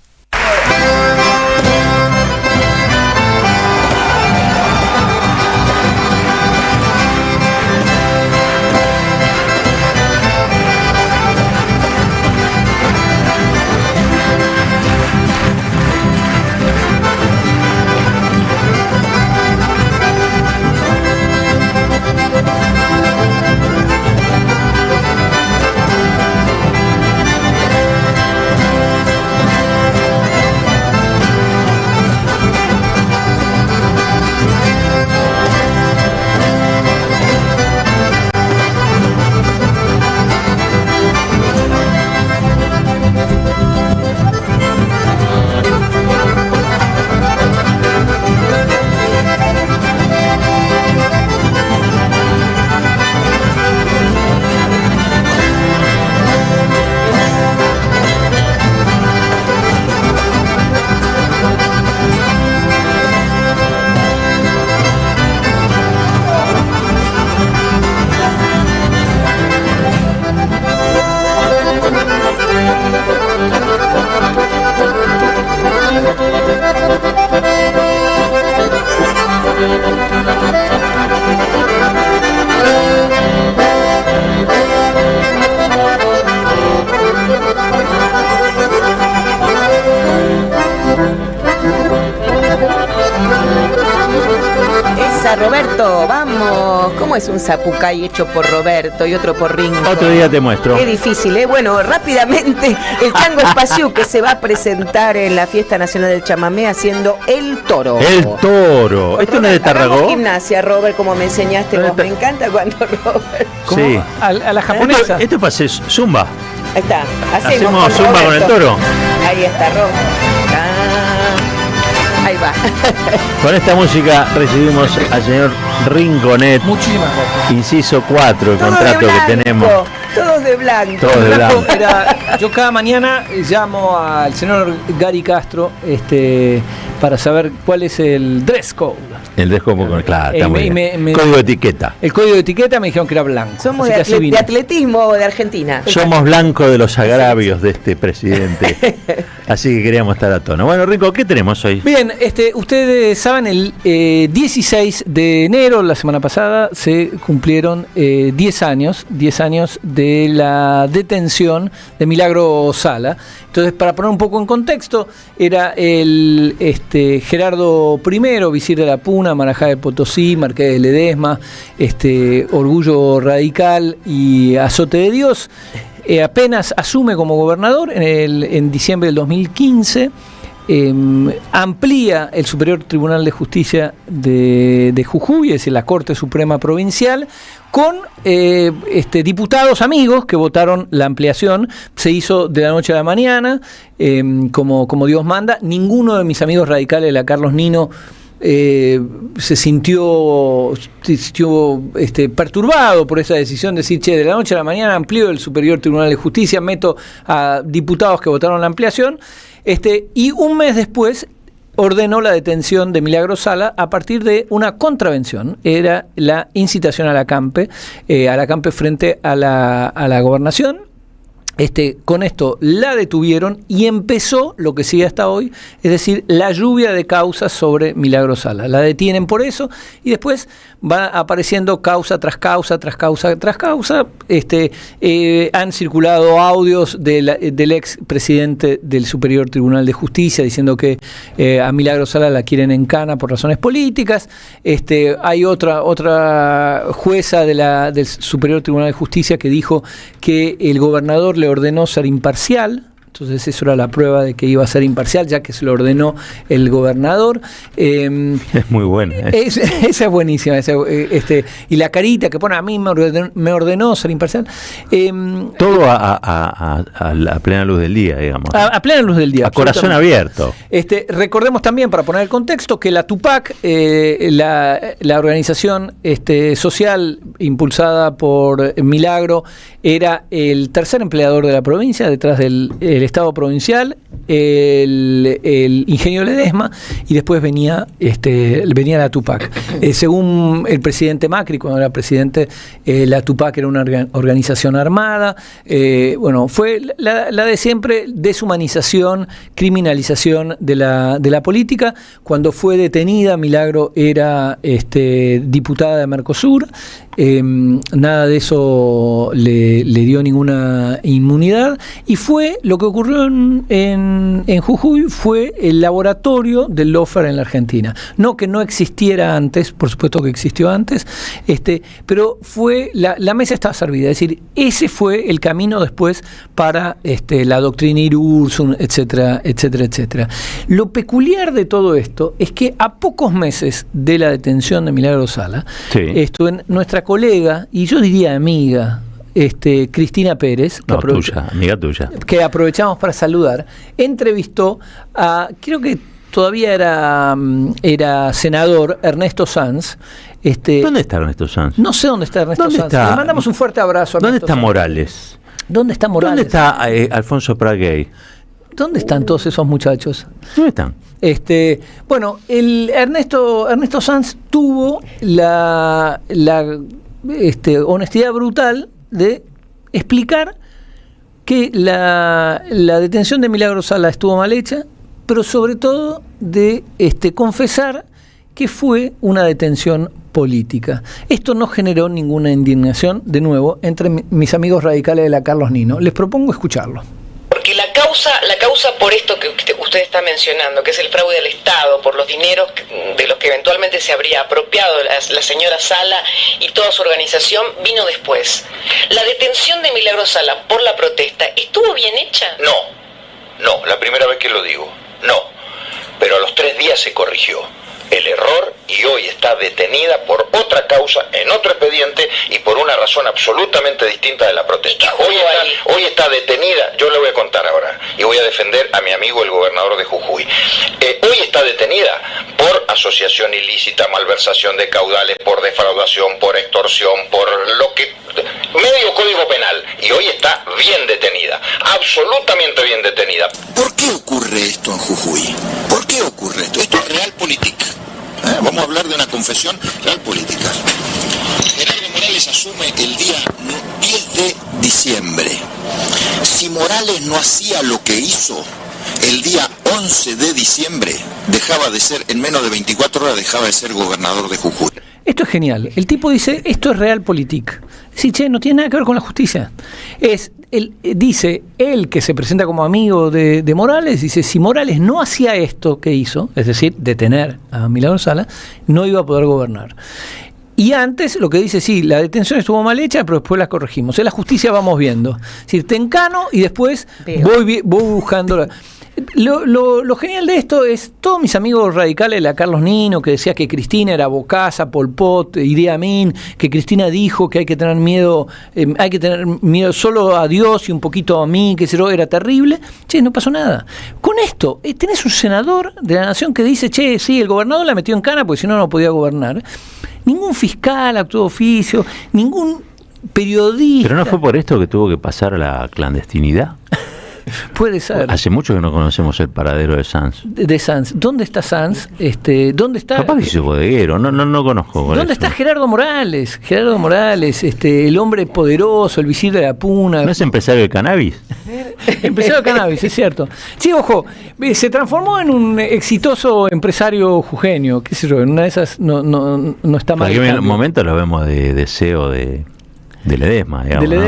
Roberto, vamos. ¿Cómo es un zapucay hecho por Roberto y otro por Ringo? Otro día te muestro. Qué difícil, ¿eh? Bueno, rápidamente, el Tango Espaciú que se va a presentar en la Fiesta Nacional del Chamamé haciendo El Toro. El Toro. ¿Esto no es de Tarragó? Gimnasia, Robert, como me enseñaste vos. Me encanta cuando Robert... Sí. A la japonesa. Esto es para hacer zumba. Ahí está. Hacemos zumba Roberto. Con el toro. Ahí está, Robert. Ahí va. Con esta música recibimos al señor Ringonet. Muchísimas gracias. Inciso 4, el Todos contrato de blanco, que tenemos. Todos de blanco. Todos de blanco. Yo cada mañana llamo al señor Gary Castro para saber cuál es el dress code. El dress code, claro, está muy bien. Código de etiqueta. El código de etiqueta me dijeron que era blanco. Somos de atletismo de Argentina. Somos blancos de los agravios de este presidente. Así que queríamos estar a tono. Bueno, Rico, ¿qué tenemos hoy? Bien, ustedes saben, el 16 de enero, la semana pasada, se cumplieron 10 años de la detención de Milagro Sala. Entonces, para poner un poco en contexto, era el Gerardo I, visir de la Puna, Marajá de Potosí, Marqués de Ledesma, Orgullo Radical y Azote de Dios. apenas asume como gobernador en diciembre del 2015. Amplía el Superior Tribunal de Justicia de Jujuy, es decir, la Corte Suprema Provincial, con diputados amigos que votaron la ampliación. Se hizo de la noche a la mañana, como Dios manda. Ninguno de mis amigos radicales de la Carlos Nino se sintió perturbado por esa decisión de decir, de la noche a la mañana amplío el Superior Tribunal de Justicia, meto a diputados que votaron la ampliación. Y un mes después ordenó la detención de Milagro Sala a partir de una contravención. Era la incitación a la acampe frente a la gobernación. Con esto la detuvieron y empezó lo que sigue hasta hoy, es decir, la lluvia de causas sobre Milagro Sala. La detienen por eso y después va apareciendo causa tras causa, tras causa, tras causa. Han circulado audios del ex presidente del Superior Tribunal de Justicia diciendo que a Milagro Sala la quieren en cana por razones políticas. Hay otra jueza del Superior Tribunal de Justicia que dijo que el gobernador le ordenó ser imparcial. Entonces eso era la prueba de que iba a ser imparcial, ya que se lo ordenó el gobernador. Es muy buena. Esa es buenísima. Y la carita que pone, a mí me ordenó ser imparcial. Todo a la plena luz del día, digamos. A plena luz del día. A corazón abierto. Recordemos también, para poner el contexto, que la TUPAC, la organización social impulsada por Milagro, era el tercer empleador de la provincia, detrás del Estado provincial, el Ingenio Ledesma, y después venía la TUPAC. Según el presidente Macri, cuando era presidente, la TUPAC era una organización armada. Fue la de siempre, deshumanización, criminalización de la política. Cuando fue detenida, Milagro era diputada de Mercosur. Nada de eso le dio ninguna inmunidad, y fue lo que ocurrió en Jujuy, fue el laboratorio del lawfare en la Argentina. No que no existiera antes, por supuesto que existió antes, pero fue la mesa estaba servida, es decir, ese fue el camino después para la doctrina Irurzun, etcétera, etcétera, etcétera. Lo peculiar de todo esto es que a pocos meses de la detención de Milagro Sala, nuestra colega, y yo diría amiga, Cristina Pérez, amiga tuya, que aprovechamos para saludar, entrevistó a, creo que todavía era senador, Ernesto Sanz. ¿Dónde está Ernesto Sanz? No sé dónde está Ernesto Sanz. Le mandamos un fuerte abrazo a ¿Dónde Ernesto está Sanz. Morales? ¿Dónde está Morales? ¿Dónde está Alfonso Praguey? ¿Dónde están todos esos muchachos? ¿Dónde están? El Ernesto Sanz tuvo la honestidad brutal de explicar que la detención de Milagro Sala estuvo mal hecha, pero sobre todo de confesar que fue una detención política. Esto no generó ninguna indignación, de nuevo, entre mis amigos radicales de la Carlos Nino. Les propongo escucharlo. Porque la causa por esto que usted está mencionando, que es el fraude al Estado, por los dineros de los que eventualmente se habría apropiado la señora Sala y toda su organización, vino después. ¿La detención de Milagro Sala por la protesta estuvo bien hecha? No, la primera vez que lo digo, no. Pero a los 3 días se corrigió el error y hoy está detenida por otra causa, en otro expediente y por una razón absolutamente distinta de la protesta. Hoy está detenida, yo le voy a contar ahora y voy a defender a mi amigo el gobernador de Jujuy. Hoy está detenida por asociación ilícita, malversación de caudales, por defraudación, por extorsión, por lo que... medio código penal, y hoy está bien detenida, absolutamente bien detenida. ¿Por qué ocurre esto en Jujuy? ¿Por qué ocurre esto? Esto es realpolitik. Vamos a hablar de una confesión realpolitik. Gerardo Morales asume el día 10 de diciembre. Si Morales no hacía lo que hizo el día 11 de diciembre, dejaba de ser, en menos de 24 horas, dejaba de ser gobernador de Jujuy. Esto es genial. El tipo dice, esto es realpolitik. Sí, no tiene nada que ver con la justicia. Dice, él que se presenta como amigo de Morales, dice, si Morales no hacía esto que hizo, es decir, detener a Milagro Sala, no iba a poder gobernar. Y antes lo que dice, sí, la detención estuvo mal hecha, pero después la corregimos. En la justicia vamos viendo. Es decir, te encano y después voy buscando. Lo genial de esto es todos mis amigos radicales, la Carlos Nino, que decía que Cristina era Bokassa, Pol Pot, Idi Amin, que Cristina dijo que hay que tener miedo solo a Dios y un poquito a mí, que era terrible. Che, no pasó nada. Con esto, tenés un senador de la nación que dice, che, sí, el gobernador la metió en cana porque si no, no podía gobernar. Ningún fiscal actuó de oficio, ningún periodista. ¿Pero no fue por esto que tuvo que pasar a la clandestinidad? Puede ser. Hace mucho que no conocemos el paradero de Sanz. De Sanz. ¿Dónde está Sanz? ¿Dónde está? Capaz que es bodeguero, no conozco. ¿Dónde está Gerardo Morales? Gerardo Morales, el hombre poderoso, el visir de la puna. ¿No es empresario de cannabis? Empresario de cannabis, es cierto. Sí, ojo, se transformó en un exitoso empresario jujeño, qué sé yo, en una de esas no está mal. En un momento lo vemos de CEO de Ledesma, digamos, ¿no?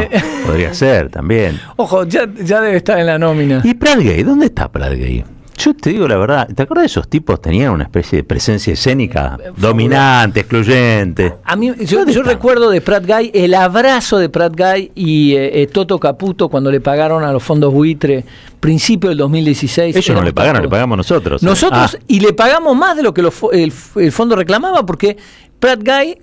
Podría ser también. Ojo, ya debe estar en la nómina. ¿Y Pratgay? ¿Dónde está Pratgay? Yo te digo la verdad, ¿te acuerdas de esos tipos? Tenían una especie de presencia escénica dominante, excluyente. A mí, yo recuerdo de Pratgay, el abrazo de Pratgay y Toto Caputo cuando le pagaron a los fondos buitre, principio del 2016. Ellos no le pagaron, le pagamos nosotros. Nosotros, y le pagamos más de lo que el fondo reclamaba, porque Pratgay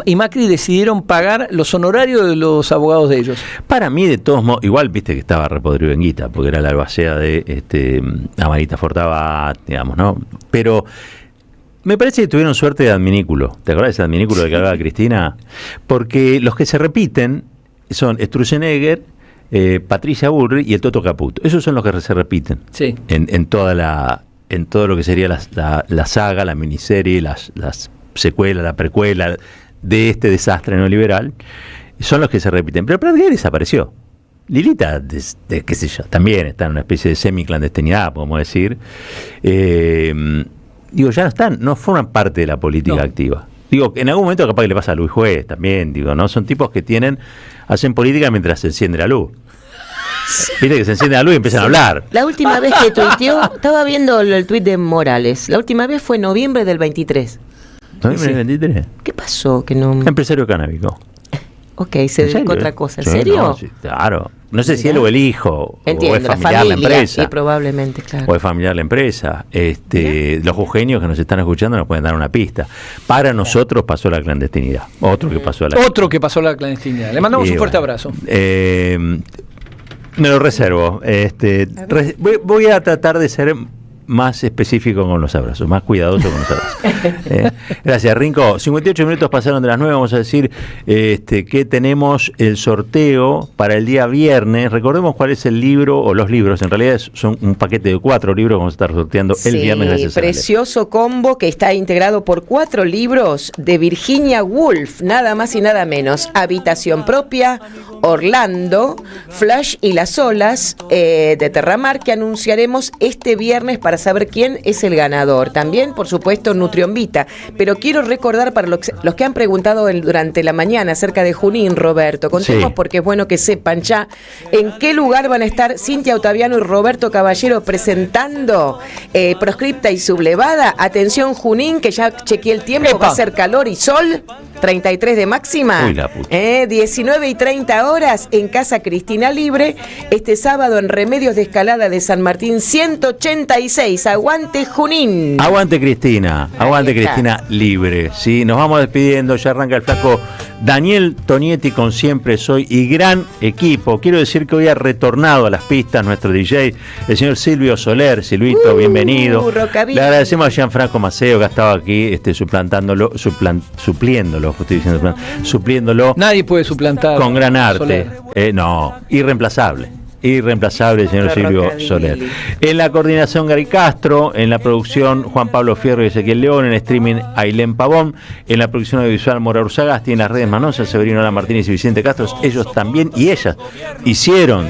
y Macri decidieron pagar los honorarios de los abogados de ellos. Para mí, de todos modos, igual viste que estaba repodrido en guita, porque era la albacea de Amarita Fortabat, digamos, ¿no? Pero me parece que tuvieron suerte de adminículo. ¿Te acordás de ese adminículo de que hablaba Cristina? Porque los que se repiten son Sturzenegger, Patricia Bullrich y el Toto Caputo. Esos son los que se repiten. Sí. En todo lo que sería la saga, la miniserie, las secuela, la precuela de este desastre neoliberal, son los que se repiten. Pero Pratgay desapareció. Lilita, qué sé yo, también está en una especie de semiclandestinidad, podemos decir. Ya no forman parte de la política activa. En algún momento capaz que le pasa a Luis Juez también, ¿no? Son tipos que hacen política mientras se enciende la luz. Viste que se enciende la luz y empiezan a hablar. La última vez que tuiteó, estaba viendo el tuit de Morales, la última vez fue en noviembre del 23. ¿Noviembre del 23? ¿Qué pasó? Que no... Empresario canábico. Ok, se dedicó a otra cosa. ¿En serio? No, sí, claro. No sé si él o el hijo. Entiendo, o es familiar la empresa. Sí, probablemente, claro. O es familiar la empresa. Los jujeños que nos están escuchando nos pueden dar una pista. Para nosotros pasó la clandestinidad. Otro que pasó la clandestinidad. Le mandamos un fuerte abrazo. Me lo reservo. Voy a tratar de ser más específico con los abrazos, más cuidadoso con los abrazos. Gracias, Rinco. 58 minutos pasaron de las 9, vamos a decir que tenemos el sorteo para el día viernes. Recordemos cuál es el libro, o los libros, en realidad son un paquete de 4 libros que vamos a estar sorteando el viernes. Gracias, precioso combo que está integrado por 4 libros de Virginia Woolf, nada más y nada menos. Habitación propia, Orlando, Flash y las olas de Terramar, que anunciaremos este viernes para saber quién es el ganador. También, por supuesto, Nutrionvita. Pero quiero recordar para los que han preguntado durante la mañana acerca de Junín, Roberto, contemos porque es bueno que sepan ya en qué lugar van a estar Cintia Ottaviano y Roberto Caballero presentando Proscripta y Sublevada. Atención, Junín, que ya chequeé el tiempo, va a ser calor y sol. 33 de máxima, 19 y 30 horas en Casa Cristina Libre, este sábado en Remedios de Escalada de San Martín 186. Aguante Junín. Aguante Cristina, aguante Cristina Libre. ¿Sí? Nos vamos despidiendo, ya arranca el flaco Daniel Tonietti con Siempre Soy y gran equipo. Quiero decir que hoy ha retornado a las pistas nuestro DJ, el señor Silvio Soler. Silvito, bienvenido. Le agradecemos a Gianfranco Maceo que ha estado aquí supliéndolo. Nadie puede suplantar. Con gran arte. Irreemplazable el señor Silvio Soler. En la coordinación Gary Castro, en la producción Juan Pablo Fierro y Ezequiel León, en streaming Ailén Pavón, en la producción audiovisual Mora Ursagasti, en las redes Manosa, Severino Ala Martínez y Vicente Castro. Ellos también y ellas hicieron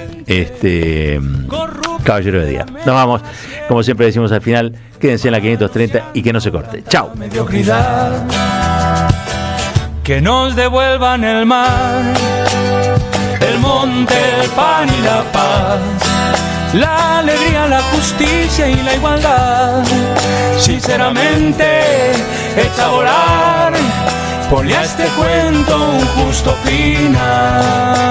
Caballero de Día. Nos vamos, como siempre decimos al final, quédense en la 530 y que no se corte. Chao. Mediocridad, que nos devuelvan el mar, el monte, el pan y la paz, la alegría, la justicia y la igualdad. Sinceramente, echa a volar ponle a este cuento un justo final.